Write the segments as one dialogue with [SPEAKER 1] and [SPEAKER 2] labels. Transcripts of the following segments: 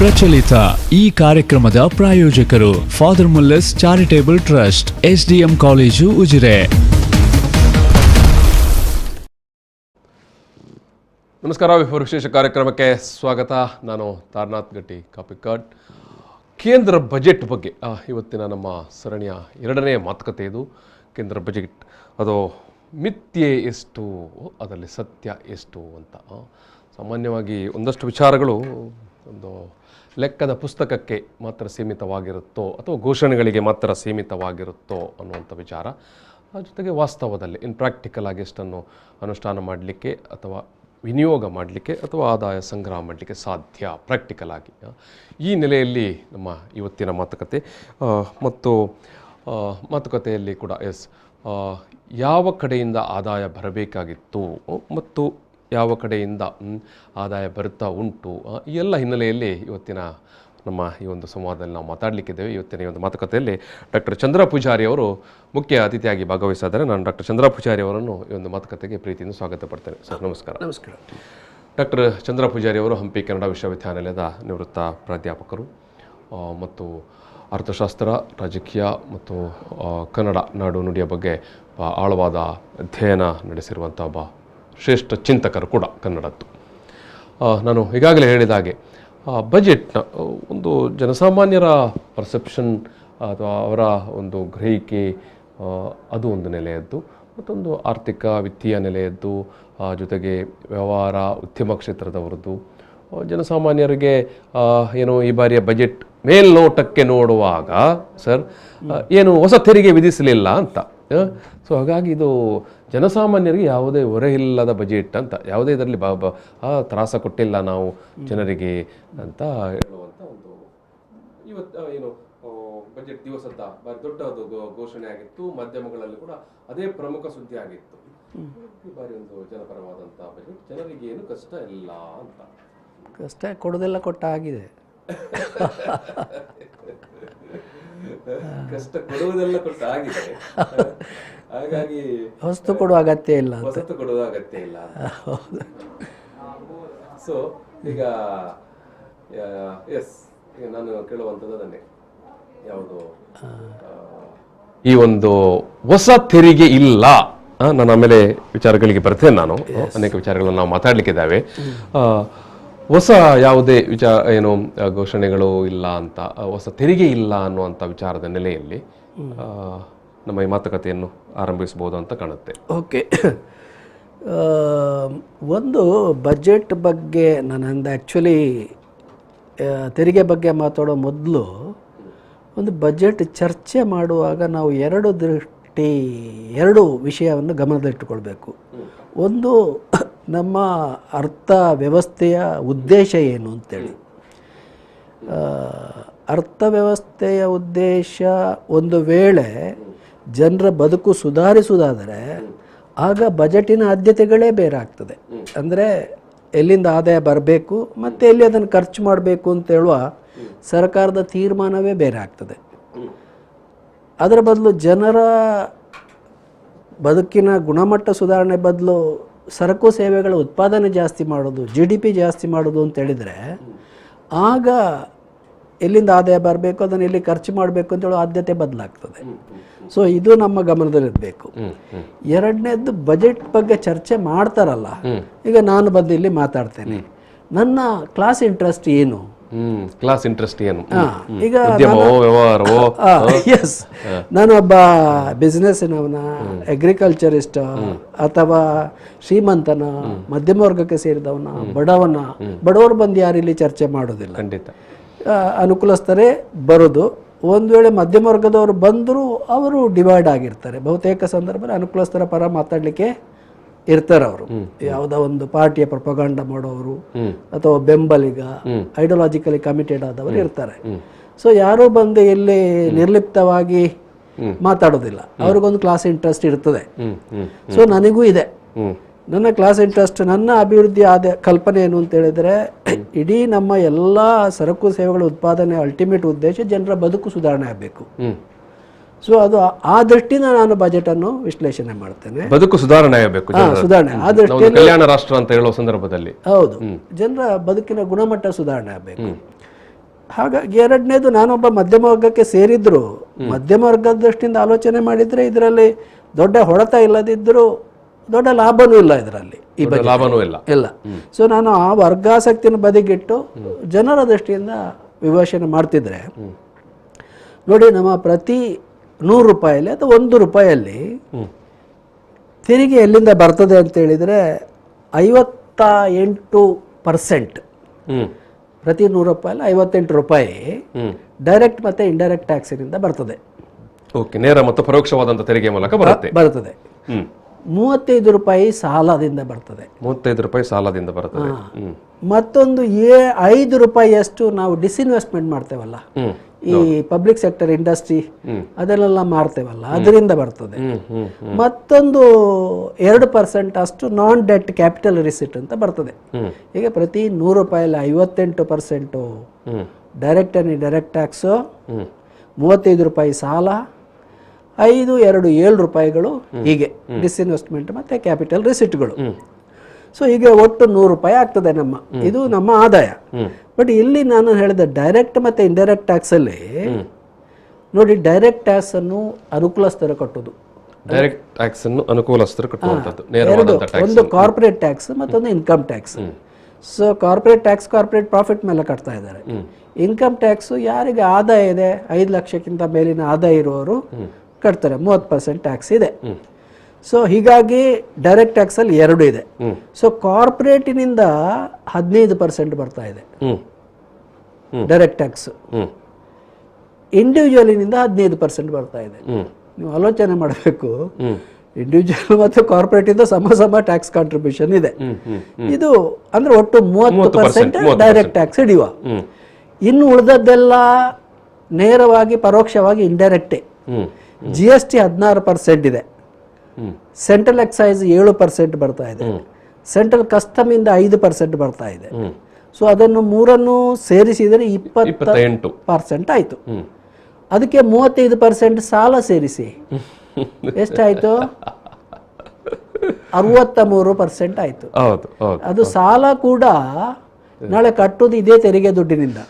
[SPEAKER 1] ಪ್ರಚಲಿತ ಈ ಕಾರ್ಯಕ್ರಮದ ಪ್ರಾಯೋಜಕರು Father Muller's charitable trust, SDM college, Ujire.
[SPEAKER 2] ನಮಸ್ಕಾರ, ವಿಶೇಷ ಕಾರ್ಯಕ್ರಮಕ್ಕೆ ಸ್ವಾಗತ. ನಾನು ತಾರನಾಥ್ ಗಟ್ಟಿ ಕಾಪಿಕಾಡ್. ಕೇಂದ್ರ ಬಜೆಟ್ ಬಗ್ಗೆ ಇವತ್ತಿನ ನಮ್ಮ ಸರಣಿಯ ಎರಡನೇ ಮಾತುಕತೆ ಇದು. ಕೇಂದ್ರ ಬಜೆಟ್ ಅದು ಮಿಥ್ಯೆ ಎಷ್ಟು, ಅದರಲ್ಲಿ ಸತ್ಯ ಎಷ್ಟು ಅಂತ. ಸಾಮಾನ್ಯವಾಗಿ ಒಂದಷ್ಟು ವಿಚಾರಗಳು ಒಂದು ಲೆಕ್ಕದ ಪುಸ್ತಕಕ್ಕೆ ಮಾತ್ರ ಸೀಮಿತವಾಗಿರುತ್ತೋ ಅಥವಾ ಘೋಷಣೆಗಳಿಗೆ ಮಾತ್ರ ಸೀಮಿತವಾಗಿರುತ್ತೋ ಅನ್ನುವಂಥ ವಿಚಾರ. ಜೊತೆಗೆ ವಾಸ್ತವದಲ್ಲಿ ಪ್ರಾಕ್ಟಿಕಲ್ ಆಗಿ ಎಷ್ಟನ್ನು ಅನುಷ್ಠಾನ ಮಾಡಲಿಕ್ಕೆ ಅಥವಾ ವಿನಿಯೋಗ ಮಾಡಲಿಕ್ಕೆ ಅಥವಾ ಆದಾಯ ಸಂಗ್ರಹ ಮಾಡಲಿಕ್ಕೆ ಸಾಧ್ಯ ಪ್ರಾಕ್ಟಿಕಲ್ ಆಗಿ. ಈ ನೆಲೆಯಲ್ಲಿ ನಮ್ಮ ಇವತ್ತಿನ ಮಾತುಕತೆ ಮತ್ತು ಮಾತುಕತೆಯಲ್ಲಿ ಕೂಡ ಯಾವ ಕಡೆಯಿಂದ ಆದಾಯ ಬರಬೇಕಾಗಿತ್ತು ಮತ್ತು ಯಾವ ಕಡೆಯಿಂದ ಆದಾಯ ಬರುತ್ತಾ ಉಂಟು, ಈ ಎಲ್ಲ ಹಿನ್ನೆಲೆಯಲ್ಲಿ ಇವತ್ತಿನ ನಮ್ಮ ಈ ಒಂದು ಸಂವಾದದಲ್ಲಿ ನಾವು ಮಾತಾಡಲಿಕ್ಕಿದ್ದೇವೆ. ಇವತ್ತಿನ ಈ ಒಂದು ಮಾತುಕತೆಯಲ್ಲಿ ಡಾಕ್ಟರ್ ಚಂದ್ರ ಪೂಜಾರಿ ಅವರು ಮುಖ್ಯ ಅತಿಥಿಯಾಗಿ ಭಾಗವಹಿಸಿದ್ದಾರೆ. ನಾನು ಡಾಕ್ಟರ್ ಚಂದ್ರ ಪೂಜಾರಿ ಅವರನ್ನು ಈ ಒಂದು ಮಾತುಕತೆಗೆ ಪ್ರೀತಿಯಿಂದ ಸ್ವಾಗತ ಪಡ್ತೇನೆ. ಸರ್ ನಮಸ್ಕಾರ.
[SPEAKER 3] ನಮಸ್ಕಾರ.
[SPEAKER 2] ಡಾಕ್ಟರ್ ಚಂದ್ರ ಪೂಜಾರಿ ಅವರು ಹಂಪಿ ಕನ್ನಡ ವಿಶ್ವವಿದ್ಯಾನಿಲಯದ ನಿವೃತ್ತ ಪ್ರಾಧ್ಯಾಪಕರು ಮತ್ತು ಅರ್ಥಶಾಸ್ತ್ರ, ರಾಜಕೀಯ ಮತ್ತು ಕನ್ನಡ ನಾಡು ನುಡಿಯ ಬಗ್ಗೆ ಆಳವಾದ ಅಧ್ಯಯನ ನಡೆಸಿರುವಂಥ ಒಬ್ಬ ಶ್ರೇಷ್ಠ ಚಿಂತಕರು ಕೂಡ ಕನ್ನಡದ್ದು. ನಾನು ಈಗಾಗಲೇ ಹೇಳಿದ ಹಾಗೆ ಬಜೆಟ್ನ ಒಂದು ಜನಸಾಮಾನ್ಯರ ಪರ್ಸೆಪ್ಷನ್ ಅಥವಾ ಅವರ ಒಂದು ಗ್ರಹಿಕೆ ಅದು ಒಂದು ನೆಲೆಯದ್ದು, ಮತ್ತೊಂದು ಆರ್ಥಿಕ ವಿತ್ತೀಯ ನೆಲೆಯದ್ದು, ಜೊತೆಗೆ ವ್ಯವಹಾರ ಉದ್ಯಮ ಕ್ಷೇತ್ರದವರದ್ದು. ಜನಸಾಮಾನ್ಯರಿಗೆ ಏನು ಈ ಬಾರಿಯ ಬಜೆಟ್ ಮೇಲ್ನೋಟಕ್ಕೆ ನೋಡುವಾಗ ಸರ್ ಏನು ಹೊಸ ತೆರಿಗೆ ವಿಧಿಸಲಿಲ್ಲ ಅಂತ. ಸೊ ಹಾಗಾಗಿ ಇದು ಜನಸಾಮಾನ್ಯರಿಗೆ ಯಾವುದೇ ಹೊರೆ ಇಲ್ಲದ ಬಜೆಟ್ ಅಂತ, ಯಾವುದೇ ಇದರಲ್ಲಿ ತ್ರಾಸ ಕೊಟ್ಟಿಲ್ಲ ನಾವು ಜನರಿಗೆ ಅಂತ ಹೇಳುವಂಥ ಒಂದು ಇವತ್ತು ಏನು ಬಜೆಟ್ ದಿವಸದ ಬಾರಿ ದೊಡ್ಡದು ಘೋಷಣೆ ಆಗಿತ್ತು. ಮಾಧ್ಯಮಗಳಲ್ಲಿ ಕೂಡ ಅದೇ ಪ್ರಮುಖ ಸುದ್ದಿ ಆಗಿತ್ತು. ಈ ಬಾರಿ ಒಂದು ಜನಪರವಾದಂಥ ಬಜೆಟ್, ಜನರಿಗೆ ಏನು ಕಷ್ಟ ಇಲ್ಲ ಅಂತ.
[SPEAKER 3] ಕಷ್ಟ ಕೊಡೋದೆಲ್ಲ ಕೊಟ್ಟಾಗಿದೆ.
[SPEAKER 2] ಕಷ್ಟ ಕೊಡುವುದೆಲ್ಲ ಕೊಟ್ಟಾಗಿದೆ, ಹಾಗಾಗಿ
[SPEAKER 3] ಹೊಸ್ತು ಕೊಡುವ ಅಗತ್ಯ ಇಲ್ಲ,
[SPEAKER 2] ಹೊಸತು ಕೊಡುವ ಅಗತ್ಯ ಇಲ್ಲ. ಸೊ ಈಗ ಈಗ ನಾನು ಕೇಳುವಂಥದ್ದು ಅದನ್ನೇ, ಯಾವುದು ಈ ಒಂದು ಹೊಸ ತೆರಿಗೆ ಇಲ್ಲ. ನಾನು ಆಮೇಲೆ ವಿಚಾರಗಳಿಗೆ ಬರ್ತೇನೆ. ನಾನು ಅನೇಕ ವಿಚಾರಗಳನ್ನು ನಾವು ಮಾತಾಡ್ಲಿಕ್ಕಿದ್ದಾವೆ. ಹೊಸ ಯಾವುದೇ ಏನು ಘೋಷಣೆಗಳು ಇಲ್ಲ ಅಂತ, ಹೊಸ ತೆರಿಗೆ ಇಲ್ಲ ಅನ್ನುವಂಥ ವಿಚಾರದ ನೆಲೆಯಲ್ಲಿ ನಮ್ಮ ಈ ಮಾತುಕತೆಯನ್ನು ಆರಂಭಿಸಬಹುದು ಅಂತ ಕಾಣುತ್ತೆ.
[SPEAKER 3] ಓಕೆ, ಒಂದು ಬಜೆಟ್ ಬಗ್ಗೆ ನಾನು ಆ್ಯಕ್ಚುಲಿ ತೆರಿಗೆ ಬಗ್ಗೆ ಮಾತಾಡೋ ಮೊದಲು ಒಂದು ಬಜೆಟ್ ಚರ್ಚೆ ಮಾಡುವಾಗ ನಾವು ಎರಡು ವಿಷಯವನ್ನು ಗಮನದಲ್ಲಿಟ್ಟುಕೊಳ್ಬೇಕು. ಒಂದು, ನಮ್ಮ ಅರ್ಥ ವ್ಯವಸ್ಥೆಯ ಉದ್ದೇಶ ಏನು ಅಂತೇಳಿ. ಅರ್ಥವ್ಯವಸ್ಥೆಯ ಉದ್ದೇಶ ಒಂದು ವೇಳೆ ಜನರ ಬದುಕು ಸುಧಾರಿಸುವುದಾದರೆ ಆಗ ಬಜೆಟಿನ ಆದ್ಯತೆಗಳೇ ಬೇರೆ ಆಗ್ತದೆ. ಅಂದರೆ ಎಲ್ಲಿಂದ ಆದಾಯ ಬರಬೇಕು ಮತ್ತು ಎಲ್ಲಿ ಅದನ್ನು ಖರ್ಚು ಮಾಡಬೇಕು ಅಂತ ಹೇಳುವ ಸರ್ಕಾರದ ತೀರ್ಮಾನವೇ ಬೇರೆ ಆಗ್ತದೆ. ಅದರ ಬದಲು ಜನರ ಬದುಕಿನ ಗುಣಮಟ್ಟ ಸುಧಾರಣೆ ಬದಲು ಸರಕು ಸೇವೆಗಳ ಉತ್ಪಾದನೆ ಜಾಸ್ತಿ ಮಾಡೋದು, GDP ಜಾಸ್ತಿ ಮಾಡೋದು ಅಂತ ಹೇಳಿದರೆ ಆಗ ಎಲ್ಲಿಂದ ಆದಾಯ ಬರಬೇಕು, ಅದನ್ನು ಎಲ್ಲಿ ಖರ್ಚು ಮಾಡಬೇಕು ಅಂತೇಳೋ ಆದ್ಯತೆ ಬದಲಾಗ್ತದೆ. ಸೊ ಇದು ನಮ್ಮ ಗಮನದಲ್ಲಿರಬೇಕು. ಎರಡನೇದ್ದು, ಬಜೆಟ್ ಬಗ್ಗೆ ಚರ್ಚೆ ಮಾಡ್ತಾರಲ್ಲ, ಈಗ ನಾನು ಬಂದು ಇಲ್ಲಿ ಮಾತಾಡ್ತೇನೆ, ನನ್ನ ಕ್ಲಾಸ್ ಇಂಟ್ರೆಸ್ಟ್ ಏನು,
[SPEAKER 2] ಕ್ಲಾಸ್ ಇಂಟ್ರೆಸ್ಟ್ ಏನು,
[SPEAKER 3] ಈಗ ಎಸ್ ನಾನೊಬ್ಬ ಬಿಸ್ನೆಸ್ನವನ, ಅಗ್ರಿಕಲ್ಚರಿಸ್ಟ್ ಅಥವಾ ಶ್ರೀಮಂತನ, ಮಧ್ಯಮ ವರ್ಗಕ್ಕೆ ಸೇರಿದವನ, ಬಡವರು ಬಂದು ಯಾರು ಇಲ್ಲಿ ಚರ್ಚೆ ಮಾಡೋದಿಲ್ಲ.
[SPEAKER 2] ಖಂಡಿತ
[SPEAKER 3] ಅನುಕೂಲಸ್ಥರೇ ಬರೋದು. ಒಂದು ವೇಳೆ ಮಧ್ಯಮ ವರ್ಗದವರು ಬಂದರೂ ಅವರು ಡಿವೈಡ್ ಆಗಿರ್ತಾರೆ. ಬಹುತೇಕ ಸಂದರ್ಭದಲ್ಲಿ ಅನುಕೂಲಸ್ಥರ ಪರ ಮಾತಾಡಲಿಕ್ಕೆ ಇರ್ತಾರೆ. ಅವರು ಯಾವುದೋ ಒಂದು ಪಾರ್ಟಿಯ ಪ್ರೊಪಗಾಂಡ ಮಾಡೋರು ಅಥವಾ ಬೆಂಬಲಿಗ, ಐಡಿಯಾಲಜಿಕಲಿ ಕಮಿಟೆಡ್ ಆದವರು ಇರ್ತಾರೆ. ಸೊ ಯಾರೂ ಬಂದು ಇಲ್ಲಿ ನಿರ್ಲಿಪ್ತವಾಗಿ ಮಾತಾಡೋದಿಲ್ಲ, ಅವ್ರಿಗೊಂದು ಕ್ಲಾಸ್ ಇಂಟ್ರೆಸ್ಟ್ ಇರ್ತದೆ. ಸೊ ನನಗೂ ಇದೆ, ನನ್ನ ಕ್ಲಾಸ್ ಇಂಟ್ರೆಸ್ಟ್, ನನ್ನ ಅಭಿವೃದ್ಧಿ ಆದ ಕಲ್ಪನೆ ಏನು ಅಂತ ಹೇಳಿದರೆ, ಇಡೀ ನಮ್ಮ ಎಲ್ಲ ಸರಕು ಸೇವೆಗಳ ಉತ್ಪಾದನೆ ಅಲ್ಟಿಮೇಟ್ ಉದ್ದೇಶ ಜನರ ಬದುಕು ಸುಧಾರಣೆ ಆಗಬೇಕು. ಸೊ ಅದು ಆ ದೃಷ್ಟಿಯಿಂದ ನಾನು ಬಜೆಟ್ ಅನ್ನು ವಿಶ್ಲೇಷಣೆ ಮಾಡ್ತೇನೆ.
[SPEAKER 2] ಬದುಕು ಸುಧಾರಣೆ ಆಗಬೇಕು,
[SPEAKER 3] ಸುಧಾರಣೆ ಆ ದೃಷ್ಟಿಯಲ್ಲಿ
[SPEAKER 2] ಕಲ್ಯಾಣ ರಾಷ್ಟ್ರ ಅಂತ ಹೇಳೋ ಸಂದರ್ಭದಲ್ಲಿ
[SPEAKER 3] ಹೌದು, ಜನರ ಬದುಕಿನ ಗುಣಮಟ್ಟ ಸುಧಾರಣೆ ಆಗಬೇಕು. ಹಾಗಾಗಿ ಎರಡನೇದು ನಾನೊಬ್ಬ ಮಧ್ಯಮ ವರ್ಗಕ್ಕೆ ಸೇರಿದ್ರು ಮಧ್ಯಮ ವರ್ಗದ ದೃಷ್ಟಿಯಿಂದ ಆಲೋಚನೆ ಮಾಡಿದರೆ ಇದರಲ್ಲಿ ದೊಡ್ಡ ಹೊಡೆತ ಇಲ್ಲದಿದ್ದರೂ ದೊಡ್ಡ ಲಾಭನೂ ಇಲ್ಲ ಇದರಲ್ಲಿ, ಈ ಬಗ್ಗೆ
[SPEAKER 2] ಲಾಭನೂ ಇಲ್ಲ.
[SPEAKER 3] ಸೊ ನಾನು ಆ ವರ್ಗಾಸಕ್ತಿಯನ್ನು ಬದಿಗಿಟ್ಟು ಜನರ ದೃಷ್ಟಿಯಿಂದ ವಿಮರ್ಶನೆ ಮಾಡ್ತಿದ್ರೆ, ನೋಡಿ ನಮ್ಮ ಪ್ರತಿ 100 ರೂಪಾಯಲ್ಲಿ ಅಥವಾ 1 ರೂಪಾಯಲ್ಲಿ ತೆರಿಗೆ ಎಲ್ಲಿಂದ ಬರ್ತದೆ ಅಂತ ಹೇಳಿದರೆ 58%, ಪ್ರತಿ 100 ರೂಪಾಯಲ್ಲಿ 58 ರೂಪಾಯಿ ಡೈರೆಕ್ಟ್ ಮತ್ತು ಇಂಡೈರೆಕ್ಟ್ ಟ್ಯಾಕ್ಸಿನಿಂದ ಬರ್ತದೆ.
[SPEAKER 2] ಓಕೆ, ನೇರ ಮತ್ತು ಪರೋಕ್ಷವಾದಂಥ ತೆರಿಗೆ ಮೂಲಕ ಬರುತ್ತೆ.
[SPEAKER 3] 35 ರೂಪಾಯಿ ಸಾಲದಿಂದ ಬರ್ತದೆ.
[SPEAKER 2] 35 ರೂಪಾಯಿ ಸಾಲದಿಂದ ಬರ್ತದೆ.
[SPEAKER 3] ಮತ್ತೊಂದು 5 ರೂಪಾಯಿಯಷ್ಟು ನಾವು ಡಿಸ್ಇನ್ವೆಸ್ಟ್ಮೆಂಟ್ ಮಾಡ್ತೇವಲ್ಲ, ಈ ಪಬ್ಲಿಕ್ ಸೆಕ್ಟರ್ ಇಂಡಸ್ಟ್ರಿ ಅದನ್ನೆಲ್ಲ ಮಾಡ್ತೇವಲ್ಲ, ಅದರಿಂದ ಬರ್ತದೆ. ಮತ್ತೊಂದು 2% ಅಷ್ಟು ನಾನ್ ಡೆಟ್ ಕ್ಯಾಪಿಟಲ್ ರಿಸಿಟ್ ಅಂತ ಬರ್ತದೆ. ಈಗ ಪ್ರತಿ 100 ರೂಪಾಯಲ್ಲಿ 58% ಡೈರೆಕ್ಟ್ ಅಂಡ್ ಇಂಡೈರೆಕ್ಟ್ ಟ್ಯಾಕ್ಸು, 35 ರೂಪಾಯಿ ಸಾಲ, 7 ರೂಪಾಯಿಗಳು ಹೀಗೆ ಡಿಸ್ಇನ್ವೆಸ್ಟ್ಮೆಂಟ್ ಮತ್ತೆ ಕ್ಯಾಪಿಟಲ್ ರಿಸಿಟ್ಗಳು. ಸೊ ಹೀಗೆ ಒಟ್ಟು 100 ರೂಪಾಯಿ ಆಗ್ತದೆ ಇದು ನಮ್ಮ ಆದಾಯ. ಬಟ್ ಇಲ್ಲಿ ನಾನು ಹೇಳಿದ ಡೈರೆಕ್ಟ್ ಮತ್ತೆ ಇಂಡೈರೆಕ್ಟ್ ಟ್ಯಾಕ್ಸ್ ಅಲ್ಲಿ ನೋಡಿ, ಡೈರೆಕ್ಟ್ ಟ್ಯಾಕ್ಸ್ ಅನ್ನು ಅನುಕೂಲಸ್ಥರು ಕಟ್ಟುದು.
[SPEAKER 2] ಡೈರೆಕ್ಟ್ ಟ್ಯಾಕ್ಸ್ ಅನ್ನು ಅನುಕೂಲಸ್ಥರು ಕಟ್ಟುವಂತದ್ದು.
[SPEAKER 3] ಒಂದು ಕಾರ್ಪೊರೇಟ್ ಟ್ಯಾಕ್ಸ್ ಮತ್ತೊಂದು income tax. So corporate tax corporate profit ಮೇಲೆ ಕಟ್ತಾ ಇದ್ದಾರೆ. ಇನ್ಕಮ್ ಟ್ಯಾಕ್ಸ್ ಯಾರಿಗೆ ಆದಾಯ ಇದೆ, 5 ಲಕ್ಷಕ್ಕಿಂತ ಮೇಲಿನ ಆದಾಯ ಇರುವವರು ಕಟ್ತಾರೆ, 30% ಟ್ಯಾಕ್ಸ್ ಇದೆ. ಸೊ ಹೀಗಾಗಿ ಡೈರೆಕ್ಟ್ ಟ್ಯಾಕ್ಸ್ ಅಲ್ಲಿ 2 ಇದೆ. ಸೊ ಕಾರ್ಪೊರೇಟಿನಿಂದ 15% ಬರ್ತಾ ಇದೆ ಡೈರೆಕ್ಟ್ ಟ್ಯಾಕ್ಸ್, ಇಂಡಿವಿಜುವಲಿನಿಂದ 15% ಬರ್ತಾ ಇದೆ. ನೀವು ಆಲೋಚನೆ ಮಾಡಬೇಕು, ಇಂಡಿವಿಜುವಲ್ ಮತ್ತು ಕಾರ್ಪೊರೇಟ್ ಇಂದ ಸಮ ಟ್ಯಾಕ್ಸ್ ಕಾಂಟ್ರಿಬ್ಯೂಷನ್ ಇದೆ. ಇದು ಅಂದ್ರೆ ಒಟ್ಟು 30% ಡೈರೆಕ್ಟ್ ಟ್ಯಾಕ್ಸ್ ಹಿಡಿಯುವ. ಇನ್ನು ಉಳಿದದ್ದೆಲ್ಲ ನೇರವಾಗಿ ಪರೋಕ್ಷವಾಗಿ ಇಂಡೈರೆಕ್ಟೇ. GST 16% ಇದೆ, ಸೆಂಟ್ರಲ್ ಎಕ್ಸೈಸ್ 7% ಬರ್ತಾ ಇದೆ, ಸೆಂಟ್ರಲ್ ಕಸ್ಟಮ್ ಇಂದ 5% ಬರ್ತಾ ಇದೆ. ಸೊ ಅದನ್ನು ಮೂರನ್ನು ಸೇರಿಸಿದರೆ 28% ಆಯ್ತು. ಅದಕ್ಕೆ 35% ಸಾಲ ಸೇರಿಸಿ ಎಷ್ಟಾಯ್ತು? 63% ಆಯ್ತು. ಅದು ಸಾಲ ಕೂಡ ನಾಳೆ ಕಟ್ಟುದು ಇದೇ ತೆರಿಗೆ ದುಡ್ಡಿನಿಂದ.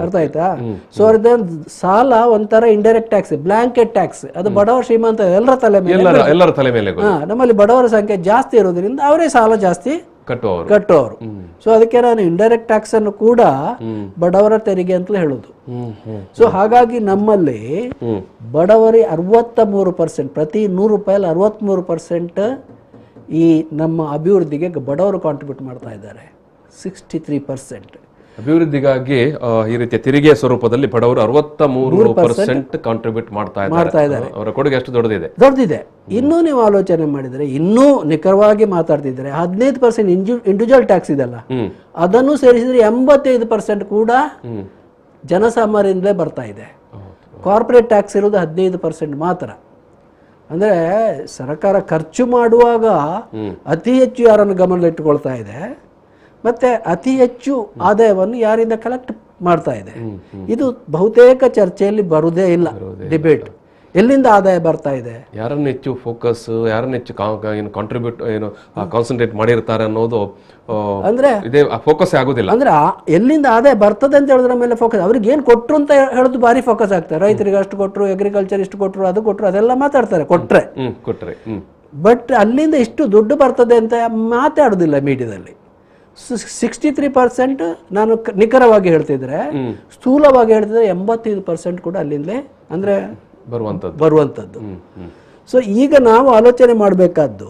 [SPEAKER 3] ಅರ್ಥ ಆಯ್ತಾ? ಸೊ ಸಾಲ ಒಂಥರ ಇಂಡೈರೆಕ್ಟ್ ಟ್ಯಾಕ್ಸ್, ಬ್ಲಾಂಕೆಟ್ ಟ್ಯಾಕ್ಸ್. ಅದು ಬಡವ ಶ್ರೀಮಂತ ಎಲ್ಲರ ತಲೆ ಮೇಲೆ. ನಮ್ಮಲ್ಲಿ ಬಡವರ ಸಂಖ್ಯೆ ಜಾಸ್ತಿ ಇರೋದ್ರಿಂದ ಅವರೇ ಸಾಲ ಜಾಸ್ತಿ ಕಟ್ಟುವವರು. ಸೊ ಅದಕ್ಕೆ ನಾನು ಇಂಡೈರೆಕ್ಟ್ ಟ್ಯಾಕ್ಸ್ ಅನ್ನು ಕೂಡ ಬಡವರ ತೆರಿಗೆ ಅಂತ ಹೇಳುದು. ಸೊ ಹಾಗಾಗಿ ನಮ್ಮಲ್ಲಿ ಬಡವರಿ 63%, ಪ್ರತಿ 100 ರೂಪಾಯಲ್ಲಿ 63% ಈ ನಮ್ಮ ಅಭಿವೃದ್ಧಿಗೆ ಬಡವರು ಕಾಂಟ್ರಿಬ್ಯೂಟ್ ಮಾಡ್ತಾ ಇದ್ದಾರೆ. 63%
[SPEAKER 2] ಅಭಿವೃದ್ಧಿಗಾಗಿ ಈ ರೀತಿಯ ತೆರಿಗೆ ಸ್ವರೂಪದಲ್ಲಿ ಬಡವರು 63% ಕಾಂಟ್ರಿಬ್ಯೂಟ್ ಮಾಡ್ತಾ ಇದ್ದಾರೆ. ಅವರ ಕೊಡುಗೆ ಅಷ್ಟು ದೊಡ್ಡದಿದೆ.
[SPEAKER 3] ಇನ್ನೂ ನೀವು ಆಲೋಚನೆ ಮಾಡಿದರೆ, ಇನ್ನೂ ನಿಖರವಾಗಿ ಮಾತಾಡ್ತಿದ್ದಾರೆ, 15% ಇಂಡಿವಿಜುವಲ್ ಟ್ಯಾಕ್ಸ್ ಇದೆಲ್ಲ, ಅದನ್ನು ಸೇರಿಸಿದ್ರೆ 85% ಕೂಡ ಜನಸಾಮಾನ್ಯರಿಂದಲೇ ಬರ್ತಾ ಇದೆ. ಕಾರ್ಪೊರೇಟ್ ಟ್ಯಾಕ್ಸ್ ಇರೋದು 15% ಮಾತ್ರ. ಅಂದ್ರೆ ಸರ್ಕಾರ ಖರ್ಚು ಮಾಡುವಾಗ ಅತಿ ಹೆಚ್ಚು ಯಾರನ್ನು ಗಮನದಲ್ಲಿಟ್ಟುಕೊಳ್ತಾ ಇದೆ, ಮತ್ತೆ ಅತಿ ಹೆಚ್ಚು ಆದಾಯವನ್ನು ಯಾರಿಂದ ಕಲೆಕ್ಟ್ ಮಾಡ್ತಾ ಇದೆ. ಇದು ಬಹುತೇಕ ಚರ್ಚೆಯಲ್ಲಿ ಬರುವುದೇ ಇಲ್ಲ, ಡಿಬೇಟ್. ಎಲ್ಲಿಂದ ಆದಾಯ ಬರ್ತಾ ಇದೆ,
[SPEAKER 2] ಯಾರನ್ನು ಹೆಚ್ಚು ಫೋಕಸ್, ಯಾರನ್ನು ಹೆಚ್ಚು ಕಾಂಟ್ರಿಬ್ಯೂಟ್ ಕಾನ್ಸಂಟ್ರೇಟ್ ಮಾಡಿರ್ತಾರೆ ಅನ್ನೋದು
[SPEAKER 3] ಅಂದ್ರೆ
[SPEAKER 2] ಫೋಕಸ್ ಆಗುದಿಲ್ಲ.
[SPEAKER 3] ಅಂದ್ರೆ ಎಲ್ಲಿಂದ ಆದಾಯ ಬರ್ತದೆ ಅಂತ ಹೇಳಿದ್ರ ಮೇಲೆ ಫೋಕಸ್. ಅವ್ರಿಗೆ ಏನ್ ಕೊಟ್ರು ಅಂತ ಹೇಳೋದು ಬಾರಿ ಫೋಕಸ್ ಆಗ್ತಾರೆ. ರೈತರಿಗೆ ಅಷ್ಟು ಕೊಟ್ರು, ಅಗ್ರಿಕಲ್ಚರ್ ಇಷ್ಟು ಕೊಟ್ರು, ಅದು ಕೊಟ್ರು, ಅದೆಲ್ಲ ಮಾತಾಡ್ತಾರೆ ಕೊಟ್ರೆ. ಬಟ್ ಅಲ್ಲಿಂದ ಇಷ್ಟು ದುಡ್ಡು ಬರ್ತದೆ ಅಂತ ಮಾತಾಡುದಿಲ್ಲ ಮೀಡಿಯಾದಲ್ಲಿ. 63% ನಾನು ನಿಖರವಾಗಿ ಹೇಳ್ತಿದ್ರೆ, ಸ್ಥೂಲವಾಗಿ ಹೇಳ್ತಿದ್ರೆ 85% ಕೂಡ ಅಲ್ಲಿಂದಲೇ ಅಂದ್ರೆ ಬರುವಂಥದ್ದು. ಸೊ ಈಗ ನಾವು ಆಲೋಚನೆ ಮಾಡಬೇಕಾದ್ದು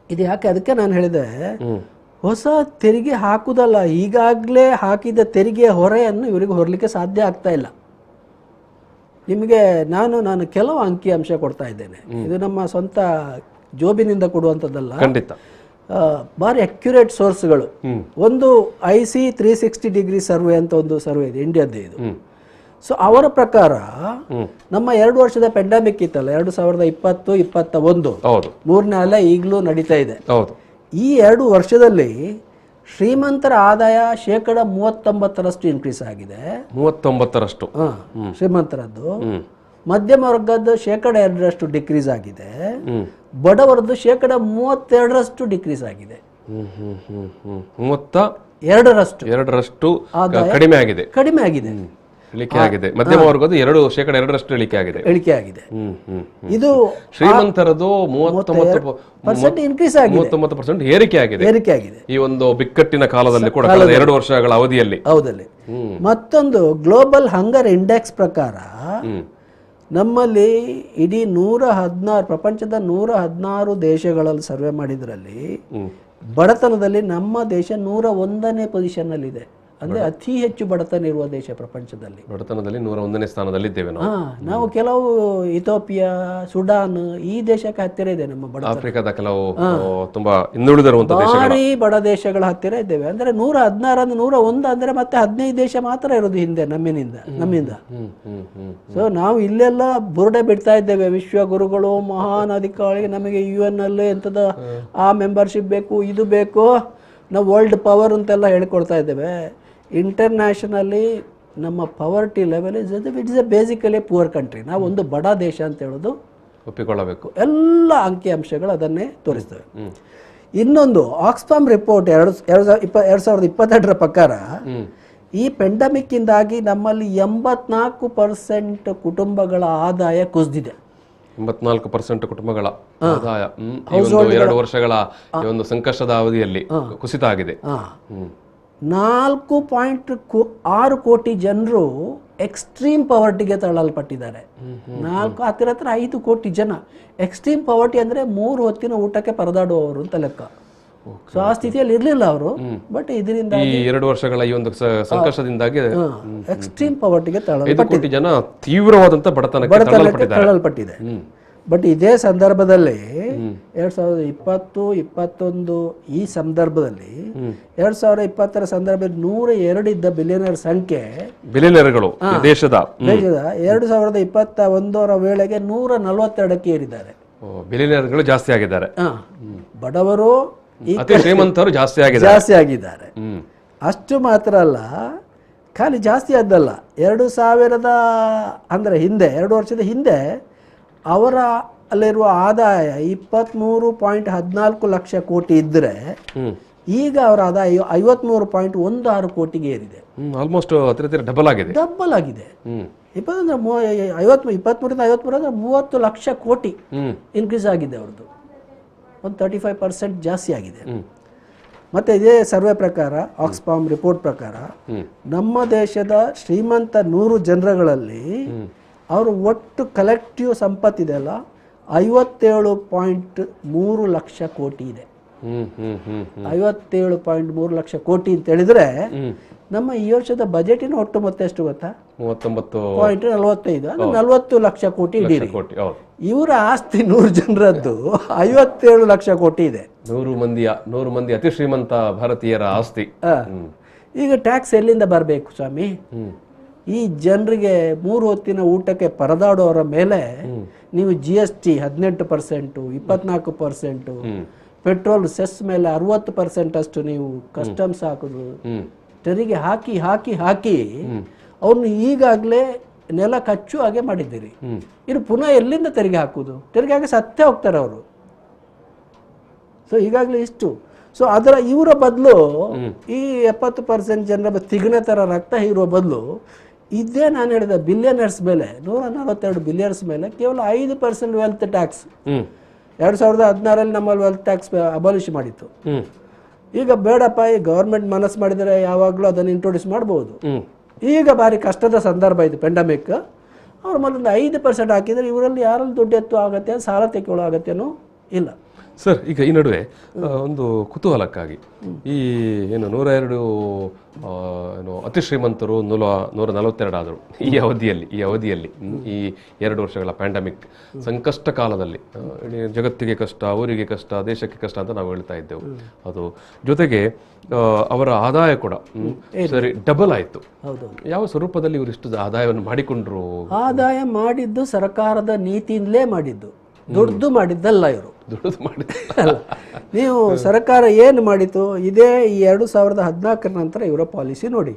[SPEAKER 3] ಇದು ಯಾಕೆ, ಅದಕ್ಕೆ ನಾನು ಹೇಳಿದೆ ಹೊಸ ತೆರಿಗೆ ಹಾಕುದಲ್ಲ, ಈಗಾಗಲೇ ಹಾಕಿದ ತೆರಿಗೆಯ ಹೊರೆಯನ್ನು ಇವರಿಗೆ ಹೊರಲಿಕ್ಕೆ ಸಾಧ್ಯ ಆಗ್ತಾ ಇಲ್ಲ. ನಿಮಗೆ ನಾನು ಕೆಲವು ಅಂಕಿಅಂಶ ಕೊಡ್ತಾ ಇದ್ದೇನೆ, ಇದು ನಮ್ಮ ಸ್ವಂತ ಜೋಬಿನಿಂದ ಕೊಡುವಂಥದ್ದಲ್ಲ,
[SPEAKER 2] ಖಂಡಿತ
[SPEAKER 3] ಭಾರಿ ಅಕ್ಯುರೇಟ್ ಸೋರ್ಸ್ಗಳು. ಒಂದು IC 360 ಡಿಗ್ರಿ ಸರ್ವೆ ಅಂತ ಒಂದು ಸರ್ವೆ ಇದೆ, ಇಂಡಿಯಾದ್ದೇ ಇದು. ಸೊ ಅವರ ಪ್ರಕಾರ ನಮ್ಮ 2 ವರ್ಷದ ಪೆಂಡಮಿಕ್ ಇತ್ತಲ್ಲ, 2020-21, 3ನೇ ಅಲೆ ಈಗಲೂ ನಡೀತಾ ಇದೆ. ಈ 2 ವರ್ಷದಲ್ಲಿ ಶ್ರೀಮಂತರ ಆದಾಯ 39% ಇನ್ಕ್ರೀಸ್ ಆಗಿದೆ.
[SPEAKER 2] 39%
[SPEAKER 3] ಶ್ರೀಮಂತರದ್ದು. ಮಧ್ಯಮ ವರ್ಗದ 2% ಡಿಕ್ರೀಸ್ ಆಗಿದೆ. ಬಡವರದ್ದು 32% ಡಿಕ್ರೀಸ್ ಆಗಿದೆ.
[SPEAKER 2] ಎರಡರಷ್ಟು ಕಡಿಮೆ ಆಗಿದೆ.
[SPEAKER 3] ಕಡಿಮೆ ಆಗಿದೆ,
[SPEAKER 2] ಇಳಿಕೆ ಆಗಿದೆ. ಮಧ್ಯಮ ವರ್ಗದ 2% ಇಳಿಕೆ ಆಗಿದೆ.
[SPEAKER 3] ಇದು
[SPEAKER 2] ಶ್ರೀಮಂತರದು 39%
[SPEAKER 3] ಇನ್ಕ್ರೀಸ್ ಆಗಿದೆ,
[SPEAKER 2] 39% ಏರಿಕೆ ಆಗಿದೆ ಈ ಒಂದು ಬಿಕ್ಕಟ್ಟಿನ ಕಾಲದಲ್ಲಿ ಕೂಡ, 2 ವರ್ಷಗಳ ಅವಧಿಯಲ್ಲಿ.
[SPEAKER 3] ಹೌದಲ್ಲಿ. ಮತ್ತೊಂದು ಗ್ಲೋಬಲ್ ಹಂಗರ್ ಇಂಡೆಕ್ಸ್ ಪ್ರಕಾರ ನಮ್ಮಲ್ಲಿ ಇಡೀ 116 ಪ್ರಪಂಚದ 116 ದೇಶಗಳಲ್ಲಿ ಸರ್ವೆ ಮಾಡಿದ್ರಲ್ಲಿ ಬಡತನದಲ್ಲಿ ನಮ್ಮ ದೇಶ 101ನೇ ಪೊಸಿಷನ್ ಅಲ್ಲಿ ಇದೆ. ಅಂದ್ರೆ ಅತಿ ಹೆಚ್ಚು ಬಡತನ ಇರುವ ದೇಶ ಪ್ರಪಂಚದಲ್ಲಿ.
[SPEAKER 2] ಬಡತನದಲ್ಲಿ 101ನೇ ಸ್ಥಾನದಲ್ಲಿದ್ದೇವೆ
[SPEAKER 3] ನಾವು. ಕೆಲವು ಇಥೋಪಿಯಾ, ಸುಡಾನ್ ಈ ದೇಶಕ್ಕೆ ಹತ್ತಿರ ಇದೆ ನಮ್ಮ ಬಡ.
[SPEAKER 2] ಆಫ್ರಿಕಾದ ಕೆಲವು ತುಂಬಾ ಹಿಂದುಳಿದಿರುವಂತಹ
[SPEAKER 3] ಭಾರಿ ಬಡ ದೇಶಗಳ ಹತ್ತಿರ ಇದ್ದೇವೆ. ಅಂದ್ರೆ 116 101 ಅಂದ್ರೆ ಮತ್ತೆ 15 ದೇಶ ಮಾತ್ರ ಇರೋದು ಹಿಂದೆ ನಮ್ಮಿಂದ. ಸೊ ನಾವು ಇಲ್ಲೆಲ್ಲ ಬುರುಡೆ ಬಿಡ್ತಾ ಇದ್ದೇವೆ. ವಿಶ್ವ ಗುರುಗಳು, ಮಹಾನ್ ಅಧಿಕಾರಿ, ನಮಗೆ UN ಅಲ್ಲಿ ಎಂತದ ಆ ಮೆಂಬರ್ಶಿಪ್ ಬೇಕು, ಇದು ಬೇಕು, ನಾವು ವರ್ಲ್ಡ್ ಪವರ್ ಅಂತೆಲ್ಲ ಹೇಳ್ಕೊಡ್ತಾ ಇದ್ದೇವೆ. ಇಂಟರ್ನ್ಯಾಷನಲಿ ನಮ್ಮ ಪವರ್ಟಿ level it's A basically poor country. ನಾವು ಒಂದು ಬಡ ದೇಶ ಅಂತ ಹೇಳೋದು
[SPEAKER 2] ಒಪ್ಪಿಕೊಳ್ಳಬೇಕು.
[SPEAKER 3] ಎಲ್ಲ ಅಂಕಿಅಂಶಗಳು ಅದನ್ನೇ ತೋರಿಸ್ತವೆ. ಇನ್ನೊಂದು ಆಕ್ಸ್ಫಾಮ್ ರಿಪೋರ್ಟ್ 2022 ಪ್ರಕಾರ ಈ ಪೆಂಡಮಿಕ್ ಇಂದಾಗಿ ನಮ್ಮಲ್ಲಿ 84% ಕುಟುಂಬಗಳ ಆದಾಯ ಕುಸಿದಿದೆ.
[SPEAKER 2] 84% ಕುಟುಂಬಗಳ ಆದಾಯ ಈ ಒಂದು 2 ವರ್ಷಗಳ ಒಂದು ಸಂಕಷ್ಟದ ಅವಧಿಯಲ್ಲಿ ಕುಸಿತ ಆಗಿದೆ.
[SPEAKER 3] 4.6 ಕೋಟಿ ಜನರು ಎಕ್ಸ್ಟ್ರೀಮ್ ಪವರ್ಟಿಗೆ ತಳ್ಳಲ್ಪಟ್ಟಿದ್ದಾರೆ. 5 ಕೋಟಿ ಜನ ಎಕ್ಸ್ಟ್ರೀಮ್ ಪವರ್ಟಿ ಅಂದ್ರೆ 3 ಹೊತ್ತಿನ ಊಟಕ್ಕೆ ಪರದಾಡುವವರು ಅಂತ ಲೆಕ್ಕ. ಸೊ ಆ ಸ್ಥಿತಿಯಲ್ಲಿ ಇರ್ಲಿಲ್ಲ ಅವರು. ಬಟ್ ಇದರಿಂದ
[SPEAKER 2] ಈ 2 ವರ್ಷಗಳ ಈ ಒಂದು ಸಂಕಷ್ಟದಿಂದಾಗಿ
[SPEAKER 3] ಎಕ್ಸ್ಟ್ರೀಮ್ ಪವರ್ಟಿಗೆ
[SPEAKER 2] 5 ಕೋಟಿ ಜನ ತೀವ್ರವಾದಂತ ಬಡತನಕ್ಕೆ
[SPEAKER 3] ತಳ್ಳಲ್ಪಟ್ಟಿದೆ. ಬಟ್ ಇದೇ ಸಂದರ್ಭದಲ್ಲಿ 2020-21 ಈ ಸಂದರ್ಭದಲ್ಲಿ 2020 ಸಂದರ್ಭದಲ್ಲಿ 102 ಇದ್ದ ಬಿಲಿಯನರ್ ಸಂಖ್ಯೆ,
[SPEAKER 2] ಬಿಲಿಯನರ್ಗಳು ದೇಶದ
[SPEAKER 3] 2021 ವೇಳೆಗೆ 142ಕ್ಕೆ ಏರಿದ್ದಾರೆ.
[SPEAKER 2] ಬಿಲಿಯನರ್ಗಳು ಜಾಸ್ತಿ ಆಗಿದ್ದಾರೆ.
[SPEAKER 3] ಬಡವರು
[SPEAKER 2] ಅತಿ ಶ್ರೀಮಂತರು ಜಾಸ್ತಿ
[SPEAKER 3] ಆಗಿದ್ದಾರೆ. ಅಷ್ಟು ಮಾತ್ರ ಅಲ್ಲ, ಖಾಲಿ ಜಾಸ್ತಿ ಆದ್ದಲ್ಲ, 2000 ಅಂದ್ರೆ ಹಿಂದೆ 2 ವರ್ಷದ ಹಿಂದೆ ಅವರ ಅಲ್ಲಿರುವ ಆದಾಯ 23.14 ಲಕ್ಷ ಕೋಟಿ ಇದ್ದರೆ ಈಗ ಅವರ ಆದಾಯ 53.16 ಕೋಟಿಗೆ ಏರಿದೆ.
[SPEAKER 2] ಆಲ್ಮೋಸ್ಟ್ ಡಬಲ್ ಆಗಿದೆ.
[SPEAKER 3] 23 30 ಲಕ್ಷ ಕೋಟಿ ಇನ್ಕ್ರೀಸ್ ಆಗಿದೆ ಅವ್ರದ್ದು. ಒಂದು 35% ಜಾಸ್ತಿ ಆಗಿದೆ. ಮತ್ತೆ ಇದೇ ಸರ್ವೆ ಪ್ರಕಾರ, ಆಕ್ಸ್ಫಾಮ್ ರಿಪೋರ್ಟ್ ಪ್ರಕಾರ, ನಮ್ಮ ದೇಶದ ಶ್ರೀಮಂತ 100 ಜನರುಗಳಲ್ಲಿ ಅವರು ಒಟ್ಟು ಕಲೆಕ್ಟಿವ್ ಸಂಪತ್ತಿದೆ ಅಲ್ಲ 57.3 ಲಕ್ಷ ಕೋಟಿ ಇದೆ. 57.3 ಲಕ್ಷ ಕೋಟಿ ಅಂತ ಹೇಳಿದ್ರೆ ನಮ್ಮ ಈ ವರ್ಷದ ಬಜೆಟಿನ ಒಟ್ಟು ಮೊತ್ತ ಎಷ್ಟು ಗೊತ್ತಾ?
[SPEAKER 2] 39.45
[SPEAKER 3] ಅಂದ್ರೆ 40 ಲಕ್ಷ ಕೋಟಿ ಇಡೀರಿ. ಇವರ ಆಸ್ತಿ 100 ಜನರದ್ದು 57 ಲಕ್ಷ ಕೋಟಿ ಇದೆ.
[SPEAKER 2] 100 ಮಂದಿ ಅತಿ ಶ್ರೀಮಂತ ಭಾರತೀಯರ ಆಸ್ತಿ.
[SPEAKER 3] ಈಗ ಟ್ಯಾಕ್ಸ್ ಎಲ್ಲಿಂದ ಬರಬೇಕು ಸ್ವಾಮಿ? ಈ ಜನರಿಗೆ 3 ಹೊತ್ತಿನ ಊಟಕ್ಕೆ ಪರದಾಡೋರ ಮೇಲೆ ನೀವು GST 18%, 24%, ಪೆಟ್ರೋಲ್ ಸೆಸ್ ಮೇಲೆ 60% ಅಷ್ಟು ನೀವು ಕಸ್ಟಮ್ಸ್ ಹಾಕುದು, ತೆರಿಗೆ ಹಾಕಿ ಅವ್ರನ್ನ ಈಗಾಗಲೇ ನೆಲ ಕಚ್ಚು ಹಾಗೆ ಮಾಡಿದ್ದೀರಿ. ಇನ್ನು ಪುನಃ ಎಲ್ಲಿಂದ ತೆರಿಗೆ ಹಾಕುದು? ತೆರಿಗೆ ಹಾಕಿ ಸತ್ತೇ ಹೋಗ್ತಾರೆ ಅವರು. ಸೊ ಈಗಾಗಲೇ ಇಷ್ಟು. ಸೊ ಇವರ ಬದಲು ಈ 70% ಜನರ ತಿಗಣೆ ಥರ ರಕ್ತ ಹೀರುವ ಬದಲು ಇದೇ ನಾನು ಹೇಳಿದ ಬಿಲಿಯನರ್ಸ್ ಮೇಲೆ 142 ಬಿಲಿಯನರ್ಸ್ ಮೇಲೆ ಕೇವಲ 5% ವೆಲ್ತ್ ಟ್ಯಾಕ್ಸ್ 2016 ನಮ್ಮಲ್ಲಿ ವೆಲ್ತ್ ಟ್ಯಾಕ್ಸ್ ಅಬಾಲಿಷ್ ಮಾಡಿತ್ತು. ಈಗ ಬೇಡಪ್ಪ, ಈ ಗವರ್ಮೆಂಟ್ ಮನಸ್ಸು ಮಾಡಿದರೆ ಯಾವಾಗಲೂ ಅದನ್ನು ಇಂಟ್ರೊಡ್ಯೂಸ್ ಮಾಡ್ಬೋದು. ಈಗ ಭಾರಿ ಕಷ್ಟದ ಸಂದರ್ಭ ಇದು ಪೆಂಡಮಿಕ್. ಅವ್ರ ಮೊದಲೊಂದು 5% ಹಾಕಿದರೆ ಇವರಲ್ಲಿ ಯಾರಲ್ಲಿ ದುಡ್ಡು ಎತ್ತು ಆಗತ್ತೆ, ಸಾಲ ತೆಕ್ಕೊಳ್ಳೋ ಅಗತ್ಯನೂ ಇಲ್ಲ.
[SPEAKER 2] ಸರ್, ಈಗ ಈ ನಡುವೆ ಒಂದು ಕುತೂಹಲಕ್ಕಾಗಿ ಈ 102 ಅತಿ ಶ್ರೀಮಂತರು 142 ಆದರು ಈ ಅವಧಿಯಲ್ಲಿ ಈ 2 ವರ್ಷಗಳ ಪ್ಯಾಂಡಮಿಕ್ ಸಂಕಷ್ಟ ಕಾಲದಲ್ಲಿ ಇಡೀ ಜಗತ್ತಿಗೆ ಕಷ್ಟ, ಅವರಿಗೆ ಕಷ್ಟ, ದೇಶಕ್ಕೆ ಕಷ್ಟ ಅಂತ ನಾವು ಹೇಳ್ತಾ ಇದ್ದೆವು. ಅದು ಜೊತೆಗೆ ಅವರ ಆದಾಯ ಕೂಡ ಸರಿ ಡಬಲ್ ಆಯಿತು. ಯಾವ ಸ್ವರೂಪದಲ್ಲಿ ಇವರಿಷ್ಟು ಆದಾಯವನ್ನು ಮಾಡಿಕೊಂಡ್ರು?
[SPEAKER 3] ಆದಾಯ ಮಾಡಿದ್ದು ಸರ್ಕಾರದ ನೀತಿಯಿಂದಲೇ ಮಾಡಿದ್ದು, ದುಡ್ದು ಮಾಡಿದ್ದಲ್ಲ. ಇವರು
[SPEAKER 2] ದುಡ್ದು ಮಾಡಿದ್ದಲ್ಲ.
[SPEAKER 3] ನೀವು ಸರ್ಕಾರ ಏನು ಮಾಡಿತು? ಇದೇ ಈ 2014 ನಂತರ ಇವರ ಪಾಲಿಸಿ ನೋಡಿ.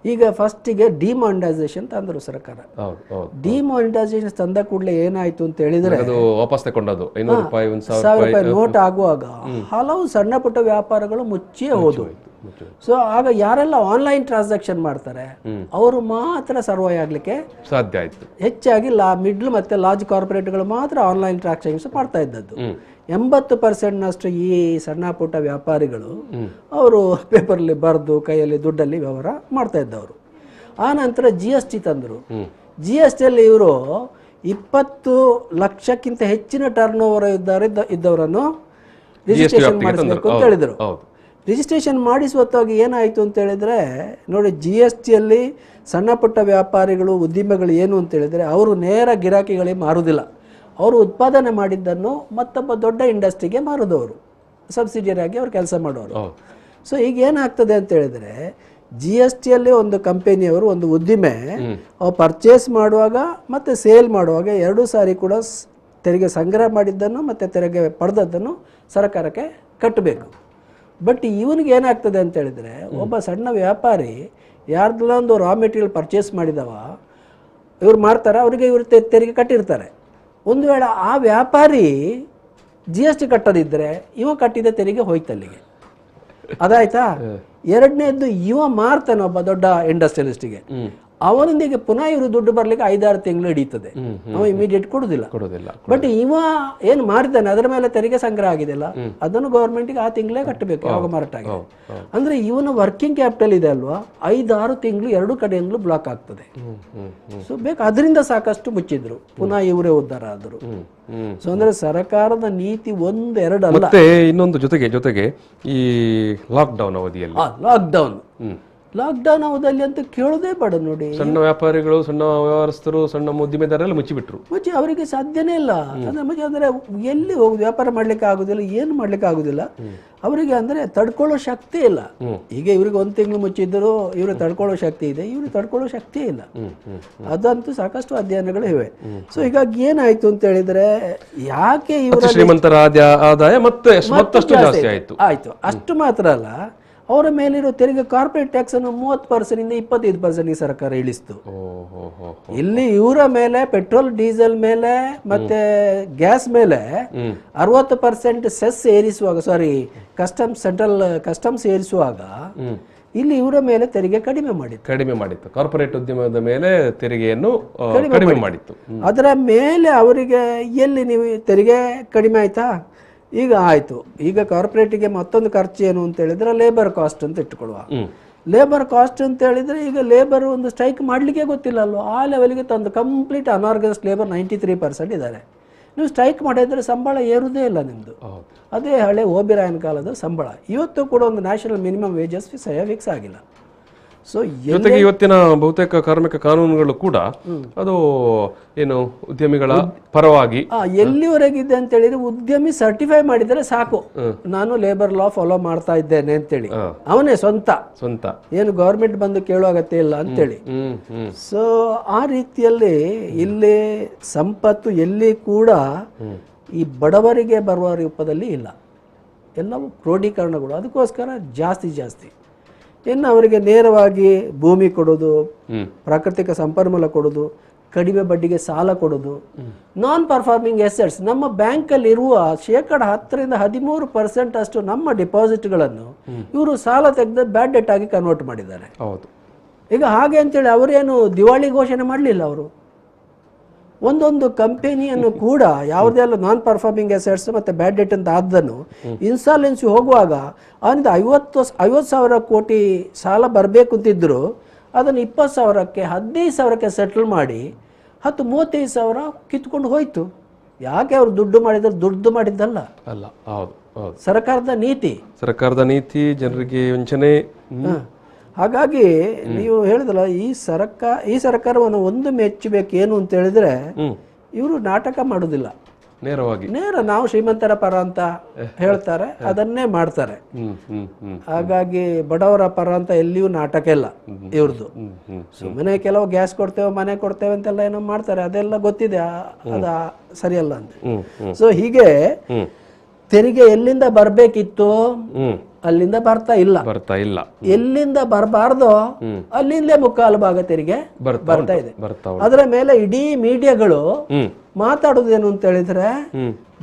[SPEAKER 3] ಈಗ ಫಸ್ಟಿಗೆ ಡಿಮಾನಿಟೈಸೇಷನ್ ತಂದರು ಸರ್ಕಾರ. ಡಿಮಾನಿಟೈಸೇಷನ್ ತಂದ ಕೂಡಲೇ ಏನಾಯ್ತು ಅಂತ ಹೇಳಿದ್ರೆ,
[SPEAKER 2] ವಾಪಸ್ ತಗೊಂಡದ್ದು 500 ರೂಪಾಯಿ 1000
[SPEAKER 3] ರೂಪಾಯಿ ನೋಟ್ ಆಗುವಾಗ ಹಲವು ಸಣ್ಣ ಪುಟ್ಟ ವ್ಯಾಪಾರಗಳು ಮುಚ್ಚಿಯೇ ಹೋದವು. ಸೊ ಆಗ ಯಾರೆಲ್ಲ ಆನ್ಲೈನ್ ಟ್ರಾನ್ಸಾಕ್ಷನ್ ಮಾಡ್ತಾರೆ ಅವರು ಮಾತ್ರ ಸರ್ವೈವ್ ಆಗಲಿಕ್ಕೆ
[SPEAKER 2] ಸಾಧ್ಯ ಆಯ್ತು.
[SPEAKER 3] ಹೆಚ್ಚಾಗಿ ಮಿಡ್ಲ್ ಮತ್ತೆ ಲಾರ್ಜ್ ಕಾರ್ಪೊರೇಟ್ಗಳು ಮಾತ್ರ ಆನ್ಲೈನ್ ಟ್ರಾನ್ಸಾಕ್ಷನ್ಸ್ ಮಾಡ್ತಾ ಇದ್ದದ್ದು. 80%ನಷ್ಟು ಈ ಸಣ್ಣ ಪುಟ್ಟ ವ್ಯಾಪಾರಿಗಳು ಅವರು ಪೇಪರ್ಲಿ ಬರೆದು ಕೈಯಲ್ಲಿ ದುಡ್ಡಲ್ಲಿ ವ್ಯವಹಾರ ಮಾಡ್ತಾ ಇದ್ದವರು. ಆ ನಂತರ GST ತಂದರು. GSTಯಲ್ಲಿ ಇವರು 20 ಲಕ್ಷಕ್ಕಿಂತ ಹೆಚ್ಚಿನ ಟರ್ನ್ ಓವರ್ ಇದ್ದವರನ್ನು ರಿಜಿಸ್ಟ್ರೇಷನ್ ಮಾಡಿಸಬೇಕು ಅಂತ ಹೇಳಿದರು. ರಿಜಿಸ್ಟ್ರೇಷನ್ ಮಾಡಿಸುವತ್ತಾಗಿ ಏನಾಯಿತು ಅಂತ ಹೇಳಿದ್ರೆ ನೋಡಿ, GSTಯಲ್ಲಿ ಸಣ್ಣ ಪುಟ್ಟ ವ್ಯಾಪಾರಿಗಳು ಉದ್ಯಮಿಗಳು ಏನು ಅಂತ ಹೇಳಿದ್ರೆ ಅವರು ನೇರ ಗಿರಾಕಿಗಳಿಗೆ ಮಾರುವುದಿಲ್ಲ. ಅವರು ಉತ್ಪಾದನೆ ಮಾಡಿದ್ದನ್ನು ಮತ್ತೊಬ್ಬ ದೊಡ್ಡ ಇಂಡಸ್ಟ್ರಿಗೆ ಮಾರೋದವರು, ಸಬ್ಸಿಡಿಯರಿ ಆಗಿ ಅವ್ರು ಕೆಲಸ ಮಾಡೋರು. ಸೊ ಈಗ ಏನಾಗ್ತದೆ ಅಂತ ಹೇಳಿದ್ರೆ GSTಯಲ್ಲಿ ಒಂದು ಕಂಪನಿಯವರು ಒಂದು ಉದ್ದಿಮೆ ಅವ್ರು ಪರ್ಚೇಸ್ ಮಾಡುವಾಗ ಮತ್ತು ಸೇಲ್ ಮಾಡುವಾಗ 2 ಸಾರಿ ಕೂಡ ತೆರಿಗೆ ಸಂಗ್ರಹ ಮಾಡಿದ್ದನ್ನು ಮತ್ತು ತೆರಿಗೆ ಪಡೆದದ್ದನ್ನು ಸರ್ಕಾರಕ್ಕೆ ಕಟ್ಟಬೇಕು. ಬಟ್ ಇವನಿಗೆ ಏನಾಗ್ತದೆ ಅಂತ ಹೇಳಿದ್ರೆ ಒಬ್ಬ ಸಣ್ಣ ವ್ಯಾಪಾರಿ ಯಾರ್ದೆಲ್ಲ ಒಂದು ರಾ ಮೆಟೀರಿಯಲ್ ಪರ್ಚೇಸ್ ಮಾಡಿದವ ಇವ್ರು ಮಾಡ್ತಾರೆ, ಅವರಿಗೆ ಇವರು ತೆರಿಗೆ ಕಟ್ಟಿರ್ತಾರೆ. ಒಂದು ವೇಳೆ ಆ ವ್ಯಾಪಾರಿ GST ಕಟ್ಟದಿದ್ದರೆ ಇವ ಕಟ್ಟಿದ ತೆರಿಗೆ ಹೋಯ್ತಲ್ಲಿಗೆ, ಅದಾಯ್ತಾ. ಎರಡನೇದ್ದು ಇವ ಮಾರ್ತಾನೆ ಒಬ್ಬ ದೊಡ್ಡ ಇಂಡಸ್ಟ್ರಿಯಲಿಸ್ಟಿಗೆ, ಅವನೊಂದಿಗೆ ಪುನಃ ಇವರು ದುಡ್ಡು ಬರ್ಲಿಕ್ಕೆ 5-6 ತಿಂಗಳು ಹಿಡಿಯುತ್ತದೆ. ಅವ ಇಮಿಡಿಯೇಟ್ ಕೊಡುದಿಲ್ಲ. ಬಟ್ ಇವ ಏನು ಮಾರಿದ್ದಾನೆ ಅದರ ಮೇಲೆ ತೆರಿಗೆ ಸಂಗ್ರಹ ಆಗಿದೆಯಲ್ಲ, ಅದನ್ನು ಗವರ್ಮೆಂಟ್ಗೆ ಆ ತಿಂಗಳೇ ಕಟ್ಟಬೇಕು ಯಾವಾಗ ಮಾರಾಟ ಆಗಿದೆ. ಅಂದ್ರೆ ಇವನ ವರ್ಕಿಂಗ್ ಕ್ಯಾಪಿಟಲ್ ಇದೆ ಅಲ್ವಾ, 5-6 ತಿಂಗಳು 2 ಕಡೆಯಿಂದಲೂ ಬ್ಲಾಕ್ ಆಗ್ತದೆ. ಸೊ ಬೇಕು ಅದರಿಂದ ಸಾಕಷ್ಟು ಮುಚ್ಚಿದ್ರು, ಪುನಃ ಇವರೇ ಉದ್ಧಾರ ಆದರು. ಸೊ ಅಂದ್ರೆ ಸರ್ಕಾರದ ನೀತಿ 1-2 ಅಲ್ಲ.
[SPEAKER 2] ಮತ್ತೆ ಇನ್ನೊಂದು ಜೊತೆಗೆ ಈ ಲಾಕ್ಡೌನ್ ಅವಧಿಯಲ್ಲಿ
[SPEAKER 3] ಲಾಕ್ಡೌನ್ ಅವಧಿಯಲ್ಲಿ ಅಂತ ಕೇಳೋದೇ ಬೇಡ ನೋಡಿ.
[SPEAKER 2] ಸಣ್ಣ ವ್ಯಾಪಾರಿಗಳು, ಸಣ್ಣ ವ್ಯವಹಾರಸ್ಥರು, ಸಣ್ಣ ಉದ್ದಿಮೆದಾರರೆಲ್ಲ ಮುಚ್ಚಿಬಿಟ್ರು.
[SPEAKER 3] ಅವರಿಗೆ ಸಾಧ್ಯನೇ ಇಲ್ಲ. ಅಂದ್ರೆ ಎಲ್ಲಿ ಹೋಗಿ ವ್ಯಾಪಾರ ಮಾಡ್ಲಿಕ್ಕೆ ಆಗುದಿಲ್ಲ, ಏನು ಮಾಡ್ಲಿಕ್ಕೆ ಆಗುದಿಲ್ಲ ಅವರಿಗೆ. ಅಂದ್ರೆ ತಡ್ಕೊಳ್ಳೋ ಶಕ್ತಿ ಇಲ್ಲ. ಈಗ ಇವ್ರಿಗೆ 1 ತಿಂಗಳು ಮುಚ್ಚಿದ್ರು, ಇವ್ರಿಗೆ ತಡ್ಕೊಳ್ಳೋ ಶಕ್ತಿ ಇದೆ, ಇವ್ರಿಗೆ ತಡ್ಕೊಳ್ಳೋ ಶಕ್ತಿ ಇಲ್ಲ. ಅದಂತೂ ಸಾಕಷ್ಟು ಅಧ್ಯಯನಗಳು ಇವೆ. ಸೊ ಹೀಗಾಗಿ ಏನಾಯ್ತು ಅಂತ ಹೇಳಿದ್ರೆ, ಯಾಕೆ ಇವರು
[SPEAKER 2] ಶ್ರೀಮಂತರ ಆದಾಯ ಮತ್ತಷ್ಟು ಜಾಸ್ತಿ
[SPEAKER 3] ಆಯ್ತು. ಅಷ್ಟು ಮಾತ್ರ ಅಲ್ಲ, ಅವರ ಮೇಲಿರೋ ತೆರಿಗೆ ಕಾರ್ಪೊರೇಟ್ ಟ್ಯಾಕ್ಸ್ ಅನ್ನು 30% ಇಂದ 25% ಸರ್ಕಾರ ಇಳಿಸ್ತು. ಇಲ್ಲಿ ಇವರ ಮೇಲೆ ಪೆಟ್ರೋಲ್ ಡೀಸೆಲ್ ಮೇಲೆ ಮತ್ತೆ ಗ್ಯಾಸ್ ಮೇಲೆ 60% ಸೆಸ್ ಏರಿಸುವಾಗ, ಸೆಂಟ್ರಲ್ ಕಸ್ಟಮ್ಸ್ ಏರಿಸುವಾಗ ಇಲ್ಲಿ ಇವರ ಮೇಲೆ ತೆರಿಗೆ ಕಡಿಮೆ ಮಾಡಿತ್ತು.
[SPEAKER 2] ಕಾರ್ಪೊರೇಟ್ ಉದ್ಯಮದ ಮೇಲೆ ತೆರಿಗೆಯನ್ನು ಕಡಿಮೆ ಮಾಡಿತ್ತು.
[SPEAKER 3] ಅದರ ಮೇಲೆ ಅವರಿಗೆ ಎಲ್ಲಿ ನೀವು ತೆರಿಗೆ ಕಡಿಮೆ ಆಯ್ತಾ, ಈಗ ಆಯ್ತು. ಈಗ ಕಾರ್ಪೊರೇಟಿಗೆ ಮತ್ತೊಂದು ಖರ್ಚು ಏನು ಅಂತ ಹೇಳಿದ್ರೆ ಲೇಬರ್ ಕಾಸ್ಟ್ ಅಂತ ಇಟ್ಕೊಳ್ಳುವ. ಲೇಬರ್ ಕಾಸ್ಟ್ ಅಂತ ಹೇಳಿದ್ರೆ ಈಗ ಲೇಬರ್ ಒಂದು ಸ್ಟ್ರೈಕ್ ಮಾಡಲಿಕ್ಕೆ ಗೊತ್ತಿಲ್ಲ ಅಲ್ವ, ಆ ಲೆವೆಲ್ಗೆ ತಂದು ಕಂಪ್ಲೀಟ್ ಅನಾರ್ಗನೈಸ್ಡ್ ಲೇಬರ್ 93% ಇದ್ದಾರೆ. ನೀವು ಸ್ಟ್ರೈಕ್ ಮಾಡಿದ್ರೆ ಸಂಬಳ ಏರುವುದೇ ಇಲ್ಲ ನಿಮ್ಮದು. ಅದೇ ಹಳೆ ಓಬಿರಾಯನ್ ಕಾಲದ ಸಂಬಳ. ಇವತ್ತು ಕೂಡ ಒಂದು ನ್ಯಾಷನಲ್ ಮಿನಿಮಮ್ ವೇಜಸ್ ಫಿಕ್ಸ್ ಆಗಿಲ್ಲ. ಸೊ
[SPEAKER 2] ಜೊತೆಗೆ ಇವತ್ತಿನ ಬಹುತೇಕ ಕಾರ್ಮಿಕ ಕಾನೂನುಗಳು ಕೂಡ ಅದು ಏನು ಉದ್ಯಮಿಗಳ ಪರವಾಗಿ
[SPEAKER 3] ಎಲ್ಲಿವರೆಗಿದೆ ಅಂತ ಹೇಳಿದ್ರೆ, ಉದ್ಯಮಿ ಸರ್ಟಿಫೈ ಮಾಡಿದರೆ ಸಾಕು, ನಾನು ಲೇಬರ್ ಲಾ ಫಾಲೋ ಮಾಡ್ತಾ ಇದ್ದೇನೆ ಅಂತೇಳಿ, ಅವನೇ ಸ್ವಂತ ಏನು ಗವರ್ಮೆಂಟ್ ಬಂದು ಕೇಳೋ ಅಗತ್ಯ ಇಲ್ಲ ಅಂತೇಳಿ. ಸೊ ಆ ರೀತಿಯಲ್ಲಿ ಇಲ್ಲಿ ಸಂಪತ್ತು ಎಲ್ಲಿ ಕೂಡ ಈ ಬಡವರಿಗೆ ಬರುವ ರೂಪದಲ್ಲಿ ಇಲ್ಲ, ಎಲ್ಲವೂ ಕ್ರೋಢೀಕರಣಗಳು. ಅದಕ್ಕೋಸ್ಕರ ಜಾಸ್ತಿ ಇನ್ನು ಅವರಿಗೆ ನೇರವಾಗಿ ಭೂಮಿ ಕೊಡೋದು, ಪ್ರಾಕೃತಿಕ ಸಂಪನ್ಮೂಲ ಕೊಡೋದು, ಕಡಿಮೆ ಬಡ್ಡಿಗೆ ಸಾಲ ಕೊಡೋದು, ನಾನ್ ಪರ್ಫಾರ್ಮಿಂಗ್ ಎಸೆಟ್ಸ್. ನಮ್ಮ ಬ್ಯಾಂಕಲ್ಲಿ ಇರುವ 10% ಅಷ್ಟು ನಮ್ಮ ಡಿಪಾಸಿಟ್ಗಳನ್ನು ಇವರು ಸಾಲ ತೆಗೆದು ಬ್ಯಾಡ್ ಡೆಟ್ ಆಗಿ ಕನ್ವರ್ಟ್ ಮಾಡಿದ್ದಾರೆ. ಈಗ ಹಾಗೆ ಅಂತೇಳಿ ಅವರೇನು ದಿವಾಳಿ ಘೋಷಣೆ ಮಾಡಲಿಲ್ಲ. ಅವರು ಒಂದೊಂದು ಕಂಪನಿಯನ್ನು ಕೂಡ ಯಾವುದೆಲ್ಲ ನಾನ್ ಪರ್ಫಾರ್ಮಿಂಗ್ ಅಸೆಟ್ಸ್ ಮತ್ತು ಬ್ಯಾಡ್ ಡೆಟ್ ಅಂತ ಆದ್ದನ್ನು ಇನ್ಸಾಲ್ವೆನ್ಸಿ ಹೋಗುವಾಗ ಅವನಿಂದ 50,000 ಕೋಟಿ ಸಾಲ ಬರಬೇಕು ಅಂತಿದ್ರು, ಅದನ್ನು 20,000ಕ್ಕೆ 15,000ಕ್ಕೆ ಸೆಟ್ಲ್ ಮಾಡಿ 35,000 ಕಿತ್ಕೊಂಡು ಹೋಯ್ತು. ಯಾಕೆ ಅವರು ದುಡ್ಡು ಮಾಡಿದ್ದಲ್ಲ, ಸರ್ಕಾರದ ನೀತಿ, ಜನರಿಗೆ ವಂಚನೆ. ಹಾಗಾಗಿ ನೀವು ಹೇಳಿದಲ್ಲ, ಈ ಸರ್ಕಾರವನ್ನು ಒಂದು ಮೆಚ್ಚಬೇಕು ಏನು ಅಂತ ಹೇಳಿದ್ರೆ, ಇವರು ನಾಟಕ ಮಾಡುದಿಲ್ಲ. ನೇರ ನಾವು ಶ್ರೀಮಂತರ ಪರ ಅಂತ ಹೇಳ್ತಾರೆ, ಅದನ್ನೇ ಮಾಡ್ತಾರೆ. ಹಾಗಾಗಿ ಬಡವರ ಪರ ಅಂತ ಎಲ್ಲಿಯೂ ನಾಟಕ ಇಲ್ಲ ಇವ್ರದ್ದು. ಸುಮ್ಮನೆ ಕೆಲವು ಗ್ಯಾಸ್ ಕೊಡ್ತೇವೆ, ಮನೆ ಕೊಡ್ತೇವೆ ಅಂತೆಲ್ಲ ಏನೋ ಮಾಡ್ತಾರೆ, ಅದೆಲ್ಲ ಗೊತ್ತಿದೆ, ಅದ ಸರಿಯಲ್ಲ ಅಂತ. ಸೊ ಹೀಗೆ ತೆರಿಗೆ ಎಲ್ಲಿಂದ ಬರ್ಬೇಕಿತ್ತು ಅಲ್ಲಿಂದ ಬರ್ತಾ ಇಲ್ಲ. ಎಲ್ಲಿಂದ ಬರಬಾರ್ದೋ ಅಲ್ಲಿಂದ ಮುಕ್ಕಾಲು ಭಾಗ ತೆರಿಗೆ ಬರ್ತಾ ಇದೆ. ಅದರ ಮೇಲೆ ಇಡೀ ಮೀಡಿಯಾಗಳು ಮಾತಾಡೋದೇನು ಅಂತ ಹೇಳಿದ್ರೆ,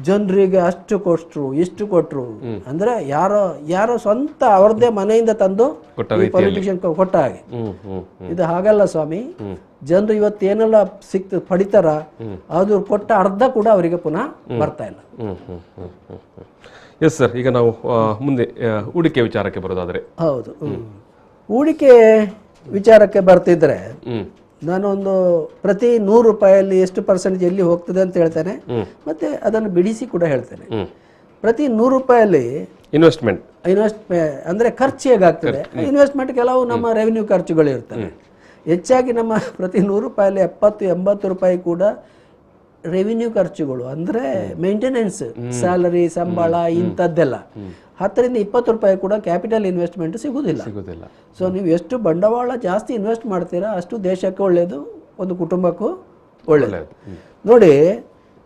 [SPEAKER 3] ಜನರಿಗೆ ಅಷ್ಟು ಕೊಟ್ರು ಇಷ್ಟು ಕೊಟ್ರು ಅಂದ್ರೆ ಯಾರೋ ಸ್ವಂತ ಅವ್ರದ್ದೇ ಮನೆಯಿಂದ ತಂದು ಪೊಲಿಟಿಷಿಯನ್ ಕೊಟ್ಟ ಹಾಗೆ. ಇದು ಹಾಗಲ್ಲ ಸ್ವಾಮಿ. ಜನರು ಇವತ್ತೇನೆಲ್ಲ ಪಡಿತಾರ ಅದು ಕೊಟ್ಟ ಅರ್ಧ ಕೂಡ ಅವರಿಗೆ ಪುನಃ ಬರ್ತಾ ಇಲ್ಲ.
[SPEAKER 2] ಎಸ್ ಸರ್, ಈಗ ನಾವು ಮುಂದೆ ಹೂಡಿಕೆ ವಿಚಾರಕ್ಕೆ ಬರೋದಾದ್ರೆ.
[SPEAKER 3] ಹೌದು, ಹೂಡಿಕೆ ವಿಚಾರಕ್ಕೆ ಬರ್ತಿದ್ರೆ ನಾನೊಂದು ಪ್ರತಿ 100 ರೂಪಾಯಲ್ಲಿ ಎಷ್ಟು ಪರ್ಸೆಂಟೇಜ್ ಎಲ್ಲಿ ಹೋಗ್ತದೆ ಅಂತ ಹೇಳ್ತೇನೆ, ಮತ್ತೆ ಅದನ್ನು ಬಿಡಿಸಿ ಕೂಡ ಹೇಳ್ತೇನೆ. ಪ್ರತಿ 100 ರೂಪಾಯಲ್ಲಿ ಇನ್ವೆಸ್ಟ್ಮೆಂಟ್ ಅಂದ್ರೆ ಖರ್ಚು ಹೇಗಾಗ್ತದೆ, ಇನ್ವೆಸ್ಟ್ಮೆಂಟ್ ಕೆಲವು ನಮ್ಮ ರೆವಿನ್ಯೂ ಖರ್ಚುಗಳು ಇರ್ತವೆ. ಹೆಚ್ಚಾಗಿ ನಮ್ಮ ಪ್ರತಿ 100 ರೂಪಾಯಲ್ಲಿ 70-80 ರೂಪಾಯಿ ಕೂಡ ರೆವಿನ್ಯೂ ಖರ್ಚುಗಳು, ಅಂದ್ರೆ ಮೇಂಟೆನೆನ್ಸ್, ಸ್ಯಾಲರಿ, ಸಂಬಳ ಇಂಥದ್ದೆಲ್ಲ. 10-20 ರೂಪಾಯಿ ಕೂಡ ಕ್ಯಾಪಿಟಲ್ ಇನ್ವೆಸ್ಟ್ಮೆಂಟ್ ಸಿಗುವುದಿಲ್ಲ. ಸೊ ನೀವು ಎಷ್ಟು ಬಂಡವಾಳ ಜಾಸ್ತಿ ಇನ್ವೆಸ್ಟ್ ಮಾಡ್ತೀರಾ ಅಷ್ಟು ದೇಶಕ್ಕೆ ಒಳ್ಳೆಯದು, ಒಂದು ಕುಟುಂಬಕ್ಕೂ ಒಳ್ಳೆಯದು. ನೋಡಿ,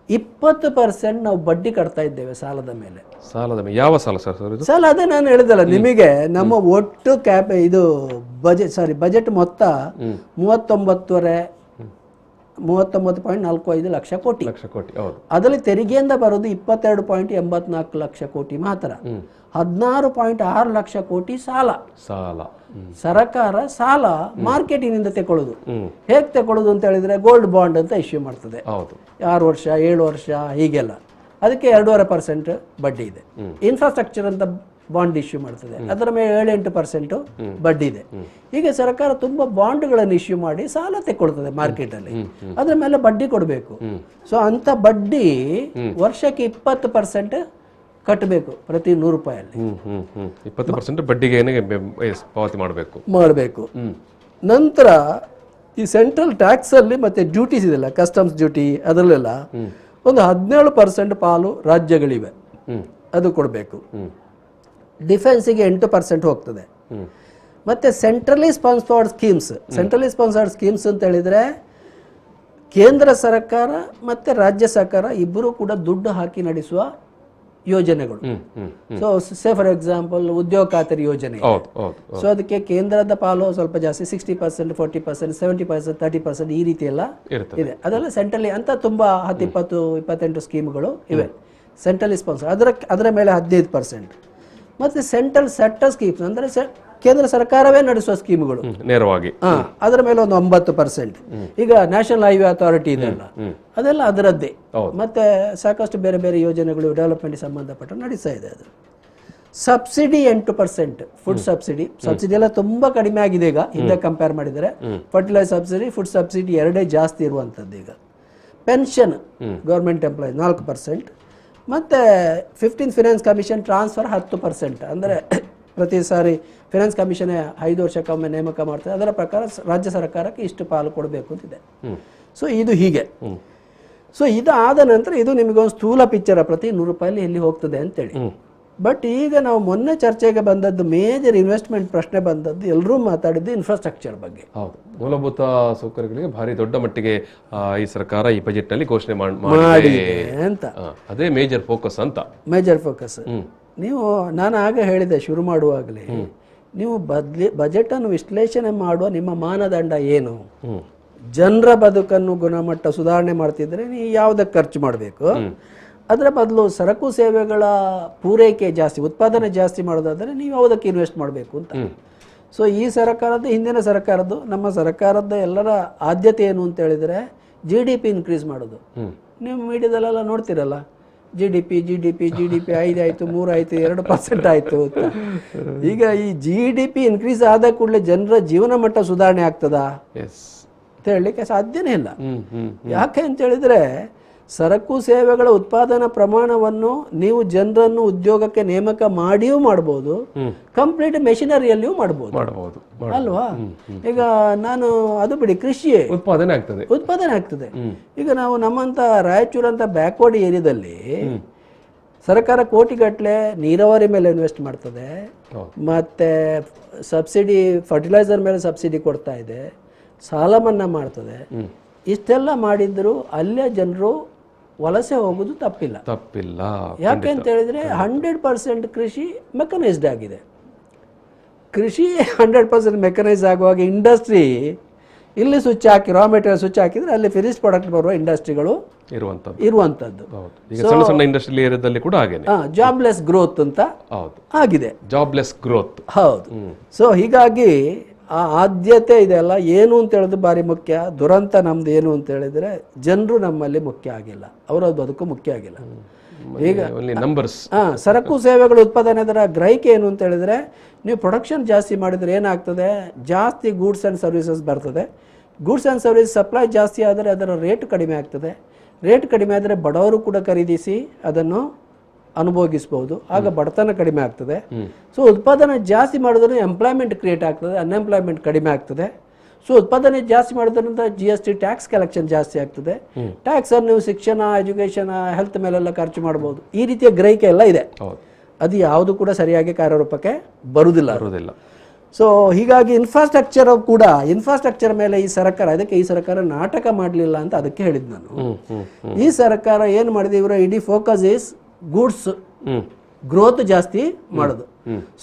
[SPEAKER 3] 20% ನಾವು ಬಡ್ಡಿ ಕಟ್ತಾ ಇದ್ದೇವೆ ಸಾಲದ ಮೇಲೆ.
[SPEAKER 2] ಯಾವ ಸಾಲ ಸರ್?
[SPEAKER 3] ಸಾಲ ಅದೇ ನಾನು ಹೇಳಿದಲ್ಲ ನಿಮಗೆ, ನಮ್ಮ ಒಟ್ಟು ಬಜೆಟ್ ಮೊತ್ತ 39.45 ಲಕ್ಷ ಕೋಟಿ. ಅದರಲ್ಲಿ ತೆರಿಗೆಯಿಂದ ಬರೋದು 22.84 ಲಕ್ಷ ಕೋಟಿ ಮಾತ್ರ. 16.6 ಲಕ್ಷ ಕೋಟಿ ಸಾಲ. ಸರ್ಕಾರ ಸಾಲ ಮಾರ್ಕೆಟಿನಿಂದ ತಗೊಳ್ಳೋದು. ಹೇಗೆ ತಗೊಳ್ಳೋದು ಅಂತ ಹೇಳಿದ್ರೆ, ಗೋಲ್ಡ್ ಬಾಂಡ್ ಅಂತ ಇಶ್ಯೂ ಮಾಡ್ತದೆ. 6 ವರ್ಷ 7 ವರ್ಷ ಹೀಗೆಲ್ಲ. ಅದಕ್ಕೆ 2.5% ಬಡ್ಡಿ ಇದೆ. ಇನ್ಫ್ರಾಸ್ಟ್ರಕ್ಚರ್ ಅಂತ ಬಾಂಡ್ ಇಶ್ಯೂ ಮಾಡ್ತದೆ, ಅದರ ಮೇಲೆ 7-8% ಬಡ್ಡಿ ಇದೆ. ಹೀಗೆ ಸರ್ಕಾರ ತುಂಬಾ ಬಾಂಡ್ಗಳನ್ನು ಇಶ್ಯೂ ಮಾಡಿ ಸಾಲ ತೆಕ್ಕೊಳ್ತದೆ ಮಾರ್ಕೆಟ್ ಅಲ್ಲಿ, ಅದರ ಮೇಲೆ ಬಡ್ಡಿ ಕೊಡಬೇಕು. ಸೊ ಅಂತ ಬಡ್ಡಿ ವರ್ಷಕ್ಕೆ 20% ಕಟ್ಟಬೇಕು ಪ್ರತಿ 100 ರೂಪಾಯಲ್ಲಿ.
[SPEAKER 2] 20% ಬಡ್ಡಿಗೆ ಪಾವತಿ
[SPEAKER 3] ಮಾಡಬೇಕು. ನಂತರ ಈ ಸೆಂಟ್ರಲ್ ಟ್ಯಾಕ್ಸ್ ಅಲ್ಲಿ ಮತ್ತೆ ಡ್ಯೂಟೀಸ್ ಇದೆಲ್ಲ, ಕಸ್ಟಮ್ಸ್ ಡ್ಯೂಟಿ, ಅದರಲ್ಲೆಲ್ಲ ಒಂದು 17% ಪಾಲು ರಾಜ್ಯಗಳಿವೆ, ಅದು ಕೊಡಬೇಕು. ಡಿಫೆನ್ಸಿಗೆ 8% ಹೋಗ್ತದೆ. ಮತ್ತೆ ಸೆಂಟ್ರಲಿ ಸ್ಪಾನ್ಸರ್ಡ್ ಸ್ಕೀಮ್ಸ್ ಅಂತ ಹೇಳಿದ್ರೆ, ಕೇಂದ್ರ ಸರ್ಕಾರ ಮತ್ತೆ ರಾಜ್ಯ ಸರ್ಕಾರ ಇಬ್ಬರು ಕೂಡ ದುಡ್ಡು ಹಾಕಿ ನಡೆಸುವ ಯೋಜನೆಗಳು. ಸೊ ಸೇ ಫಾರ್ ಎಕ್ಸಾಂಪಲ್ ಉದ್ಯೋಗ ಖಾತರಿ ಯೋಜನೆ. ಸೊ ಅದಕ್ಕೆ ಕೇಂದ್ರದ ಪಾಲು ಸ್ವಲ್ಪ ಜಾಸ್ತಿ, 60%, 40%, 70%, 30% ಈ ರೀತಿ ಎಲ್ಲ ಇದೆ. ಅದೆಲ್ಲ ಸೆಂಟ್ರಲಿ ಅಂತ ತುಂಬಾ 10-20-28 ಸ್ಕೀಮ್ಗಳು ಇವೆ ಸೆಂಟ್ರಲಿ ಸ್ಪಾನ್ಸರ್. ಅದರ ಮೇಲೆ 15%. ಮತ್ತೆ ಸೆಂಟ್ರಲ್ ಸೆಕ್ಟರ್ ಸ್ಕೀಮ್ಸ್ ಅಂದ್ರೆ ಕೇಂದ್ರ ಸರ್ಕಾರವೇ ನಡೆಸುವ ಸ್ಕೀಮ್ಗಳು
[SPEAKER 2] ನೇರವಾಗಿ,
[SPEAKER 3] ಅದರ ಮೇಲೆ ಒಂದು 9%. ಈಗ ನ್ಯಾಷನಲ್ ಹೈವೇ ಅಥಾರಿಟಿ ಇದೆಲ್ಲ, ಅದೆಲ್ಲ ಅದರದ್ದೇ. ಮತ್ತೆ ಸಾಕಷ್ಟು ಬೇರೆ ಬೇರೆ ಯೋಜನೆಗಳು ಡೆವಲಪ್ಮೆಂಟ್ ಸಂಬಂಧಪಟ್ಟ ನಡೆಸ್ತಾ ಇದೆ. ಅದು ಸಬ್ಸಿಡಿ 8%, ಫುಡ್ ಸಬ್ಸಿಡಿ ಎಲ್ಲ ತುಂಬಾ ಕಡಿಮೆ ಆಗಿದೆ ಈಗ ಹಿಂದೆ ಕಂಪೇರ್ ಮಾಡಿದರೆ. ಫರ್ಟಿಲೈಸರ್ ಸಬ್ಸಿಡಿ, ಫುಡ್ ಸಬ್ಸಿಡಿ ಎರಡೇ ಜಾಸ್ತಿ ಇರುವಂತದ್ದು ಈಗ. Pension government employees 4%. ಮತ್ತು 15th ಫಿನಾನ್ಸ್ ಕಮಿಷನ್ ಟ್ರಾನ್ಸ್ಫರ್ 10%. ಅಂದರೆ ಪ್ರತಿ ಸಾರಿ ಫಿನಾನ್ಸ್ ಕಮಿಷನ್ 5 ವರ್ಷಕ್ಕೊಮ್ಮೆ ನೇಮಕ ಮಾಡ್ತಾರೆ, ಅದರ ಪ್ರಕಾರ ರಾಜ್ಯ ಸರ್ಕಾರಕ್ಕೆ ಇಷ್ಟು ಪಾಲು ಕೊಡಬೇಕು ಅಂತಿದೆ. ಸೊ ಇದು ಹೀಗೆ. ಸೊ ಇದಾದ ನಂತರ ಇದು ನಿಮಗೊಂದು ಸ್ಥೂಲ ಪಿಕ್ಚರ್ ಪ್ರತಿ 100 ರೂಪಾಯಲ್ಲಿ ಎಲ್ಲಿ ಹೋಗ್ತದೆ ಅಂತೇಳಿ. ಬಟ್ ಈಗ ನಾವು ಮೊನ್ನೆ ಚರ್ಚೆಗೆ ಬಂದದ್ದು ಮೇಜರ್ ಇನ್ವೆಸ್ಟ್ಮೆಂಟ್ ಪ್ರಶ್ನೆ ಬಂದದ್ದು, ಎಲ್ಲರೂ ಮಾತಾಡಿದ್ದು ಇನ್ಫ್ರಾಸ್ಟ್ರಕ್ಚರ್ ಬಗ್ಗೆ.
[SPEAKER 2] ಹೌದು, ಮೂಲಭೂತ ಸೌಕರ್ಯಗಳಿಗೆ ಭಾರಿ ದೊಡ್ಡ ಮಟ್ಟಿಗೆ ಈ ಸರ್ಕಾರ ಈ ಬಜೆಟ್ ನಲ್ಲಿ ಘೋಷಣೆ ಮಾಡಿದೆ
[SPEAKER 3] ಅಂತ.
[SPEAKER 2] ಅದೇ ಮೇಜರ್ ಫೋಕಸ್ ಅಂತ.
[SPEAKER 3] Major focus. ನೀವು ನಾನು ಆಗ ಹೇಳಿದೆ ಶುರು ಮಾಡುವಾಗಲೇ, ನೀವು ಬಜೆಟ್ ಅನ್ನು ವಿಶ್ಲೇಷಣೆ ಮಾಡುವ ನಿಮ್ಮ ಮಾನದಂಡ ಏನು? ಜನರ ಬದುಕನ್ನು ಗುಣಮಟ್ಟ ಸುಧಾರಣೆ ಮಾಡ್ತಿದ್ರೆ ನೀವು ಯಾವುದಕ್ಕೆ ಖರ್ಚು ಮಾಡಬೇಕು, ಅದರ ಬದಲು ಸರಕು ಸೇವೆಗಳ ಪೂರೈಕೆ ಜಾಸ್ತಿ, ಉತ್ಪಾದನೆ ಜಾಸ್ತಿ ಮಾಡೋದಾದರೆ ನೀವು ಯಾವುದಕ್ಕೆ ಇನ್ವೆಸ್ಟ್ ಮಾಡಬೇಕು ಅಂತ. ಸೊ ಈ ಸರ್ಕಾರದ್ದು, ಹಿಂದಿನ ಸರ್ಕಾರದ್ದು, ನಮ್ಮ ಸರ್ಕಾರದ ಎಲ್ಲರ ಆದ್ಯತೆ ಏನು ಅಂತ ಹೇಳಿದರೆ GDP ಇನ್ಕ್ರೀಸ್ ಮಾಡೋದು. ನೀವು ಮೀಡಿಯಾದಲ್ಲೆಲ್ಲ ನೋಡ್ತಿರಲ್ಲ, GDP 5 ಆಯಿತು, 3 ಆಯಿತು, 2% ಆಯಿತು ಅಂತ. ಈಗ ಈ GDP ಇನ್ಕ್ರೀಸ್ ಆದ ಕೂಡಲೇ ಜನರ ಜೀವನ ಮಟ್ಟ ಸುಧಾರಣೆ ಆಗ್ತದಾ ಅಂತ ಹೇಳಲಿಕ್ಕೆ ಸಾಧ್ಯನೇ ಇಲ್ಲ. ಯಾಕೆ ಅಂತ ಹೇಳಿದ್ರೆ, ಸರಕು ಸೇವೆಗಳ ಉತ್ಪಾದನಾ ಪ್ರಮಾಣವನ್ನು ನೀವು ಜನರನ್ನು ಉದ್ಯೋಗಕ್ಕೆ ನೇಮಕ ಮಾಡಿಯೂ ಮಾಡಬಹುದು, ಕಂಪ್ಲೀಟ್ ಮೆಷಿನರಿಯಲ್ಲಿಯೂ ಮಾಡಬಹುದು ಅಲ್ವಾ? ಈಗ ನಾನು ಅದು ಬಿಡಿ, ಕೃಷಿಯೇ ಉತ್ಪಾದನೆ ಆಗ್ತದೆ. ಈಗ ನಾವು ನಮ್ಮಂತ ರಾಯಚೂರಂತ ಬ್ಯಾಕ್ವರ್ಡ್ ಏರಿಯಾದಲ್ಲಿ ಸರ್ಕಾರ ಕೋಟಿಗಟ್ಟಲೆ ನೀರಾವರಿ ಮೇಲೆ ಇನ್ವೆಸ್ಟ್ ಮಾಡ್ತದೆ, ಮತ್ತೆ ಸಬ್ಸಿಡಿ ಫರ್ಟಿಲೈಸರ್ ಮೇಲೆ ಸಬ್ಸಿಡಿ ಕೊಡ್ತಾ ಇದೆ, ಸಾಲ ಮನ್ನಾ ಮಾಡ್ತದೆ. ಇಷ್ಟೆಲ್ಲ ಮಾಡಿದ್ರು ಅಲ್ಲೇ ಜನರು ವಲಸೆ ಹೋಗೋದು ತಪ್ಪಿಲ್ಲ.
[SPEAKER 2] ತಪ್ಪಿಲ್ಲ.
[SPEAKER 3] ಯಾಕೆ ಅಂತ ಹೇಳಿದ್ರೆ 100% ಕೃಷಿ ಮೆಕನೈಸ್ಡ್ ಆಗಿದೆ. ಕೃಷಿ 100% ಮೆಕನೈಸ್ ಆಗುವಾಗ ಇಂಡಸ್ಟ್ರಿ ಇಲ್ಲಿ ಸ್ವಿಚ್ ಹಾಕಿ ರಾ ಮೆಟೀರಿಯಲ್ ಸ್ವಿಚ್ ಹಾಕಿದ್ರೆ ಅಲ್ಲಿ ಫಿನಿಶ್ ಪ್ರಾಡಕ್ಟ್ ಬರುವ ಇಂಡಸ್ಟ್ರಿಗಳು ಇರುವಂಥದ್ದು.
[SPEAKER 2] ಸಣ್ಣ ಸಣ್ಣ ಇಂಡಸ್ಟ್ರಿಯಲ್ ಏರಿಯಾದಲ್ಲಿ ಕೂಡ ಹಾಗೇನೆ
[SPEAKER 3] ಜಾಬ್ಲೆಸ್ ಗ್ರೋತ್ ಅಂತ ಆಗಿದೆ.
[SPEAKER 2] Jobless growth.
[SPEAKER 3] ಹೌದು. ಸೊ ಹೀಗಾಗಿ ಆ ಆದ್ಯತೆ ಇದೆಲ್ಲ ಏನು ಅಂತ ಹೇಳಿದ್ರೆ ಭಾರಿ ಮುಖ್ಯ. ದುರಂತ ನಮ್ದು ಏನು ಅಂತ ಹೇಳಿದ್ರೆ ಜನರು ನಮ್ಮಲ್ಲಿ ಮುಖ್ಯ ಆಗಿಲ್ಲ, ಅವರ ಬದುಕು ಮುಖ್ಯ ಆಗಿಲ್ಲ. ಈಗ ಸರಕು ಸೇವೆಗಳ ಉತ್ಪಾದನೆ ಅದರ ಗ್ರಹಿಕೆ ಏನು ಅಂತ ಹೇಳಿದ್ರೆ, ನೀವು ಪ್ರೊಡಕ್ಷನ್ ಜಾಸ್ತಿ ಮಾಡಿದ್ರೆ ಏನಾಗ್ತದೆ, ಜಾಸ್ತಿ ಗೂಡ್ಸ್ ಆ್ಯಂಡ್ ಸರ್ವಿಸಸ್ ಬರ್ತದೆ. ಗೂಡ್ಸ್ ಆ್ಯಂಡ್ ಸರ್ವಿಸ್ ಸಪ್ಲೈ ಜಾಸ್ತಿ ಆದರೆ ಅದರ ರೇಟ್ ಕಡಿಮೆ ಆಗ್ತದೆ. ರೇಟ್ ಕಡಿಮೆ ಆದರೆ ಬಡವರು ಕೂಡ ಖರೀದಿಸಿ ಅದನ್ನು ಅನುಭೋಗಿಸ್ಬೋದು, ಆಗ ಬಡತನ ಕಡಿಮೆ ಆಗ್ತದೆ. ಸೊ ಉತ್ಪಾದನೆ ಜಾಸ್ತಿ ಮಾಡಿದ್ರೆ ಎಂಪ್ಲಾಯ್ಮೆಂಟ್ ಕ್ರಿಯೇಟ್ ಆಗ್ತದೆ, ಅನ್ಎಂಪ್ಲಾಯ್ಮೆಂಟ್ ಕಡಿಮೆ ಆಗ್ತದೆ. ಸೊ ಉತ್ಪಾದನೆ ಜಾಸ್ತಿ ಮಾಡೋದ್ರಿಂದ GST ಟ್ಯಾಕ್ಸ್ ಕಲೆಕ್ಷನ್ ಜಾಸ್ತಿ ಆಗ್ತದೆ. ಟ್ಯಾಕ್ಸ್ ಅನ್ನು ನೀವು ಶಿಕ್ಷಣ, ಎಜುಕೇಷನ್, ಹೆಲ್ತ್ ಮೇಲೆಲ್ಲ ಖರ್ಚು ಮಾಡ್ಬೋದು. ಈ ರೀತಿಯ ಗ್ರಹಿಕೆ ಎಲ್ಲ ಇದೆ. ಅದು ಯಾವುದು ಕೂಡ ಸರಿಯಾಗಿ ಕಾರ್ಯರೂಪಕ್ಕೆ ಬರುವುದಿಲ್ಲ. ಸೊ ಹೀಗಾಗಿ ಇನ್ಫ್ರಾಸ್ಟ್ರಕ್ಚರ್ ಮೇಲೆ ಈ ಸರ್ಕಾರ ನಾಟಕ ಮಾಡಲಿಲ್ಲ ಅಂತ ಅದಕ್ಕೆ ಹೇಳಿದ್ ನಾನು. ಈ ಸರ್ಕಾರ ಏನು ಮಾಡಿದೆ, ಇವರ ಇಡೀ ಫೋಕಸ್ ಈಸ್ ಗೂಡ್ಸ್ ಗ್ರೋತ್ ಜಾಸ್ತಿ ಮಾಡೋದು.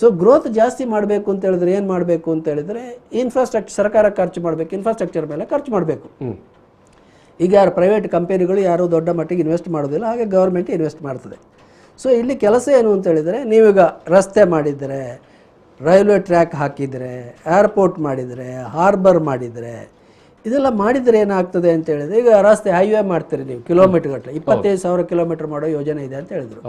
[SPEAKER 3] ಸೊ ಗ್ರೋತ್ ಜಾಸ್ತಿ ಮಾಡಬೇಕು ಅಂತ ಹೇಳಿದ್ರೆ ಏನು ಮಾಡಬೇಕು ಅಂತ ಹೇಳಿದ್ರೆ ಇನ್ಫ್ರಾಸ್ಟ್ರಕ್ಚರ್ ಸರ್ಕಾರ ಖರ್ಚು ಮಾಡಬೇಕು, ಇನ್ಫ್ರಾಸ್ಟ್ರಕ್ಚರ್ ಮೇಲೆ ಖರ್ಚು ಮಾಡಬೇಕು. ಈಗ ಯಾರು ಪ್ರೈವೇಟ್ ಕಂಪನಿಗಳು ಯಾರು ದೊಡ್ಡ ಮಟ್ಟಿಗೆ ಇನ್ವೆಸ್ಟ್ ಮಾಡೋದಿಲ್ಲ, ಹಾಗೆ ಗೌರ್ಮೆಂಟ್ ಇನ್ವೆಸ್ಟ್ ಮಾಡ್ತದೆ. ಸೊ ಇಲ್ಲಿ ಕೆಲಸ ಏನು ಅಂತ ಹೇಳಿದರೆ, ನೀವೀಗ ರಸ್ತೆ ಮಾಡಿದರೆ, ರೈಲ್ವೆ ಟ್ರ್ಯಾಕ್ ಹಾಕಿದರೆ, ಏರ್ಪೋರ್ಟ್ ಮಾಡಿದರೆ, ಹಾರ್ಬರ್ ಮಾಡಿದರೆ, ಇದೆಲ್ಲ ಮಾಡಿದರೆ ಏನಾಗ್ತದೆ ಅಂತ ಹೇಳಿದ್ರೆ, ಈಗ ರಸ್ತೆ ಹೈವೇ ಮಾಡ್ತೀರಿ ನೀವು ಕಿಲೋಮೀಟರ್ ಗಟ್ಟಲೆ, 25,000 ಕಿಲೋಮೀಟರ್ ಮಾಡೋ ಯೋಜನೆ ಇದೆ ಅಂತ ಹೇಳಿದ್ರು.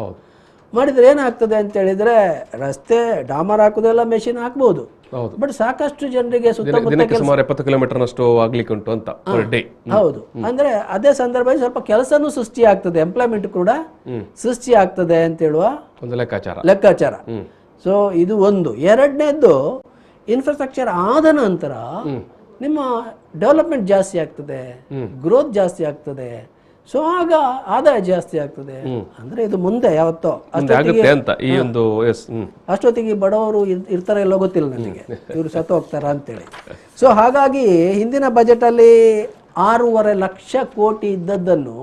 [SPEAKER 3] ಮಾಡಿದ್ರೆ ಏನಾಗ್ತದೆ ಅಂತ ಹೇಳಿದ್ರೆ, ರಸ್ತೆ ಡಾಮರ್ ಹಾಕೋದೆಲ್ಲ ಮೆಷಿನ್ ಹಾಕ್ಬೋದು, ಬಟ್ ಸಾಕಷ್ಟು ಜನರಿಗೆ ಸುತ್ತಮುತ್ತ
[SPEAKER 2] ಸುಮಾರು 70 ಕಿಲೋಮೀಟರ್ ಅಷ್ಟು ಆಗ್ಲಿಕ್ಕೆ ಉಂಟು ಅಂತ ಪರ್ ಡೇ.
[SPEAKER 3] ಹೌದು. ಅಂದ್ರೆ ಅದೇ ಸಂದರ್ಭದಲ್ಲಿ ಸ್ವಲ್ಪ ಕೆಲಸನೂ ಸೃಷ್ಟಿ ಆಗ್ತದೆ, ಎಂಪ್ಲಾಯ್ಮೆಂಟ್ ಕೂಡ ಸೃಷ್ಟಿ ಆಗ್ತದೆ ಅಂತ ಹೇಳುವ ಒಂದು ಲೆಕ್ಕಾಚಾರ. ಸೊ ಇದು ಒಂದು. ಎರಡನೇದ್ದು, ಇನ್ಫ್ರಾಸ್ಟ್ರಕ್ಚರ್ ಆದ ನಂತರ ನಿಮ್ಮ ಡೆವಲಪ್ಮೆಂಟ್ ಜಾಸ್ತಿ ಆಗ್ತದೆ, ಗ್ರೋತ್ ಜಾಸ್ತಿ ಆಗ್ತದೆ. ಸೊ ಆಗ ಆದಾಯ ಜಾಸ್ತಿ ಆಗ್ತದೆ. ಅಂದ್ರೆ ಇದು ಮುಂದೆ ಯಾವತ್ತೋ ಅಷ್ಟೊತ್ತಿಗೆ ಬಡವರು ಇರ್ತಾರ ಇಲ್ಲೋ ಗೊತ್ತಿಲ್ಲ ನನಗೆ, ಇವರು ಸತ್ತು ಹೋಗ್ತಾರ ಅಂತೇಳಿ. ಸೊ ಹಾಗಾಗಿ ಹಿಂದಿನ ಬಜೆಟ್ ಅಲ್ಲಿ 6.5 ಲಕ್ಷ ಕೋಟಿ ಇದ್ದದ್ದನ್ನು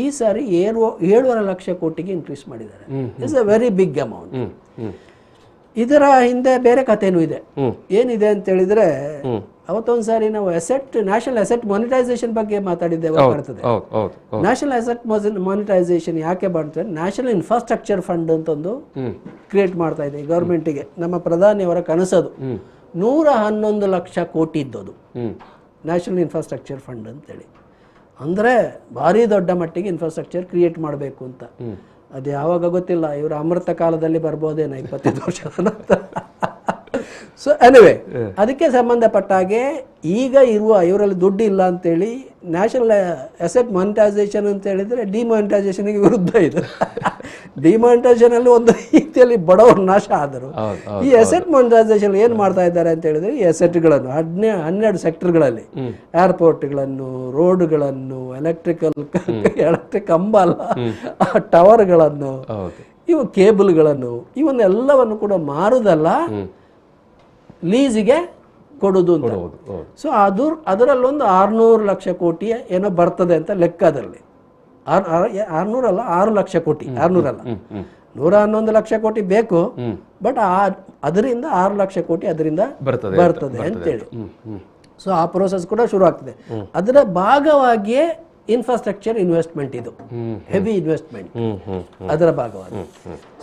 [SPEAKER 3] ಈ ಸಾರಿ 7.5 ಲಕ್ಷ ಕೋಟಿಗೆ ಇನ್ಕ್ರೀಸ್ ಮಾಡಿದ್ದಾರೆ. It's a very big amount. ಇದರ ಹಿಂದೆ ಬೇರೆ ಕಥೆನೂ ಇದೆ. ಏನಿದೆ ಅಂತ ಹೇಳಿದ್ರೆ, ಅವತ್ತೊಂದು ಸಾರಿ ನಾವು ನ್ಯಾಷನಲ್ ಅಸೆಟ್ ಮಾನಿಟೈಸೇಷನ್ ಬಗ್ಗೆ ಮಾತಾಡಿದ್ದೇವೆ. ನ್ಯಾಷನಲ್ ಅಸೆಟ್ ಮಾನಿಟೈಸೇಷನ್ ಯಾಕೆ ಮಾಡ್ತಾರೆ, ನ್ಯಾಷನಲ್ ಇನ್ಫ್ರಾಸ್ಟ್ರಕ್ಚರ್ ಫಂಡ್ ಅಂತ ಒಂದು ಕ್ರಿಯೇಟ್ ಮಾಡ್ತಾ ಇದೆ ಗವರ್ಮೆಂಟಿಗೆ. ನಮ್ಮ ಪ್ರಧಾನಿಯವರ ಕನಸದು 111 ಲಕ್ಷ ಕೋಟಿ ಇದ್ದದು ನ್ಯಾಷನಲ್ ಇನ್ಫ್ರಾಸ್ಟ್ರಕ್ಚರ್ ಫಂಡ್ ಅಂತೇಳಿ. ಅಂದರೆ ಭಾರಿ ದೊಡ್ಡ ಮಟ್ಟಿಗೆ ಇನ್ಫ್ರಾಸ್ಟ್ರಕ್ಚರ್ ಕ್ರಿಯೇಟ್ ಮಾಡಬೇಕು ಅಂತ. ಅದು ಯಾವಾಗ ಗೊತ್ತಿಲ್ಲ, ಇವರ ಅಮೃತ ಕಾಲದಲ್ಲಿ ಬರ್ಬೋದೇನೋ 25 ವರ್ಷದ ನಂತರ. ಸೊ ಎನಿವೆ, ಅದಕ್ಕೆ ಸಂಬಂಧಪಟ್ಟ ಹಾಗೆ ಈಗ ಇವರಲ್ಲಿ ದುಡ್ಡು ಇಲ್ಲ ಅಂತೇಳಿ ನ್ಯಾಷನಲ್ ಅಸೆಟ್ ಮಾನಿಟೈಸೇಷನ್ ಅಂತ ಹೇಳಿದ್ರೆ ಡಿಮಾನಿಟೈಸೇಷನ್ಗೆ ವಿರುದ್ಧ ಇದು. ಡಿಮಾನಿಟೈಸೇಷನ್ ಅಲ್ಲಿ ಒಂದು ರೀತಿಯಲ್ಲಿ ಬಡವರು ನಾಶ ಆದರು. ಈ ಅಸೆಟ್ ಮಾನಿಟೈಸೇಷನ್ ಏನ್ ಮಾಡ್ತಾ ಇದ್ದಾರೆ ಅಂತ ಹೇಳಿದ್ರೆ, ಈ ಅಸೆಟ್ಗಳನ್ನು 12 ಸೆಕ್ಟರ್ಗಳಲ್ಲಿ, ಏರ್ಪೋರ್ಟ್ಗಳನ್ನು, ರೋಡ್ಗಳನ್ನು, ಎಲೆಕ್ಟ್ರಿಕ್ ಕಂಬ ಅಲ್ಲ, ಟವರ್ಗಳನ್ನು, ಇವು ಕೇಬಲ್ಗಳನ್ನು, ಇವನ್ನೆಲ್ಲವನ್ನು ಕೂಡ ಮಾರುದಲ್ಲ, ಲೀಸಿಗೆ ಕೊಡುದು ಅಂತ. ಸೊ ಅದರಲ್ಲೊಂದು 600 ಲಕ್ಷ ಕೋಟಿ ಏನೋ ಬರ್ತದೆ ಅಂತ ಲೆಕ್ಕದಲ್ಲಿ. 600 ಅಲ್ಲ, 6 ಲಕ್ಷ ಕೋಟಿ, 600 ಅಲ್ಲ, 111 ಲಕ್ಷ ಕೋಟಿ ಬೇಕು, ಬಟ್ ಅದರಿಂದ 6 ಲಕ್ಷ ಕೋಟಿ ಅದರಿಂದ ಬರ್ತದೆ ಅಂತೇಳಿ. ಸೊ ಆ ಪ್ರೋಸೆಸ್ ಕೂಡ ಶುರು ಆಗ್ತದೆ. ಅದರ ಭಾಗವಾಗಿಯೇ ಇನ್ಫ್ರಾಸ್ಟ್ರಕ್ಚರ್ ಇನ್ವೆಸ್ಟ್ಮೆಂಟ್, ಇದು ಹೆವಿ ಇನ್ವೆಸ್ಟ್ಮೆಂಟ್ ಅದರ ಭಾಗವಾಗಿ.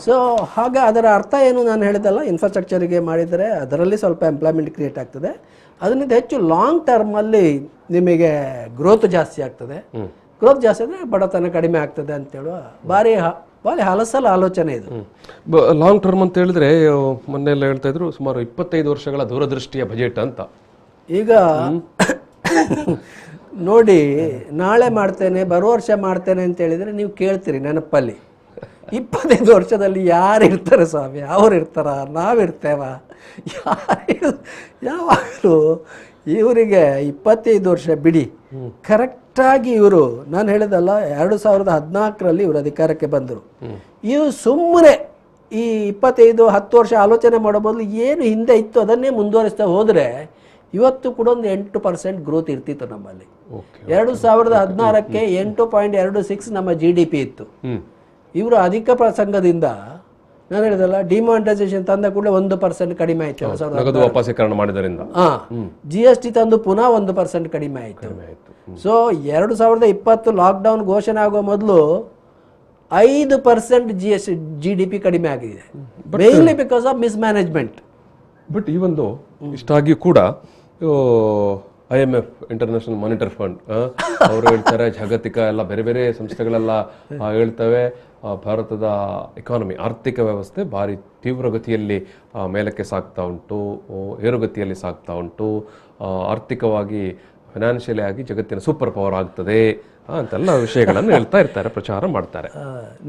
[SPEAKER 3] ಸೊ ಹಾಗೆ ಅದರ ಅರ್ಥ ಏನು ನಾನು ಹೇಳಿದಲ್ಲ, ಇನ್ಫ್ರಾಸ್ಟ್ರಕ್ಚರ್ಗೆ ಮಾಡಿದರೆ ಅದರಲ್ಲಿ ಸ್ವಲ್ಪ ಎಂಪ್ಲಾಯ್ಮೆಂಟ್ ಕ್ರಿಯೇಟ್ ಆಗ್ತದೆ, ಅದರಿಂದ ಹೆಚ್ಚು ಲಾಂಗ್ ಟರ್ಮ್ ಅಲ್ಲಿ ನಿಮಗೆ ಗ್ರೋತ್ ಜಾಸ್ತಿ ಆಗ್ತದೆ. ಗ್ರೋತ್ ಜಾಸ್ತಿ ಆದರೆ ಬಡತನ ಕಡಿಮೆ ಆಗ್ತದೆ ಅಂತ ಹೇಳುವ ಭಾರಿ ಹಲಸಲ ಆಲೋಚನೆ ಇದು.
[SPEAKER 2] ಲಾಂಗ್ ಟರ್ಮ್ ಅಂತ ಹೇಳಿದ್ರೆ, ಮೊನ್ನೆಲ್ಲ ಹೇಳ್ತಾ ಇದ್ರು ಸುಮಾರು 25 ವರ್ಷಗಳ ದೂರದೃಷ್ಟಿಯ ಬಜೆಟ್ ಅಂತ.
[SPEAKER 3] ಈಗ ನೋಡಿ, ನಾಳೆ ಮಾಡ್ತೇನೆ, ಬರೋ ವರ್ಷ ಮಾಡ್ತೇನೆ ಅಂತ ಹೇಳಿದ್ರೆ ನೀವು ಕೇಳ್ತೀರಿ ನೆನಪಲ್ಲಿ. 25 ವರ್ಷದಲ್ಲಿ ಯಾರು ಇರ್ತಾರೆ ಸ್ವಾಮಿ? ಅವ್ರು ಇರ್ತಾರ? ನಾವಿರ್ತೇವ? ಯಾವಾಗಲೂ ಇವರಿಗೆ 25 ವರ್ಷ ಬಿಡಿ. ಕರೆಕ್ಟಾಗಿ ಇವರು, ನಾನು ಹೇಳಿದಲ್ಲ, 2014ರಲ್ಲಿ ಇವರು ಅಧಿಕಾರಕ್ಕೆ ಬಂದರು. ಇವು ಸುಮ್ಮನೆ ಈ 10 ವರ್ಷ ಆಲೋಚನೆ ಮಾಡೋ ಬದಲು ಏನು ಹಿಂದೆ ಇತ್ತು ಅದನ್ನೇ ಮುಂದುವರಿಸ್ತಾ ಹೋದರೆ ಇವತ್ತು ಕೂಡ ಒಂದು 8% ಗ್ರೋತ್ ಇರ್ತಿತ್ತು ನಮ್ಮಲ್ಲಿ.
[SPEAKER 2] ಓಕೆ
[SPEAKER 3] 2016ಕ್ಕೆ 8.26 ನಮ್ಮ GDP ಇತ್ತು. ಇವರು ಅಧಿಕ ಪ್ರಸಂಗದಿಂದ ನಾನು ಹೇಳಿದಲ್ಲ, ಡಿಮಾನಿಟೈಸೇಷನ್ ತಂದ ಕೂಡಲೇ 1% ಕಡಿಮೆ ಆಯ್ತು.
[SPEAKER 2] ನಗದು ವಾಪಸೀಕರಣ ಮಾಡಿದ್ರಿಂದ
[SPEAKER 3] GST ತಂದು ಪುನಃ 1% ಕಡಿಮೆ ಆಯ್ತು. ಸೊ 2020 ಲಾಕ್ಡೌನ್ ಘೋಷಣೆ ಆಗೋ ಮೊದಲು 5% GDP ಕಡಿಮೆ ಆಗಿದೆ, mainly because of mismanagement.
[SPEAKER 2] But ಈ ಒಂದು ಇಷ್ಟಾಗಿಯೂ ಕೂಡ IMF ಇಂಟರ್ನ್ಯಾಷನಲ್ ಮಾನಿಟರಿ ಫಂಡ್ ಅವರು ಹೇಳ್ತಾರೆ, ಜಾಗತಿಕ ಎಲ್ಲ ಬೇರೆ ಬೇರೆ ಸಂಸ್ಥೆಗಳೆಲ್ಲ ಹೇಳ್ತವೆ, ಭಾರತದ ಎಕಾನಮಿ ಆರ್ಥಿಕ ವ್ಯವಸ್ಥೆ ಭಾರಿ ತೀವ್ರಗತಿಯಲ್ಲಿ ಮೇಲಕ್ಕೆ ಸಾಗ್ತಾ ಉಂಟು, ಏರುಗತಿಯಲ್ಲಿ ಸಾಗ್ತಾ ಉಂಟು, ಆರ್ಥಿಕವಾಗಿ ಫೈನಾನ್ಷಿಯಲಿ ಆಗಿ ಜಗತ್ತಿನ ಸೂಪರ್ ಪವರ್ ಆಗ್ತದೆ ಅಂತೆಲ್ಲ ವಿಷಯಗಳನ್ನು ಹೇಳ್ತಾ ಇರ್ತಾರೆ, ಪ್ರಚಾರ ಮಾಡ್ತಾರೆ.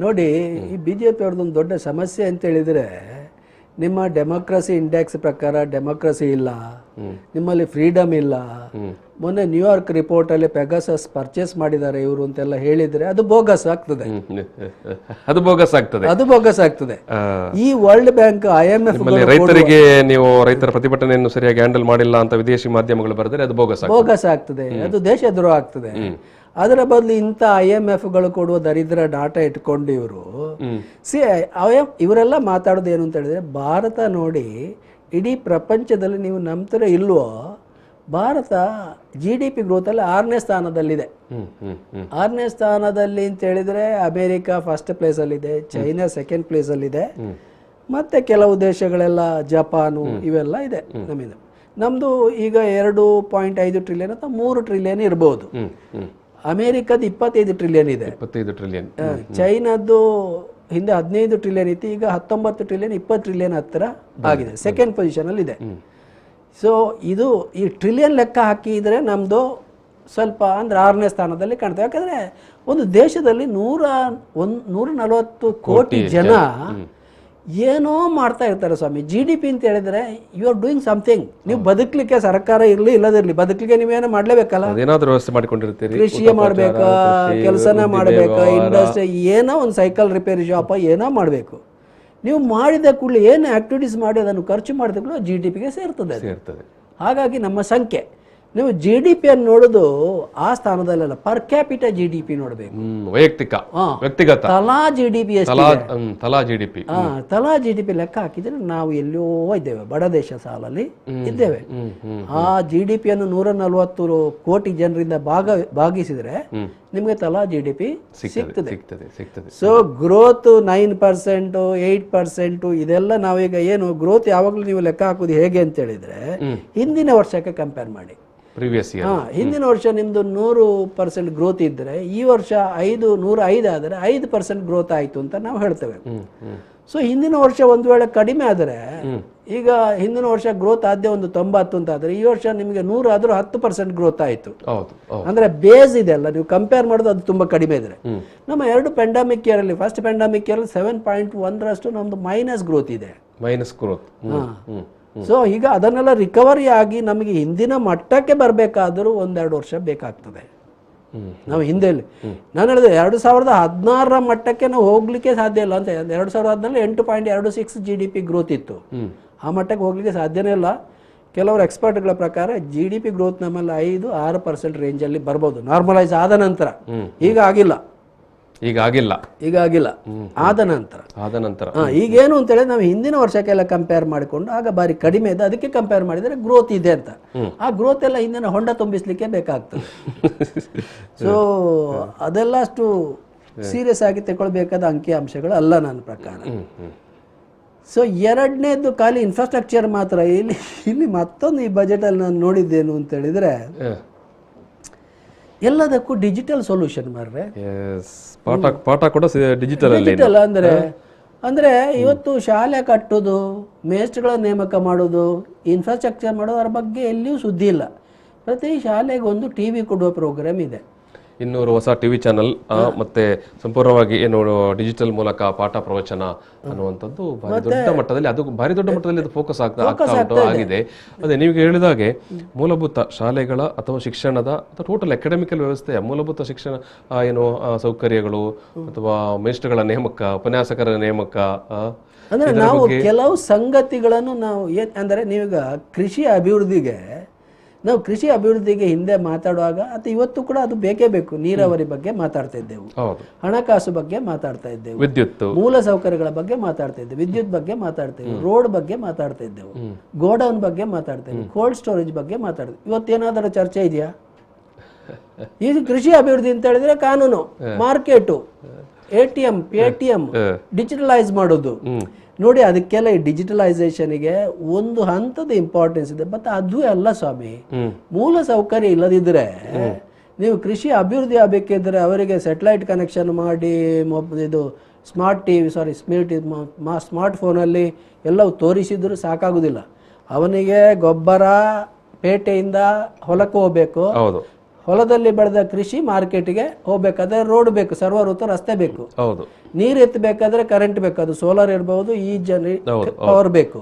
[SPEAKER 3] ನೋಡಿ, ಈ BJP ಅವ್ರದ್ದೊಂದು ದೊಡ್ಡ ಸಮಸ್ಯೆ ಅಂತ ಹೇಳಿದ್ರೆ, ನಿಮ್ಮ ಡೆಮೋಕ್ರಸಿ ಇಂಡೆಕ್ಸ್ ಪ್ರಕಾರ ಡೆಮೋಕ್ರಸಿ ಇಲ್ಲ, ನಿಮ್ಮಲ್ಲಿ ಫ್ರೀಡಮ್ ಇಲ್ಲ. ಮೊನ್ನೆ ನ್ಯೂಯಾರ್ಕ್ ರಿಪೋರ್ಟ್ ಅಲ್ಲಿ ಪೆಗಾಸಸ್ ಪರ್ಚೇಸ್ ಮಾಡಿದ್ದಾರೆ ಇವರು ಅಂತೆಲ್ಲ ಹೇಳಿದ್ರೆ ಅದು ಬೋಗಸ್ ಆಗ್ತದೆ,
[SPEAKER 2] ಅದು ಬೋಗಸ್ ಆಗ್ತದೆ,
[SPEAKER 3] ಅದು ಬೋಗಸ್ ಆಗ್ತದೆ. ಈ ವರ್ಲ್ಡ್ ಬ್ಯಾಂಕ್ IMF
[SPEAKER 2] ರೈತರಿಗೆ ನೀವು ರೈತರ ಪ್ರತಿಭಟನೆಯನ್ನು ಸರಿಯಾಗಿ ಹ್ಯಾಂಡಲ್ ಮಾಡಿಲ್ಲ ಅಂತ ವಿದೇಶಿ ಮಾಧ್ಯಮಗಳು ಬರೆದರೆ ಅದು ಬೋಗಸ್ ಆಗ್ತದೆ, ಅದು ದೇಶದ್ರೋಹ ಆಗ್ತದೆ. ಅದರ ಬದಲು ಇಂಥ IMFಗಳು ಕೊಡುವ ದರಿದ್ರ ಡಾಟಾ ಇಟ್ಕೊಂಡು ಇವರು ಇವರೆಲ್ಲ ಮಾತಾಡೋದು ಏನು ಅಂತ ಹೇಳಿದ್ರೆ, ಭಾರತ ನೋಡಿ ಇಡೀ ಪ್ರಪಂಚದಲ್ಲಿ ನೀವು ನಂಬ್ತೀರ ಇಲ್ವೋ, ಭಾರತ GDP ಗ್ರೋತಲ್ಲಿ 6ನೇ ಸ್ಥಾನದಲ್ಲಿದೆ. 6ನೇ ಸ್ಥಾನದಲ್ಲಿ ಅಂತ ಹೇಳಿದ್ರೆ ಅಮೇರಿಕಾ ಫಸ್ಟ್ ಪ್ಲೇಸಲ್ಲಿದೆ, ಚೈನಾ ಸೆಕೆಂಡ್ ಪ್ಲೇಸಲ್ಲಿದೆ, ಮತ್ತೆ ಕೆಲವು ದೇಶಗಳೆಲ್ಲ ಜಪಾನು ಇವೆಲ್ಲ ಇದೆ. ನಮ್ಮದು ಈಗ 2.5 ಟ್ರಿಲಿಯನ್ ಅಥವಾ 3 ಟ್ರಿಲಿಯನ್ ಇರ್ಬೋದು. ಅಮೇರಿಕದ 25 ಟ್ರಿಲಿಯನ್ ಇದೆ, 25 ಟ್ರಿಲಿಯನ್.
[SPEAKER 3] ಚೈನಾದ್ದು ಹಿಂದೆ 15 ಟ್ರಿಲಿಯನ್ ಇತ್ತು, ಈಗ 19 ಟ್ರಿಲಿಯನ್ 20 ಟ್ರಿಲಿಯನ್ ಹತ್ತಿರ ಆಗಿದೆ, ಸೆಕೆಂಡ್ ಪೊಸಿಷನ್ ಅಲ್ಲಿ ಇದೆ. ಸೊ ಇದು ಈ ಟ್ರಿಲಿಯನ್ ಲೆಕ್ಕ ಹಾಕಿದ್ರೆ ನಮ್ದು ಸ್ವಲ್ಪ ಅಂದ್ರೆ 6ನೇ ಸ್ಥಾನದಲ್ಲಿ ಕಾಣ್ತೇವೆ. ಯಾಕಂದ್ರೆ ಒಂದು ದೇಶದಲ್ಲಿ 140 ಕೋಟಿ ಜನ ಏನೋ ಮಾಡ್ತಾ ಇರ್ತಾರೆ ಸ್ವಾಮಿ. GDP ಅಂತ ಹೇಳಿದ್ರೆ ಯು ಆರ್ ಡೂಯಿಂಗ್ ಸಮಥಿಂಗ್. ನೀವು ಬದುಕಲಿಕ್ಕೆ ಸರ್ಕಾರ ಇರಲಿ ಇಲ್ಲದಿರಲಿ, ಬದುಕಲಿಕ್ಕೆ ನೀವೇನೋ ಮಾಡ್ಲೇಬೇಕಲ್ಲ,
[SPEAKER 2] ಏನಾದ್ರೂ ವ್ಯವಸ್ಥೆ ಮಾಡ್ಕೊಂಡಿರ್ತೀರಿ,
[SPEAKER 3] ಕೃಷಿ ಮಾಡ್ಬೇಕಾ, ಕೆಲಸನ ಮಾಡ್ಬೇಕಾ, ಇಂಡಸ್ಟ್ರಿ ಏನೋ ಒಂದು ಸೈಕಲ್ ರಿಪೇರಿ ಶಾಪ ಏನೋ ಮಾಡಬೇಕು. ನೀವು ಮಾಡಿದ ಕೂಡಲೇ ಏನು ಆಕ್ಟಿವಿಟೀಸ್ ಮಾಡಿ ಅದನ್ನು ಖರ್ಚು ಮಾಡಿದ ಕೂಡಲೇ GDPಗೆ ಸೇರ್ತದೆ. ಹಾಗಾಗಿ ನಮ್ಮ ಸಂಖ್ಯೆ ನೀವು GDP ಅನ್ನು ನೋಡೋದು ಆ ಸ್ಥಾನದಲ್ಲ, ಪರ್ ಕ್ಯಾಪಿಟ GDP ನೋಡಬೇಕು,
[SPEAKER 2] ವೈಯಕ್ತಿಕ ವ್ಯಕ್ತಿಗತ
[SPEAKER 3] ತಲಾ GDP ತಲಾ GDP ಲೆಕ್ಕ ಹಾಕಿದ್ರೆ ನಾವು ಎಲ್ಲೋ ಇದ್ದೇವೆ, ಬಡ ದೇಶ ಸಾಲಲ್ಲಿ ಇದ್ದೇವೆ. ಆ GDP ಅನ್ನು 140 ಕೋಟಿ ಜನರಿಂದ ಭಾಗಿಸಿದ್ರೆ ನಿಮಗೆ ತಲಾ GDP ಸಿಗ್ತದೆ. ಸೊ ಗ್ರೋತ್ 9%, 8% ಇದೆಲ್ಲ ನಾವೀಗ ಏನು ಗ್ರೋತ್ ಯಾವಾಗಲೂ ನೀವು ಲೆಕ್ಕ ಹಾಕೋದು ಹೇಗೆ ಅಂತ ಹೇಳಿದ್ರೆ, ಹಿಂದಿನ ವರ್ಷಕ್ಕೆ ಕಂಪೇರ್ ಮಾಡಿ. ಹಿಂದಿನ ವರ್ಷ ನಿಮ್ದು 100% ಗ್ರೋತ್ ಇದ್ರೆ ಈ ವರ್ಷ 105 ಆದರೆ 5% ಗ್ರೋತ್ ಆಯ್ತು ಅಂತ ನಾವು ಹೇಳ್ತೇವೆ. ಸೊ ಹಿಂದಿನ ವರ್ಷ ಒಂದು ವೇಳೆ ಕಡಿಮೆ ಆದರೆ, ಈಗ ಹಿಂದಿನ ವರ್ಷ ಗ್ರೋತ್ ಆದ್ಯ ಒಂದು 90 ಅಂತ ಆದ್ರೆ ಈ ವರ್ಷ ನಿಮಗೆ 100 ಆದ್ರೂ 10% ಗ್ರೋತ್ ಆಯ್ತು. ಅಂದ್ರೆ ಬೇಸ್ ಇದೆ ಅಲ್ಲ, ನೀವು ಕಂಪೇರ್ ಮಾಡೋದು ಅದು ತುಂಬಾ ಕಡಿಮೆ ಇದ್ರೆ. ನಮ್ಮ 2 ಪೆಂಡಮಿಕ್ ಇಯರ್ ಅಲ್ಲಿ, ಫಸ್ಟ್ ಪೆಂಡಮಿಕ್ ಇಯರ್ 7.1 ನಮ್ದು ಮೈನಸ್ ಗ್ರೋತ್ ಇದೆ. ಸೊ ಈಗ ಅದನ್ನೆಲ್ಲ ರಿಕವರಿ ಆಗಿ ನಮಗೆ ಹಿಂದಿನ ಮಟ್ಟಕ್ಕೆ ಬರಬೇಕಾದರೂ 1-2 ವರ್ಷ ಬೇಕಾಗ್ತದೆ. ನಾವು ಹಿಂದೆ ನಾನು ಹೇಳಿದೆ 2016ರ ಮಟ್ಟಕ್ಕೆ ನಾವು ಹೋಗ್ಲಿಕ್ಕೆ ಸಾಧ್ಯ ಇಲ್ಲ ಅಂತ. 2014 8.26 GDP ಗ್ರೋತ್ ಇತ್ತು, ಆ ಮಟ್ಟಕ್ಕೆ ಹೋಗ್ಲಿಕ್ಕೆ ಸಾಧ್ಯನೇ ಇಲ್ಲ. ಕೆಲವರು ಎಕ್ಸ್ಪರ್ಟ್ಗಳ ಪ್ರಕಾರ GDP ಗ್ರೋತ್ ನಮ್ಮಲ್ಲಿ 5-6% ರೇಂಜಲ್ಲಿ ಬರ್ಬೋದು ನಾರ್ಮಲೈಸ್ ಆದ ನಂತರ. ಈಗ ಆಗಿಲ್ಲ ಆದ ನಂತರ ಈಗೇನು ಅಂತ ಹೇಳಿದ್ರೆ ನಾವು ಹಿಂದಿನ ವರ್ಷಕ್ಕೆಲ್ಲ ಕಂಪೇರ್ ಮಾಡಿಕೊಂಡು ಆಗ ಬಾರಿ ಕಡಿಮೆ ಇದೆ, ಅದಕ್ಕೆ ಕಂಪೇರ್ ಮಾಡಿದರೆ ಗ್ರೋತ್ ಇದೆ ಅಂತ. ಆ ಗ್ರೋತ್ ಎಲ್ಲ ಹಿಂದಿನ ಹೊಂಡ ತುಂಬಿಸ್ಲಿಕ್ಕೆ ಬೇಕಾಗ್ತದೆ. ಸೊ ಅದೆಲ್ಲ ಅಷ್ಟು ಸೀರಿಯಸ್ ಆಗಿ ತಗೊಳ್ಬೇಕಾದ ಅಂಕಿ ಅಂಶಗಳು ಅಲ್ಲ ನನ್ನ ಪ್ರಕಾರ. ಸೊ ಎರಡನೇದು ಖಾಲಿ ಇನ್ಫ್ರಾಸ್ಟ್ರಕ್ಚರ್ ಮಾತ್ರ. ಇಲ್ಲಿ ಮತ್ತೊಂದು ಈ ಬಜೆಟಲ್ಲಿ ನಾನು ನೋಡಿದ್ದೇನು ಅಂತ ಹೇಳಿದ್ರೆ, ಎಲ್ಲದಕ್ಕೂ ಡಿಜಿಟಲ್ ಸೊಲ್ಯೂಷನ್ ಮಾರ್ರೆ.
[SPEAKER 2] ಪಾಠ ಕೂಡ ಡಿಜಿಟಲ್
[SPEAKER 3] ಅಂದ್ರೆ ಇವತ್ತು ಶಾಲೆ ಕಟ್ಟೋದು, ಮೇಸ್ಟ್ಗಳ ನೇಮಕ ಮಾಡೋದು, ಇನ್ಫ್ರಾಸ್ಟ್ರಕ್ಚರ್ ಮಾಡೋದು, ಅದರ ಬಗ್ಗೆ ಎಲ್ಲಿಯೂ ಸುದ್ದಿ ಇಲ್ಲ. ಪ್ರತಿ ಶಾಲೆಗೆ ಒಂದು TV ಕೊಡುವ ಪ್ರೋಗ್ರಾಮ್ ಇದೆ,
[SPEAKER 2] 200 ಹೊಸ TV ಚಾನಲ್, ಮತ್ತೆ ಸಂಪೂರ್ಣವಾಗಿ ಏನು ಡಿಜಿಟಲ್ ಮೂಲಕ ಪಾಠ ಪ್ರವಚನ ಅನ್ನುವಂಥದ್ದು ಭಾರಿ ದೊಡ್ಡ ಮಟ್ಟದಲ್ಲಿ ಅದು ಫೋಕಸ್ ಆಗಿದೆ. ಅದೇ ನೀವು ಹೇಳಿದಾಗೆ ಮೂಲಭೂತ ಶಾಲೆಗಳ ಅಥವಾ ಶಿಕ್ಷಣದ ಅಥವಾ ಟೋಟಲ್ ಅಕಾಡೆಮಿಕಲ್ ವ್ಯವಸ್ಥೆಯ ಮೂಲಭೂತ ಶಿಕ್ಷಣ ಏನು ಸೌಕರ್ಯಗಳು ಅಥವಾ ಮೇಷ್ಟ್ರಗಳ ನೇಮಕ, ಉಪನ್ಯಾಸಕರ ನೇಮಕ,
[SPEAKER 3] ಅಂದ್ರೆ ನಾವು ಕೆಲವು ಸಂಗತಿಗಳನ್ನು ನಾವು ಅಂದ್ರೆ ನೀವೀಗ ಕೃಷಿ ಅಭಿವೃದ್ಧಿಗೆ ನಾವು ಕೃಷಿ ಅಭಿವೃದ್ಧಿಗೆ ಹಿಂದೆ ಮಾತಾಡುವಾಗ ಅಥವಾ ಇವತ್ತು ಕೂಡ ಅದು ಬೇಕೇ ಬೇಕು. ನೀರಾವರಿ ಬಗ್ಗೆ ಮಾತಾಡ್ತಾ ಇದ್ದೆವು, ಹಣಕಾಸು ಬಗ್ಗೆ ಮಾತಾಡ್ತಾ ಇದ್ದೆವು,
[SPEAKER 2] ವಿದ್ಯುತ್
[SPEAKER 3] ಮೂಲ ಸೌಕರ್ಯಗಳ ಬಗ್ಗೆ ಮಾತಾಡ್ತಾ ಇದ್ದೆವು, ವಿದ್ಯುತ್ ಬಗ್ಗೆ ಮಾತಾಡ್ತಾ ಇದ್ದೆವು, ರೋಡ್ ಬಗ್ಗೆ ಮಾತಾಡ್ತಾ ಇದ್ದೆವು, ಗೋಡೌನ್ ಬಗ್ಗೆ ಮಾತಾಡ್ತಾ ಇದ್ದೆವು, ಕೋಲ್ಡ್ ಸ್ಟೋರೇಜ್ ಬಗ್ಗೆ ಮಾತಾಡ್ತೇವೆ. ಇವತ್ತೇನಾದರೂ ಚರ್ಚೆ ಇದೆಯಾ? ಇದು ಕೃಷಿ ಅಭಿವೃದ್ಧಿ ಅಂತ ಹೇಳಿದ್ರೆ ಕಾನೂನು, ಮಾರ್ಕೆಟು, ATM, PATM, ಡಿಜಿಟಲೈಸ್ ಮಾಡೋದು. ನೋಡಿ, ಅದಕ್ಕೆಲ್ಲ ಈ ಡಿಜಿಟಲೈಸೇಷನ್ಗೆ ಒಂದು ಹಂತದ ಇಂಪಾರ್ಟೆನ್ಸ್ ಇದೆ. ಬಟ್ ಅದು ಅಲ್ಲ ಸ್ವಾಮಿ. ಮೂಲ ಸೌಕರ್ಯ ಇಲ್ಲದಿದ್ರೆ ನೀವು ಕೃಷಿ ಅಭಿವೃದ್ಧಿ ಆಗಬೇಕಿದ್ರೆ ಅವರಿಗೆ ಸ್ಯಾಟಲೈಟ್ ಕನೆಕ್ಷನ್ ಮಾಡಿ, ಇದು ಸ್ಮಾರ್ಟ್ ಫೋನಲ್ಲಿ ಎಲ್ಲವೂ ತೋರಿಸಿದ್ರು ಸಾಕಾಗುದಿಲ್ಲ. ಅವನಿಗೆ ಗೊಬ್ಬರ ಪೇಟೆಯಿಂದ ಹೊಲಕ್ಕೆ ಹೋಗ್ಬೇಕು, ಹೊಲದಲ್ಲಿ ಬೆಳೆದ ಕೃಷಿ ಮಾರ್ಕೆಟ್ಗೆ ಹೋಗ್ಬೇಕಾದ್ರೆ ರೋಡ್ ಬೇಕು, ಸರ್ವಋತು ರಸ್ತೆ ಬೇಕು, ನೀರು ಎತ್ತಬೇಕಾದ್ರೆ ಕರೆಂಟ್ ಬೇಕು, ಅದು ಸೋಲಾರ್ ಇರಬಹುದು, ಈ ಪವರ್ ಬೇಕು.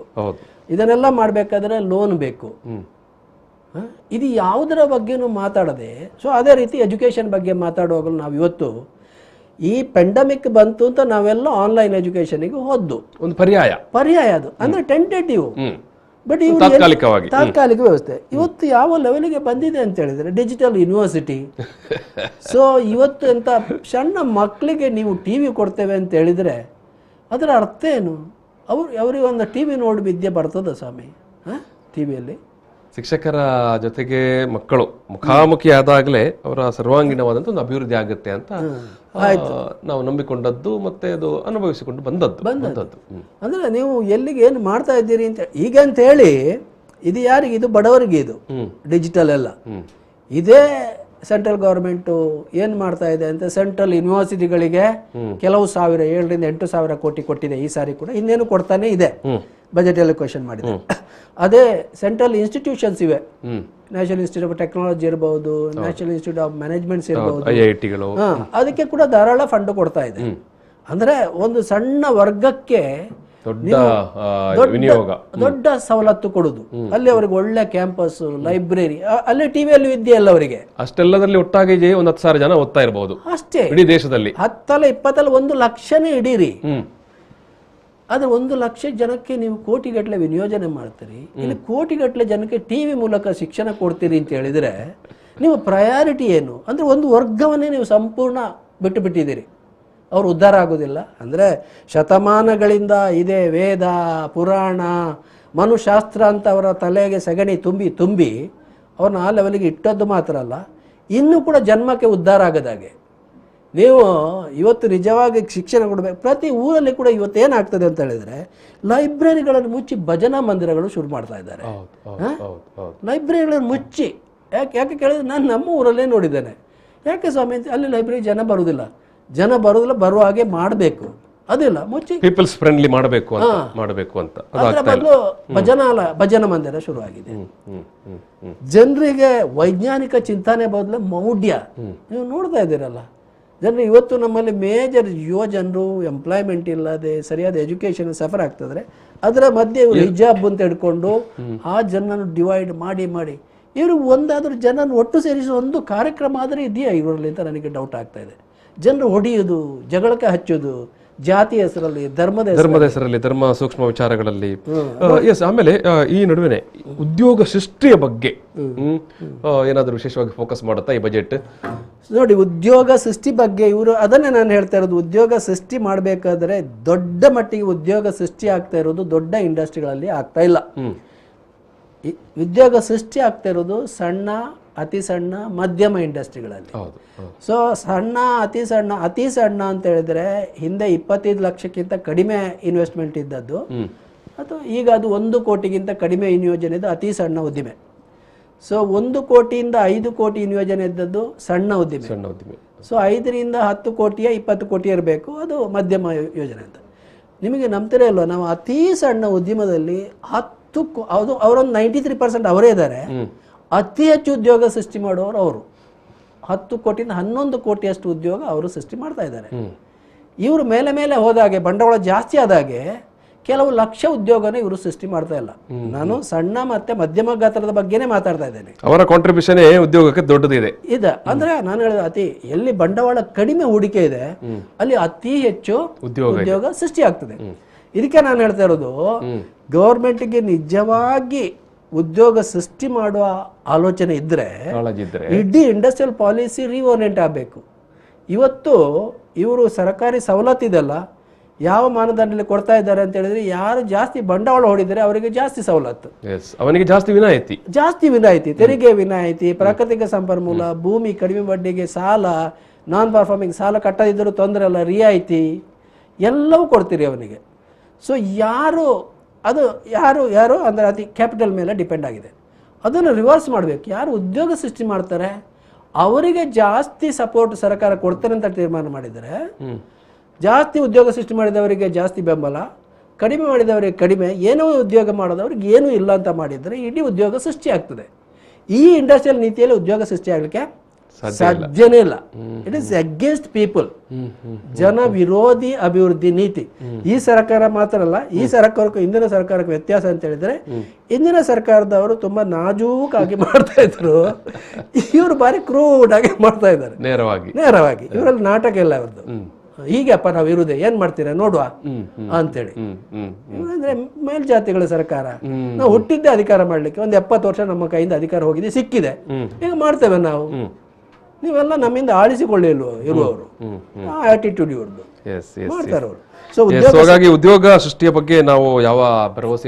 [SPEAKER 3] ಇದನ್ನೆಲ್ಲ ಮಾಡ್ಬೇಕಾದ್ರೆ ಲೋನ್ ಬೇಕು. ಇದು ಯಾವುದರ ಬಗ್ಗೆನೂ ಮಾತಾಡದೆ, ಸೊ ಅದೇ ರೀತಿ ಎಜುಕೇಶನ್ ಬಗ್ಗೆ ಮಾತಾಡುವಾಗಲೂ ನಾವು ಇವತ್ತು ಈ ಪೆಂಡಮಿಕ್ ಬಂತು ಅಂತ ನಾವೆಲ್ಲ ಆನ್ಲೈನ್ ಎಜುಕೇಶನ್ಗೆ ಹೋದ್ದು,
[SPEAKER 2] ಒಂದು ಪರ್ಯಾಯ
[SPEAKER 3] ಅದು ಅಂದ್ರೆ ಟೆಂಟೇಟಿವ್. ಬಟ್
[SPEAKER 2] ತಾತ್ಕಾಲಿಕ
[SPEAKER 3] ವ್ಯವಸ್ಥೆ ಇವತ್ತು ಯಾವ ಲೆವೆಲ್ಗೆ ಬಂದಿದೆ ಅಂತ ಹೇಳಿದ್ರೆ ಡಿಜಿಟಲ್ ಯೂನಿವರ್ಸಿಟಿ. ಸೊ ಇವತ್ತು ಎಂತ ಸಣ್ಣ ಮಕ್ಕಳಿಗೆ ನೀವು ಟಿವಿ ಕೊಡ್ತೇವೆ ಅಂತ ಹೇಳಿದ್ರೆ ಅದರ ಅರ್ಥ ಏನು? ಅವರಿಗೆ ಒಂದು ಟಿವಿ ನೋಡಿ ವಿದ್ಯೆ ಬರ್ತದ ಸ್ವಾಮಿ? ಟಿವಿಯಲ್ಲಿ
[SPEAKER 2] ಶಿಕ್ಷಕರ ಜೊತೆಗೆ ಮಕ್ಕಳು ಮುಖಾಮುಖಿ ಆದಾಗಲೇ ಅವರ ಸರ್ವಾಂಗೀಣವಾದಂಥ ಒಂದು ಅಭಿವೃದ್ಧಿ ಆಗುತ್ತೆ ಅಂತ ನಾವು ನಂಬಿಕೊಂಡದ್ದು, ಮತ್ತೆ ಅದು ಅನುಭವಿಸಿಕೊಂಡು ಬಂದದ್ದು.
[SPEAKER 3] ಅಂದ್ರೆ ನೀವು ಎಲ್ಲಿಗೆ ಏನು ಮಾಡ್ತಾ ಇದ್ದೀರಿ ಅಂತ ಈಗ ಅಂತ ಹೇಳಿ, ಇದು ಯಾರಿಗೆ? ಇದು ಬಡವರಿಗೆ. ಇದು ಡಿಜಿಟಲ್ ಎಲ್ಲ ಇದೇ ಸೆಂಟ್ರಲ್ ಗವರ್ಮೆಂಟ್ ಏನ್ ಮಾಡ್ತಾ ಇದೆ ಅಂತ ಸೆಂಟ್ರಲ್ ಯೂನಿವರ್ಸಿಟಿಗಳಿಗೆ ಕೆಲವು 7,000 ರಿಂದ 8,000 ಕೋಟಿ ಕೊಟ್ಟಿದೆ. ಈ ಸಾರಿ ಕೂಡ ಇನ್ನೇನು ಕೊಡ್ತಾನೆ ಇದೆ, ಬಜೆಟ್ ಅಲೋಕೇಶನ್ ಮಾಡಿದೆ. ಅದೇ ಸೆಂಟ್ರಲ್ ಇನ್ಸ್ಟಿಟ್ಯೂಷನ್ಸ್ ಇವೆ, ನ್ಯಾಷನಲ್ ಇನ್ಸ್ಟಿಟ್ಯೂಟ್ ಆಫ್ ಟೆಕ್ನಾಲಜಿ ಇರಬಹುದು, ನ್ಯಾಷನಲ್ ಇನ್ಸ್ಟಿಟ್ಯೂಟ್ ಆಫ್ ಮ್ಯಾನೇಜ್ಮೆಂಟ್ಸ್ ಇರಬಹುದು, ಅದಕ್ಕೆ ಕೂಡ ಧಾರಾಳ ಫಂಡ್ ಕೊಡ್ತಾ ಇದೆ. ಅಂದ್ರೆ ಒಂದು ಸಣ್ಣ ವರ್ಗಕ್ಕೆ ದೊಡ್ಡ ಸವಲತ್ತು ಕೊಡುದು. ಅಲ್ಲಿ ಅವರಿಗೆ ಒಳ್ಳೆ ಕ್ಯಾಂಪಸ್, ಲೈಬ್ರರಿ, ಅಲ್ಲಿ ಟಿವಿಯಲ್ಲಿ ವಿದ್ಯೆ ಎಲ್ಲ ಅವರಿಗೆ.
[SPEAKER 2] ಅಷ್ಟೆಲ್ಲದಲ್ಲಿ ಒಟ್ಟಾಗಿ ಒಂದು 10,000 ಜನ ಓದ್ತಾ ಇರಬಹುದು
[SPEAKER 3] ಅಷ್ಟೇ
[SPEAKER 2] ಇಡೀ ದೇಶದಲ್ಲಿ.
[SPEAKER 3] 10 20 1 ಲಕ್ಷನೇ ಇಡೀರಿ. ಆದ್ರೆ 1 ಲಕ್ಷ ಜನಕ್ಕೆ ನೀವು ಕೋಟಿಗಟ್ಟಲೆ ವಿನಿಯೋಜನೆ ಮಾಡ್ತೀರಿ. ಇಲ್ಲಿ ಕೋಟಿಗಟ್ಟಲೆ ಜನಕ್ಕೆ ಟಿವಿ ಮೂಲಕ ಶಿಕ್ಷಣ ಕೊಡ್ತೀರಿ ಅಂತ ಹೇಳಿದ್ರೆ ನೀವು ಪ್ರಯಾರಿಟಿ ಏನು? ಅಂದ್ರೆ ಒಂದು ವರ್ಗವನ್ನೇ ನೀವು ಸಂಪೂರ್ಣ ಬಿಟ್ಟು ಬಿಟ್ಟಿದ್ದೀರಿ. ಅವ್ರು ಉದ್ಧಾರ ಆಗೋದಿಲ್ಲ. ಅಂದರೆ ಶತಮಾನಗಳಿಂದ ಇದೇ ವೇದ, ಪುರಾಣ, ಮನುಶಾಸ್ತ್ರ ಅಂತ ಅವರ ತಲೆಗೆ ಸಗಣಿ ತುಂಬಿ ಅವ್ರನ್ನ ಆ ಲೆವೆಲ್ಗೆ ಇಟ್ಟದ್ದು ಮಾತ್ರ ಅಲ್ಲ, ಇನ್ನೂ ಕೂಡ ಜನ್ಮಕ್ಕೆ ಉದ್ಧಾರ ಆಗದಾಗೆ ನೀವು ಇವತ್ತು ನಿಜವಾಗಿ ಶಿಕ್ಷಣ ಕೊಡಬೇಕು. ಪ್ರತಿ ಊರಲ್ಲಿ ಕೂಡ ಇವತ್ತೇನಾಗ್ತದೆ ಅಂತ ಹೇಳಿದ್ರೆ ಲೈಬ್ರರಿಗಳನ್ನು ಮುಚ್ಚಿ ಭಜನಾ ಮಂದಿರಗಳು ಶುರು ಮಾಡ್ತಾ ಇದ್ದಾರೆ. ಲೈಬ್ರರಿಗಳನ್ನು ಮುಚ್ಚಿ ಯಾಕೆ ಕೇಳಿದ್ರೆ ನಾನು ನಮ್ಮ ಊರಲ್ಲೇ ನೋಡಿದ್ದೇನೆ. ಯಾಕೆ ಸ್ವಾಮಿ ಅಂತ, ಅಲ್ಲಿ ಲೈಬ್ರರಿ ಜನ ಬರುವುದಿಲ್ಲ, ಬರುವ ಹಾಗೆ ಮಾಡಬೇಕು, ಅದಿಲ್ಲ ಮುಚ್ಚಿ
[SPEAKER 2] ಪೀಪಲ್ಸ್ ಫ್ರೆಂಡ್ಲಿ ಮಾಡಬೇಕು ಅಂತ
[SPEAKER 3] ಅದರ ಬದಲು ಭಜನಾ ಮಂದಿರ ಶುರುವಾಗಿದೆ. ಜನರಿಗೆ ವೈಜ್ಞಾನಿಕ ಚಿಂತನೆ ಬದಲು ಮೌಢ್ಯ ನೀವು ನೋಡ್ತಾ ಇದ್ದೀರಲ್ಲ. ಜನರು ಇವತ್ತು ನಮ್ಮಲ್ಲಿ ಮೇಜರ್ ಯುವ ಜನರು ಎಂಪ್ಲಾಯ್ಮೆಂಟ್ ಇಲ್ಲದೆ ಸರಿಯಾದ ಎಜುಕೇಶನ್ ಸಫರ್ ಆಗ್ತದ್ರೆ ಅದರ ಮಧ್ಯೆ ಇವರು ಹಿಜಾಬ್ ಅಂತ ಹಿಡ್ಕೊಂಡು ಆ ಜನರನ್ನು ಡಿವೈಡ್ ಮಾಡಿ ಇವರು ಒಂದಾದ್ರೂ ಜನರನ್ನು ಒಟ್ಟು ಸೇರಿಸುವ ಒಂದು ಕಾರ್ಯಕ್ರಮ ಆದರೆ ಇದೆಯಾ ಇವರಲ್ಲಿ ಅಂತ ನನಗೆ ಡೌಟ್ ಆಗ್ತಾ ಇದೆ. ಜನರು ಹೊಡೆಯೋದು, ಜಗಳಕ್ಕೆ ಹಚ್ಚೋದು, ಜಾತಿ ಹೆಸರಲ್ಲಿ, ಧರ್ಮದ
[SPEAKER 2] ಹೆಸರಲ್ಲಿ, ಧರ್ಮ ಸೂಕ್ಷ್ಮ ವಿಚಾರಗಳಲ್ಲಿ. ಆಮೇಲೆ ಈ ನಡುವೆ ಉದ್ಯೋಗ ಸೃಷ್ಟಿಯ ಬಗ್ಗೆ ಏನಾದರೂ ವಿಶೇಷವಾಗಿ ಫೋಕಸ್ ಮಾಡುತ್ತಾ ಈ ಬಜೆಟ್?
[SPEAKER 3] ನೋಡಿ, ಉದ್ಯೋಗ ಸೃಷ್ಟಿ ಬಗ್ಗೆ ಇವರು ಅದನ್ನೇ ನಾನು ಹೇಳ್ತಾ ಇರೋದು. ಉದ್ಯೋಗ ಸೃಷ್ಟಿ ಮಾಡಬೇಕಾದ್ರೆ ದೊಡ್ಡ ಮಟ್ಟಿಗೆ ಉದ್ಯೋಗ ಸೃಷ್ಟಿ ಆಗ್ತಾ ಇರೋದು ದೊಡ್ಡ ಇಂಡಸ್ಟ್ರಿಗಳಲ್ಲಿ ಆಗ್ತಾ ಇಲ್ಲ. ಉದ್ಯೋಗ ಸೃಷ್ಟಿ ಆಗ್ತಾ ಇರೋದು ಸಣ್ಣ, ಅತಿ ಸಣ್ಣ, ಮಧ್ಯಮ ಇಂಡಸ್ಟ್ರಿಗಳಲ್ಲಿ. ಸೊ ಸಣ್ಣ, ಅತಿ ಸಣ್ಣ ಅಂತ ಹೇಳಿದ್ರೆ ಹಿಂದೆ 25 ಲಕ್ಷಕ್ಕಿಂತ ಕಡಿಮೆ ಇನ್ವೆಸ್ಟ್ಮೆಂಟ್ ಇದ್ದದ್ದು, ಅಥವಾ ಈಗ ಅದು 1 ಕೋಟಿಗಿಂತ ಕಡಿಮೆ ನಿಯೋಜನೆ ಇದ್ದು ಅತಿ ಸಣ್ಣ ಉದ್ದಿಮೆ. ಸೊ 1 ಕೋಟಿಯಿಂದ 5 ಕೋಟಿ ನಿಯೋಜನೆ ಇದ್ದದ್ದು ಸಣ್ಣ ಉದ್ದಿಮೆ. ಸೊ 5 ರಿಂದ 10 ಕೋಟಿಯ 20 ಕೋಟಿ ಇರಬೇಕು, ಅದು ಮಧ್ಯಮ ಯೋಜನೆ ಅಂತ. ನಿಮಗೆ ನಂಬ್ತಿರೇ ಇಲ್ವ, ನಾವು ಅತಿ ಸಣ್ಣ ಉದ್ಯಮದಲ್ಲಿ ಅದು ಅವರೊಂದು 93% ಅವರೇ ಇದ್ದಾರೆ. ಅತಿ ಹೆಚ್ಚು ಉದ್ಯೋಗ ಸೃಷ್ಟಿ ಮಾಡುವವರು ಅವರು. 10 ಕೋಟಿಯಿಂದ 11 ಕೋಟಿಯಷ್ಟು ಉದ್ಯೋಗ ಅವರು ಸೃಷ್ಟಿ ಮಾಡ್ತಾ ಇದ್ದಾರೆ. ಇವರು ಮೇಲೆ ಹೋದಾಗೆ, ಬಂಡವಾಳ ಜಾಸ್ತಿ ಆದಾಗೆ ಕೆಲವು ಲಕ್ಷ ಉದ್ಯೋಗನ ಇವರು ಸೃಷ್ಟಿ ಮಾಡ್ತಾ ಇಲ್ಲ. ನಾನು ಸಣ್ಣ ಮತ್ತೆ ಮಧ್ಯಮ ಗಾತ್ರದ ಬಗ್ಗೆನೇ ಮಾತಾಡ್ತಾ ಇದ್ದೇನೆ.
[SPEAKER 2] ಅವರ ಕಾಂಟ್ರಿಬ್ಯೂಷನ್ ಉದ್ಯೋಗಕ್ಕೆ ದೊಡ್ಡದಿದೆ.
[SPEAKER 3] ಅಂದ್ರೆ ನಾನು ಹೇಳಿದ ಎಲ್ಲಿ ಬಂಡವಾಳ ಕಡಿಮೆ ಹೂಡಿಕೆ ಇದೆ ಅಲ್ಲಿ ಅತಿ ಹೆಚ್ಚು ಉದ್ಯೋಗ ಸೃಷ್ಟಿ ಆಗ್ತದೆ. ಇದಕ್ಕೆ ನಾನು ಹೇಳ್ತಾ ಇರೋದು, ಗವರ್ಮೆಂಟ್ಗೆ ನಿಜವಾಗಿ ಉದ್ಯೋಗ ಸೃಷ್ಟಿ ಮಾಡುವ ಆಲೋಚನೆ ಇದ್ದರೆ ಇಡೀ ಇಂಡಸ್ಟ್ರಿಯಲ್ ಪಾಲಿಸಿ ರೀಓರಿಯೆಂಟ್ ಆಗಬೇಕು. ಇವತ್ತು ಇವರು ಸರ್ಕಾರಿ ಸವಲತ್ತಿದೆಲ್ಲ ಯಾವ ಮಾನದಂಡದಲ್ಲಿ ಕೊಡ್ತಾ ಇದ್ದಾರೆ ಅಂತ ಹೇಳಿದ್ರೆ, ಯಾರು ಜಾಸ್ತಿ ಬಂಡವಾಳ ಹೂಡಿದರೆ ಅವರಿಗೆ ಜಾಸ್ತಿ ಸವಲತ್ತು,
[SPEAKER 2] ಅವನಿಗೆ ಜಾಸ್ತಿ ವಿನಾಯಿತಿ, ತೆರಿಗೆ ವಿನಾಯಿತಿ, ಪ್ರಾಕೃತಿಕ ಸಂಪನ್ಮೂಲ, ಭೂಮಿ ಕಡಿಮೆ ಬಡ್ಡಿಗೆ ಸಾಲ, ನಾನ್ ಪರ್ಫಾರ್ಮಿಂಗ್ ಸಾಲ ಕಟ್ಟದಿದ್ದರೂ ತೊಂದರೆ ಅಲ್ಲ, ರಿಯಾಯಿತಿ ಎಲ್ಲವೂ ಕೊಡ್ತೀರಿ ಅವನಿಗೆ. ಸೊ ಯಾರು ಅಂದರೆ ಅತಿ ಕ್ಯಾಪಿಟಲ್ ಮೇಲೆ ಡಿಪೆಂಡ್ ಆಗಿದೆ. ಅದನ್ನು ರಿವರ್ಸ್ ಮಾಡಬೇಕು. ಯಾರು ಉದ್ಯೋಗ ಸೃಷ್ಟಿ ಮಾಡ್ತಾರೆ ಅವರಿಗೆ ಜಾಸ್ತಿ ಸಪೋರ್ಟ್ ಸರ್ಕಾರ ಕೊಡ್ತಾರೆ ಅಂತ ತೀರ್ಮಾನ ಮಾಡಿದರೆ, ಜಾಸ್ತಿ ಉದ್ಯೋಗ ಸೃಷ್ಟಿ ಮಾಡಿದವರಿಗೆ ಜಾಸ್ತಿ ಬೆಂಬಲ, ಕಡಿಮೆ ಮಾಡಿದವರಿಗೆ ಕಡಿಮೆ, ಏನೋ ಉದ್ಯೋಗ ಮಾಡೋದವ್ರಿಗೆ ಏನೂ ಇಲ್ಲ ಅಂತ ಮಾಡಿದರೆ ಇಡೀ ಉದ್ಯೋಗ ಸೃಷ್ಟಿ ಆಗ್ತದೆ. ಈ ಇಂಡಸ್ಟ್ರಿಯಲ್ ನೀತಿಯಲ್ಲಿ ಉದ್ಯೋಗ ಸೃಷ್ಟಿ ಆಗಲಿಕ್ಕೆ ಸಾಧ್ಯನೇ ಇಲ್ಲ. ಇಟ್ ಇಸ್ ಅಗೇನ್ಸ್ಟ್ ಪೀಪಲ್, ಜನ ವಿರೋಧಿ ಅಭಿವೃದ್ಧಿ ನೀತಿ. ಈ ಸರ್ಕಾರ ಮಾತ್ರ ಅಲ್ಲ, ಈ ಸರ್ಕಾರಕ್ಕೂ ಇಂದಿನ ಸರ್ಕಾರಕ್ಕೆ ವ್ಯತ್ಯಾಸ ಅಂತ ಹೇಳಿದ್ರೆ, ಇಂದಿನ ಸರ್ಕಾರದವರು ತುಂಬಾ ನಾಜೂಕಾಗಿ ಮಾಡ್ತಾ ಇದ್ರು, ಇವರು ಬಾರಿ ಕ್ರೂಡ್ ಆಗಿ ಮಾಡ್ತಾ ಇದ್ದಾರೆ. ನೇರವಾಗಿ ಇವರಲ್ಲಿ ನಾಟಕ ಇಲ್ಲ ಅವ್ರದ್ದು. ಹೀಗಪ್ಪ ನಾವು ಇರುವುದೇ, ಏನ್ ಮಾಡ್ತೀರಾ ನೋಡುವ ಅಂತೇಳಿ. ಅಂದ್ರೆ ಮೇಲ್ಜಾತಿಗಳ ಸರ್ಕಾರ, ನಾವು ಹುಟ್ಟಿದ್ದೆ ಅಧಿಕಾರ ಮಾಡ್ಲಿಕ್ಕೆ, ಒಂದು 70 ವರ್ಷ ನಮ್ಮ ಕೈಯಿಂದ ಅಧಿಕಾರ ಹೋಗಿದೆ, ಸಿಕ್ಕಿದೆ, ಈಗ ಮಾಡ್ತೇವೆ ನಾವು, ನೀವೆಲ್ಲ ನಮ್ಮಿಂದ ಆಳಿಸಿಕೊಳ್ಳಿ ಇರುವವರು, ಆ ಆಟಿಟ್ಯೂಡ್ ಇವ್ರದ್ದು ಮಾಡ್ತಾರೆ ಅವರು. ಸೊ ಉದ್ಯೋಗ ಸೃಷ್ಟಿಯ ಬಗ್ಗೆ ನಾವು ಯಾವ ಭರವಸೆ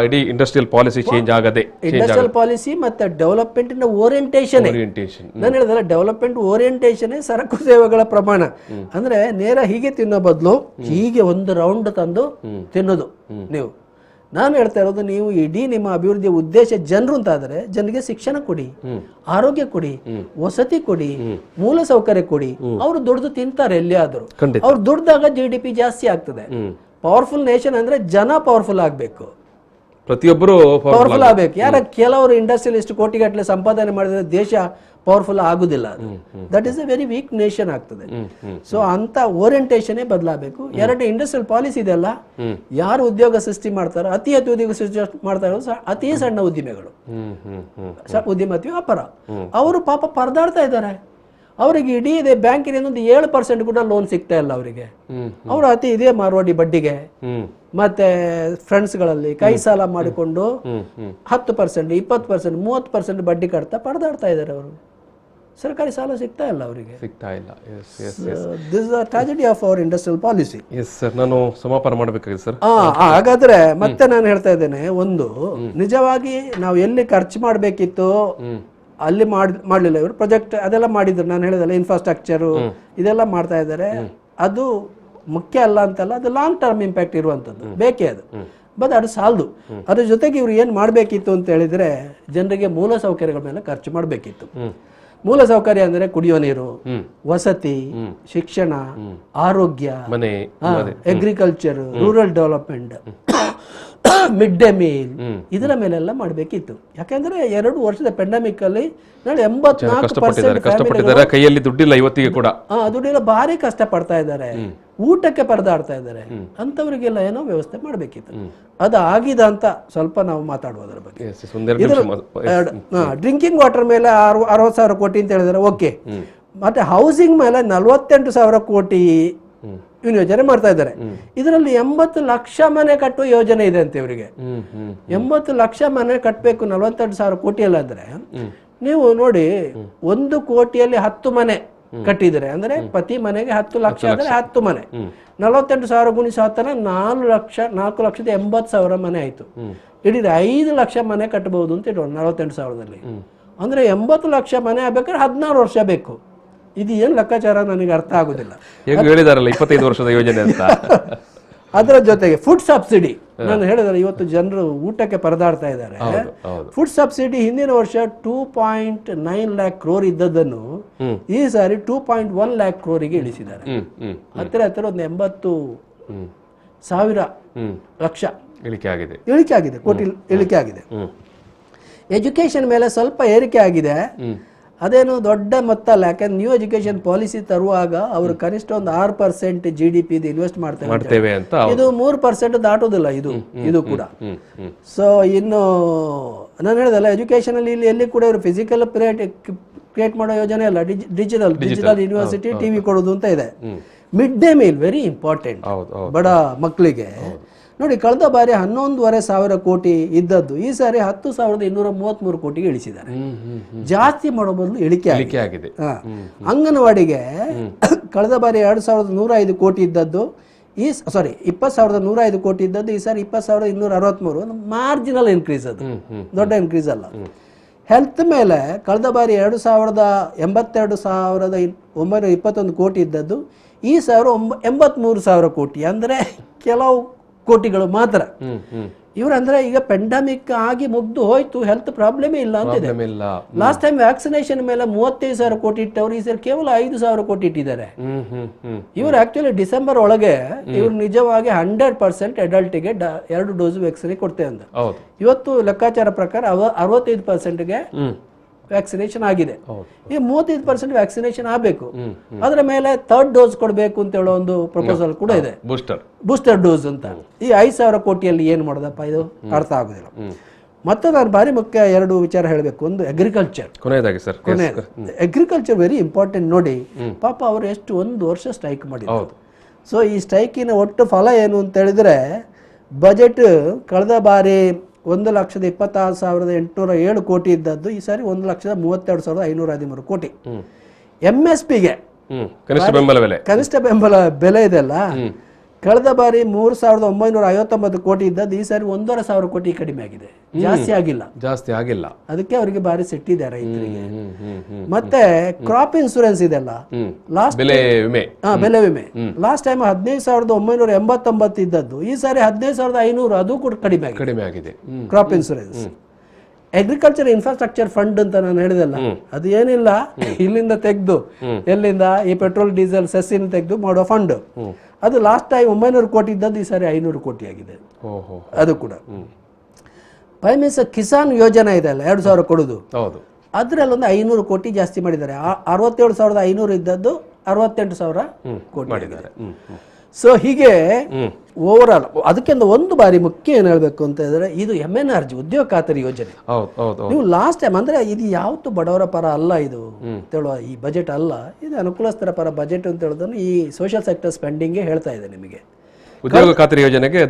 [SPEAKER 2] ಇಡೀ ಇಂಡಸ್ಟ್ರಿಯಲ್ ಪಾಲಿಸಿ ಚೇಂಜ್ ಆಗದೆ,
[SPEAKER 3] ಇಂಡಸ್ಟ್ರಿಯಲ್ ಪಾಲಿಸಿ ಮತ್ತೆ ಡೆವಲಪ್ಮೆಂಟ್ ಓರಿಯೆಂಟೇಷನ್. ನಾನು ಹೇಳಿದಲ್ಲ, ಡೆವಲಪ್ಮೆಂಟ್ ಓರಿಯೆಂಟೇಷನ್ ಸರಕು ಸೇವೆಗಳ ಪ್ರಮಾಣ. ಅಂದ್ರೆ ನೇರ ಹೀಗೆ ತಿನ್ನೋ ಬದಲು ಹೀಗೆ ಒಂದು ರೌಂಡ್ ತಂದು ತಿನ್ನೋದು. ನೀವು ನಾನು ಹೇಳ್ತಾ ಇರೋದು, ನೀವು ಇಡೀ ನಿಮ್ಮ ಅಭಿವೃದ್ಧಿಯ ಉದ್ದೇಶ ಜನರು ಅಂತಾದರೆ ಜನರಿಗೆ ಶಿಕ್ಷಣ ಕೊಡಿ, ಆರೋಗ್ಯ ಕೊಡಿ, ವಸತಿ ಕೊಡಿ, ಮೂಲ ಸೌಕರ್ಯ ಕೊಡಿ. ಅವರು ದುಡ್ದು ತಿಂತಾರೆ ಎಲ್ಲಿಯಾದರೂ. ಅವ್ರು ದುಡ್ದಾಗ GDP ಜಾಸ್ತಿ ಆಗ್ತದೆ. ಪವರ್ಫುಲ್ ನೇಷನ್ ಅಂದ್ರೆ ಜನ ಪವರ್ಫುಲ್ ಆಗ್ಬೇಕು,
[SPEAKER 2] ಪ್ರತಿಯೊಬ್ಬರು
[SPEAKER 3] ಪವರ್ಫುಲ್ ಆಗ್ಬೇಕು. ಕೆಲವರು ಇಂಡಸ್ಟ್ರಿಯಲಿಸ್ಟ್ ಕೋಟಿಗಟ್ಟಲೆ ಸಂಪಾದನೆ ಮಾಡಿದ್ರೆ ದೇಶ ಪವರ್ಫುಲ್ ಆಗುದಿಲ್ಲ. That is a very weak nation ಆಗ್ತದೆ. ಸೊ ಅಂತ ಓರಿಯೆಂಟೇಷನ್ ಬದಲಾಗಬೇಕು. ಎರಡು ಇಂಡಸ್ಟ್ರಿಯಲ್ ಪಾಲಿಸಿ ಇದೆಲ್ಲ, ಯಾರು ಉದ್ಯೋಗ ಸೃಷ್ಟಿ ಮಾಡ್ತಾರೋ, ಅತಿ ಉದ್ಯೋಗ ಸೃಷ್ಟಿ ಮಾಡ್ತಾರೋ ಅತಿ ಸಣ್ಣ ಉದ್ದಿಮೆಗಳು, ಉದ್ಯಮತಿ ವ್ಯಾಪಾರ, ಅವರು ಪಾಪ ಪರದಾಡ್ತಾ ಇದ್ದಾರೆ. ಅವರಿಗೆ ಇಡೀ ಇದೆ ಬ್ಯಾಂಕಿನ 7% ಕೂಡ ಲೋನ್ ಸಿಗ್ತಾ ಇಲ್ಲ ಅವರಿಗೆ. ಅವರು ಅತಿ ಇದೇ ಮಾರ್ವಾಡಿ ಬಡ್ಡಿಗೆ ಮತ್ತೆ ಫ್ರೆಂಡ್ಸ್ಗಳಲ್ಲಿ ಕೈ ಸಾಲ ಮಾಡಿಕೊಂಡು 10%, 20%, 30% ಬಡ್ಡಿ ಕಟ್ತಾ ಪರದಾಡ್ತಾ ಇದ್ದಾರೆ ಅವರು. ಸರ್ಕಾರಿ ಸಾಲ ಸಿಗ್ತಾ ಇಲ್ಲ ಅವರಿಗೆ. This is the tragedy of our industrial policy.
[SPEAKER 2] ನಾನು ಸಮಾಪನ ಮಾಡಬೇಕಾಗಿದೆ ಸರ್.
[SPEAKER 3] ಹಾಗಾದ್ರೆ ಮತ್ತೆ ನಾನು ಹೇಳ್ತಾ ಇದ್ದೇನೆ, ಒಂದು ನಿಜವಾಗಿ ನಾವು ಎಲ್ಲಿ ಖರ್ಚು ಮಾಡಬೇಕಿತ್ತು ಅಲ್ಲಿ ಮಾಡಲಿಲ್ಲ ಇವರು. ಪ್ರಾಜೆಕ್ಟ್ ಅದೆಲ್ಲ ಮಾಡಿದ್ರು, ನಾನು ಹೇಳಿದಲ್ಲ, ಇನ್ಫ್ರಾಸ್ಟ್ರಕ್ಚರು ಇದೆಲ್ಲ ಮಾಡ್ತಾ ಇದ್ದಾರೆ. ಅದು ಮುಖ್ಯ ಅಲ್ಲ ಅಂತಲ್ಲ, ಅದು ಲಾಂಗ್ ಟರ್ಮ್ ಇಂಪ್ಯಾಕ್ಟ್ ಇರುವಂಥದ್ದು, ಬೇಕೇ ಅದು. ಬಟ್ ಅದು ಸಾಲದು. ಅದ್ರ ಜೊತೆಗೆ ಇವ್ರು ಏನು ಮಾಡಬೇಕಿತ್ತು ಅಂತ ಹೇಳಿದ್ರೆ, ಜನರಿಗೆ ಮೂಲ ಸೌಕರ್ಯಗಳ ಮೇಲೆ ಖರ್ಚು ಮಾಡಬೇಕಿತ್ತು. ಮೂಲ ಸೌಕರ್ಯ ಅಂದರೆ ಕುಡಿಯೋ ನೀರು, ವಸತಿ, ಶಿಕ್ಷಣ, ಆರೋಗ್ಯ, agriculture, rural development, mid day meal, ಇದರ ಮೇಲೆಲ್ಲ ಮಾಡಬೇಕಿತ್ತು. ಯಾಕಂದ್ರೆ 2 ವರ್ಷದ ಪೆಂಡಮಿಕ್ ಅಲ್ಲಿ
[SPEAKER 2] 84% ಕೈಯಲ್ಲಿ ದುಡ್ಡಿಲ್ಲ, ಇವತ್ತಿಗೆ ಕೂಡ
[SPEAKER 3] ದುಡ್ಡಿಲ್ಲ, ಭಾರಿ ಕಷ್ಟ ಪಡ್ತಾ ಇದ್ದಾರೆ, ಊಟಕ್ಕೆ ಪರದಾಡ್ತಾ ಇದ್ದಾರೆ. ಅಂತವರಿಗೆಲ್ಲ ಏನೋ ವ್ಯವಸ್ಥೆ ಮಾಡಬೇಕಿತ್ತು. ಅದು ಆಗಿದೆ ಅಂತ ಸ್ವಲ್ಪ ನಾವು ಮಾತಾಡುವುದರ ಬಗ್ಗೆ. ಡ್ರಿಂಕಿಂಗ್ ವಾಟರ್ ಮೇಲೆ 60,000 ಕೋಟಿ ಅಂತ ಹೇಳಿದ್ರೆ ಓಕೆ. ಮತ್ತೆ ಹೌಸಿಂಗ್ ಮೇಲೆ 48,000 ಕೋಟಿ ಯೋಜನೆ ಮಾಡ್ತಾ ಇದ್ದಾರೆ. ಇದರಲ್ಲಿ 80 ಲಕ್ಷ ಮನೆ ಕಟ್ಟುವ ಯೋಜನೆ ಇದೆ ಅಂತ ಇವರಿಗೆ. 80 ಲಕ್ಷ ಮನೆ ಕಟ್ಟಬೇಕು 48,000 ಕೋಟಿಯಲ್ಲ ಅಂದ್ರೆ, ನೀವು ನೋಡಿ 1 ಕೋಟಿಯಲ್ಲಿ 10 ಮನೆ ಕಟ್ಟಿದರೆ ಅಂದ್ರೆ ಪ್ರತಿ ಮನೆಗೆ 10 ಲಕ್ಷ ಅಂದ್ರೆ 10 ಮನೆ, 48,000 ಗುಣಿಸಿ 10 4,80,000 ಮನೆ ಆಯ್ತು. ಇಡೀ 5 ಲಕ್ಷ ಮನೆ ಕಟ್ಟಬಹುದು ಅಂತ ಇಡೋಣ 48,000ದಲ್ಲಿ. ಅಂದ್ರೆ 80 ಲಕ್ಷ ಮನೆ ಆಗ್ಬೇಕಾದ್ರೆ 16 ವರ್ಷ ಬೇಕು. ಇದು ಏನು ಲೆಕ್ಕಾಚಾರ ನನಗೆ ಅರ್ಥ ಆಗುದಿಲ್ಲ.
[SPEAKER 2] ಹೇಳಿದಾರಲ್ಲ 25 ವರ್ಷದ ಯೋಜನೆ ಅಂತ.
[SPEAKER 3] ಅದರ ಜೊತೆಗೆ ಫುಡ್ ಸಬ್ಸಿಡಿ, ನಾನು ಹೇಳಿದ್ರೆ ಇವತ್ತು ಜನರು ಊಟಕ್ಕೆ ಪರದಾಡ್ತಾ ಇದ್ದಾರೆ. ಫುಡ್ ಸಬ್ಸಿಡಿ ಹಿಂದಿನ ವರ್ಷ 2.9 lakh crore ಇದ್ದದನ್ನು ಈ ಸಾರಿ 2.1 lakh crore ಇಳಿಸಿದ್ದಾರೆ. ಹತ್ತಿರ ಒಂದು 80,000 ಲಕ್ಷ ಇಳಿಕೆ ಆಗಿದೆ, ಕೋಟಿ ಇಳಿಕೆ ಆಗಿದೆ. ಎಜುಕೇಶನ್ ಮೇಲೆ ಸ್ವಲ್ಪ ಏರಿಕೆ ಆಗಿದೆ, ಅದೇನು ದೊಡ್ಡ ಮೊತ್ತ ಅಲ್ಲ. ಯಾಕಂದ್ರೆ ನ್ಯೂ ಎಜುಕೇಶನ್ ಪಾಲಿಸಿ ತರುವಾಗ ಅವರು ಕನಿಷ್ಠ ಒಂದು 6% GDP ಇನ್ವೆಸ್ಟ್ ಮಾಡ್ತೇವೆ ಅಂತ. ಇದು 3% ದಾಟೋದಿಲ್ಲ ಇದು ಕೂಡ. ಸೊ ಇನ್ನು ನಾನು ಹೇಳಿದಲ್ಲ, ಎಜುಕೇಶನ್ ಅಲ್ಲಿ ಇಲ್ಲಿ ಎಲ್ಲಿ ಕೂಡ ಇವರು ಫಿಸಿಕಲ್ ಕ್ರಿಯೇಟ್ ಮಾಡೋ ಯೋಜನೆ ಅಲ್ಲ, ಡಿಜಿಟಲ್ ಯೂನಿವರ್ಸಿಟಿ, ಟಿವಿ ಕೊಡೋದು ಅಂತ ಇದೆ. Mid day meal very important ಬಡ ಮಕ್ಕಳಿಗೆ. ನೋಡಿ ಕಳೆದ ಬಾರಿ 11,500 ಕೋಟಿ ಇದ್ದದ್ದು ಈ ಸಾರಿ 10,233 ಕೋಟಿಗೆ ಇಳಿಸಿದ್ದಾರೆ. ಜಾಸ್ತಿ ಮಾಡೋ ಬದಲು ಇಳಿಕೆ
[SPEAKER 2] ಆಗಿದೆ.
[SPEAKER 3] ಅಂಗನವಾಡಿಗೆ ಕಳೆದ ಬಾರಿ 2,105 ಕೋಟಿ ಇದ್ದದ್ದು 20,105 ಕೋಟಿ ಇದ್ದದ್ದು ಈ ಸಾರಿ 20,263, ಮಾರ್ಜಿನಲ್ ಇನ್ಕ್ರೀಸ್, ಅದು ದೊಡ್ಡ ಇನ್ಕ್ರೀಸ್ ಅಲ್ಲ. ಹೆಲ್ತ್ ಮೇಲೆ ಕಳೆದ ಬಾರಿ 82,921 ಕೋಟಿ ಇದ್ದದ್ದು ಈ 83,000 ಕೋಟಿ, ಅಂದರೆ ಕೆಲವು ಕೋಟಿಗಳು ಮಾತ್ರ. ಇವರಂದ್ರೆ ಈಗ ಪೆಂಡಮಿಕ್ ಆಗಿ ಮುಗ್ದು ಹೋಯ್ತು, ಹೆಲ್ತ್ ಪ್ರಾಬ್ಲಮೇ ಇಲ್ಲ ಅಂತಿದೆ. ಲಾಸ್ಟ್ ಟೈಮ್ ವ್ಯಾಕ್ಸಿನೇಷನ್ ಮೇಲೆ 35,000 ಕೋಟಿ ಇಟ್ಟವರು ಈ ಸರಿ ಕೇವಲ 5,000 ಕೋಟಿ ಇಟ್ಟಿದ್ದಾರೆ. ಇವರು ಆಕ್ಚುಲಿ ಡಿಸೆಂಬರ್ ಒಳಗೆ ಇವರು ನಿಜವಾಗಿ 100% ಅಡಲ್ಟಿಗೆ 2 ಡೋಸ್ ವ್ಯಾಕ್ಸಿನ್ ಕೊಡ್ತೇವೆ ಅಂತ. ಇವತ್ತು ಲೆಕ್ಕಾಚಾರ ಪ್ರಕಾರ 65%ಗೆ ವ್ಯಾಕ್ಸಿನೇಷನ್ ಆಗಿದೆ. ಈಗ 35% ವ್ಯಾಕ್ಸಿನೇಷನ್ ಆಗಬೇಕು. ಅದರ ಮೇಲೆ 3rd ಡೋಸ್ ಕೊಡಬೇಕು ಅಂತ ಹೇಳೋ ಒಂದು ಪ್ರಪೋಸಲ್ ಕೂಡ ಇದೆ, ಬೂಸ್ಟರ್ ಡೋಸ್ ಅಂತ. ಈ 5,000 ಕೋಟಿಯಲ್ಲಿ ಏನು ಮಾಡೋದಪ್ಪ, ಇದು ಅರ್ಥ ಆಗೋದಿಲ್ಲ. ಮತ್ತೆ ನಾನು ಭಾರಿ ಮುಖ್ಯ 2 ವಿಚಾರ ಹೇಳಬೇಕು. ಒಂದು ಅಗ್ರಿಕಲ್ಚರ್, ಅಗ್ರಿಕಲ್ಚರ್ ವೆರಿ ಇಂಪಾರ್ಟೆಂಟ್. ನೋಡಿ ಪಾಪ ಅವರು ಎಷ್ಟು 1 ವರ್ಷ ಸ್ಟ್ರೈಕ್ ಮಾಡಿದ್ರು. ಸೊ ಈ ಸ್ಟ್ರೈಕಿನ ಒಟ್ಟು ಫಲ ಏನು ಅಂತ ಹೇಳಿದ್ರೆ, ಬಜೆಟ್ ಕಳೆದ ಬಾರಿ 1,26,807 ಕೋಟಿ ಇದ್ದದ್ದು ಈ ಸಾರಿ 1,32,513 ಕೋಟಿ. MSPಗೆ ಕನಿಷ್ಠ ಬೆಂಬಲ ಬೆಲೆ ಇದೆಲ್ಲ, ಕಳೆದ ಬಾರಿ 3,959 ಕೋಟಿ ಇದ್ದದ್ದು ಈ ಸಾರಿ 1,500 ಕೋಟಿ ಕಡಿಮೆ ಆಗಿದೆ, ಜಾಸ್ತಿ ಆಗಿಲ್ಲ. ಅದಕ್ಕೆ ಅವರಿಗೆ ಬಾರಿ ಸಿಟ್ಟಿದೆ ರೈತರಿಗೆ. ಮತ್ತೆ ಕ್ರಾಪ್ ಇನ್ಸೂರೆನ್ಸ್ ಇದೆಲ್ಲ, ಬೆಲೆ ವಿಮೆ ಲಾಸ್ಟ್ ಟೈಮ್ 15,989 ಇದ್ದದ್ದು ಈ ಸಾರಿ 15,500, ಅದು ಕೂಡ ಕಡಿಮೆ ಆಗಿದೆ crop insurance. Agriculture infrastructure fund ಅಂತ ನಾನು ಹೇಳಿದಲ್ಲ, ಅದು ಏನಿಲ್ಲ, ಇಲ್ಲಿಂದ ತೆಗೆದು ಎಲ್ಲಿಂದ ಈ ಪೆಟ್ರೋಲ್ ಡೀಸೆಲ್ ಸೆಸ್ಸಿನ ತೆಗೆದು ಮಾಡೋ ಫಂಡ್. ಅದು ಲಾಸ್ಟ್ ಟೈಮ್ 900 ಕೋಟಿ ಇದ್ದದ್ದು ಈ ಸಾರಿ 500 ಕೋಟಿ ಆಗಿದೆ. ಅದು ಕೂಡ ಪ್ರೈಮ್ ಮಿನಿಸ್ಟರ್ ಕಿಸಾನ್ ಯೋಜನಾ ಇದೆ ಅಲ್ಲ, 2,000 ಕೊಡುದು, ಅದ್ರಲ್ಲಿ ಒಂದು 500 ಕೋಟಿ ಜಾಸ್ತಿ ಮಾಡಿದ್ದಾರೆ. 67,500 ಇದ್ದದ್ದು 68,000 ಕೋಟಿ ಮಾಡಿದ್ದಾರೆ. ಸೊ ಹೀಗೆ ಓವರ್ ಆಲ್ ಅದಕ್ಕೆ ಒಂದು ಬಾರಿ ಮುಖ್ಯ ಏನು ಹೇಳಬೇಕು ಅಂತ ಹೇಳಿದ್ರೆ, ಇದು MNRG ಉದ್ಯೋಗ ಖಾತರಿ ಯೋಜನೆ. ನೀವು ಲಾಸ್ಟ್ ಟೈಮ್ ಅಂದ್ರೆ ಇದು ಯಾವತ್ತು ಬಡವರ ಪರ ಅಲ್ಲ, ಇದು ಹೇಳುವ ಈ ಬಜೆಟ್ ಅಲ್ಲ, ಇದು ಅನುಕೂಲಸ್ಥರ ಪರ ಬಜೆಟ್ ಅಂತ ಹೇಳೋದನ್ನು ಈ ಸೋಷಿಯಲ್ ಸೆಕ್ಟರ್ ಸ್ಪೆಂಡಿಂಗ್ ಹೇಳ್ತಾ ಇದೆ ನಿಮಗೆ.
[SPEAKER 2] ಉದ್ಯೋಗ ಖಾತರಿ ಯೋಜನೆಗೆ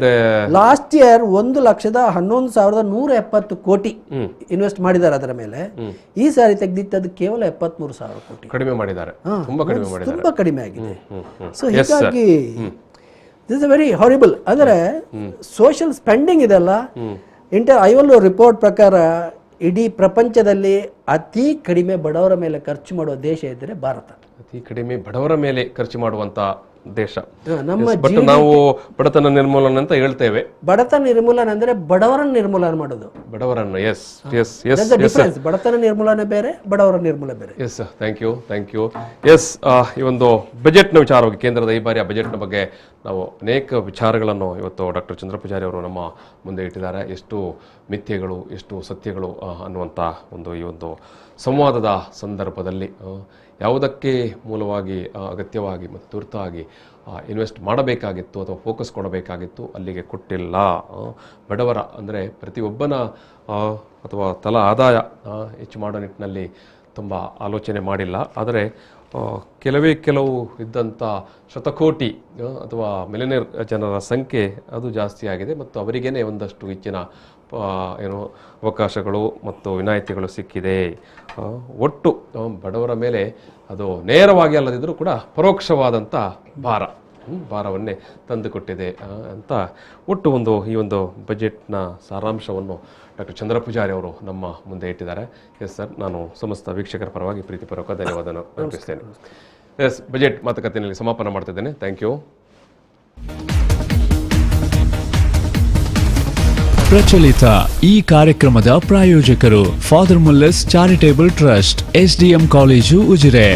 [SPEAKER 3] ಲಾಸ್ಟ್ ಇಯರ್ 1,11,170 ಕೋಟಿ ಇನ್ವೆಸ್ಟ್ ಮಾಡಿದ್ದಾರೆ ಅದರ ಮೇಲೆ. ಈ ಸಾರಿ ತೆಗೆದಿತ್ತದು ಕೇವಲ 73,000 ಕೋಟಿ,
[SPEAKER 2] ಕಡಿಮೆ ಮಾಡಿದ್ದಾರೆ,
[SPEAKER 3] ತುಂಬಾ ಕಡಿಮೆ ಆಗಿದೆ. ಸೊ ಹೀಗಾಗಿ ದಿಸ್ ಇಸ್ ವೆರಿ ಹಾರಿಬಲ್. ಅಂದರೆ ಸೋಷಿಯಲ್ ಸ್ಪೆಂಡಿಂಗ್ ಇದೆಲ್ಲ ಐವಲ್ ರಿಪೋರ್ಟ್ ಪ್ರಕಾರ ಇಡೀ ಪ್ರಪಂಚದಲ್ಲಿ ಅತಿ ಕಡಿಮೆ ಬಡವರ ಮೇಲೆ ಖರ್ಚು ಮಾಡುವ ದೇಶ ಇದ್ದರೆ ಭಾರತ.
[SPEAKER 2] ಅತಿ ಕಡಿಮೆ ಬಡವರ ಮೇಲೆ ಖರ್ಚು ಮಾಡುವಂತ ದೇಶ ನಮ್ಮ. ನಾವು ಬಡತನ ನಿರ್ಮೂಲನೆ ಅಂತ ಹೇಳ್ತೇವೆ.
[SPEAKER 3] ಬಡತನ ನಿರ್ಮೂಲನೆ ಅಂದ್ರೆ ಬಡವರನ್ನು ನಿರ್ಮೂಲನೆ ಮಾಡೋದು,
[SPEAKER 2] ಬಡವರನ್ನು.
[SPEAKER 3] ಬಡತನ ನಿರ್ಮೂಲನೆ ಬೇರೆ, ಬಡವರ ನಿರ್ಮೂಲನೆ ಬೇರೆ.
[SPEAKER 2] Thank you. ಈ ಒಂದು ಬಜೆಟ್ನ ವಿಚಾರವಾಗಿ, ಕೇಂದ್ರದ ಈ ಬಾರಿಯ ಬಜೆಟ್ನ ಬಗ್ಗೆ ನಾವು ಅನೇಕ ವಿಚಾರಗಳನ್ನು ಇವತ್ತು ಡಾಕ್ಟರ್ ಚಂದ್ರ ಪೂಜಾರಿ ಅವರು ನಮ್ಮ ಮುಂದೆ ಇಟ್ಟಿದ್ದಾರೆ. ಎಷ್ಟು ಮಿಥ್ಯೆಗಳು, ಎಷ್ಟು ಸತ್ಯಗಳು ಅನ್ನುವಂಥ ಈ ಒಂದು ಸಂವಾದದ ಸಂದರ್ಭದಲ್ಲಿ ಯಾವುದಕ್ಕೆ ಮೂಲವಾಗಿ ಅಗತ್ಯವಾಗಿ ಮತ್ತು ತುರ್ತಾಗಿ ಇನ್ವೆಸ್ಟ್ ಮಾಡಬೇಕಾಗಿತ್ತು ಅಥವಾ ಫೋಕಸ್ ಕೊಡಬೇಕಾಗಿತ್ತು ಅಲ್ಲಿಗೆ ಕೊಟ್ಟಿಲ್ಲ. ಬಡವರ ಅಂದರೆ ಪ್ರತಿಯೊಬ್ಬನ ಅಥವಾ ತಲಾ ಆದಾಯ ಹೆಚ್ಚು ಮಾಡೋ ನಿಟ್ಟಿನಲ್ಲಿ ತುಂಬ ಆಲೋಚನೆ ಮಾಡಿಲ್ಲ. ಆದರೆ ಕೆಲವು ಇದ್ದಂಥ ಶತಕೋಟಿ ಅಥವಾ ಮಿಲಿಯನೇರ್ ಜನರ ಸಂಖ್ಯೆ ಅದು ಜಾಸ್ತಿ ಆಗಿದೆ ಮತ್ತು ಅವರಿಗೇನೆ ಒಂದಷ್ಟು ಹೆಚ್ಚಿನ ಅವಕಾಶಗಳು ಮತ್ತು ವಿನಾಯಿತಿಗಳು ಸಿಕ್ಕಿದೆ. ಒಟ್ಟು ಬಡವರ ಮೇಲೆ ಅದು ನೇರವಾಗಿ ಅಲ್ಲದಿದ್ದರೂ ಕೂಡ ಪರೋಕ್ಷವಾದಂಥ ಭಾರವನ್ನೇ ತಂದುಕೊಟ್ಟಿದೆ ಅಂತ ಒಟ್ಟು ಈ ಒಂದು ಬಜೆಟ್ನ ಸಾರಾಂಶವನ್ನು ಡಾಕ್ಟರ್ ಚಂದ್ರ ಪೂಜಾರಿ ಅವರು ನಮ್ಮ ಮುಂದೆ ಇಟ್ಟಿದ್ದಾರೆ. ಸರ್, ನಾನು ಸಮಸ್ತ ವೀಕ್ಷಕರ ಪರವಾಗಿ ಪ್ರೀತಿಪೂರ್ವಕ ಧನ್ಯವಾದ ಅರ್ಪಿಸ್ತೇನೆ. ಬಜೆಟ್ ಮಾತುಕತೆಯಲ್ಲಿ ಸಮಾಪನ ಮಾಡ್ತಿದ್ದೇನೆ. Thank you.
[SPEAKER 1] ಪ್ರಚಲಿತ ಈ ಕಾರ್ಯಕ್ರಮದ ಪ್ರಾಯೋಜಕರು Father Muller's charitable trust, SDM college, Ujire.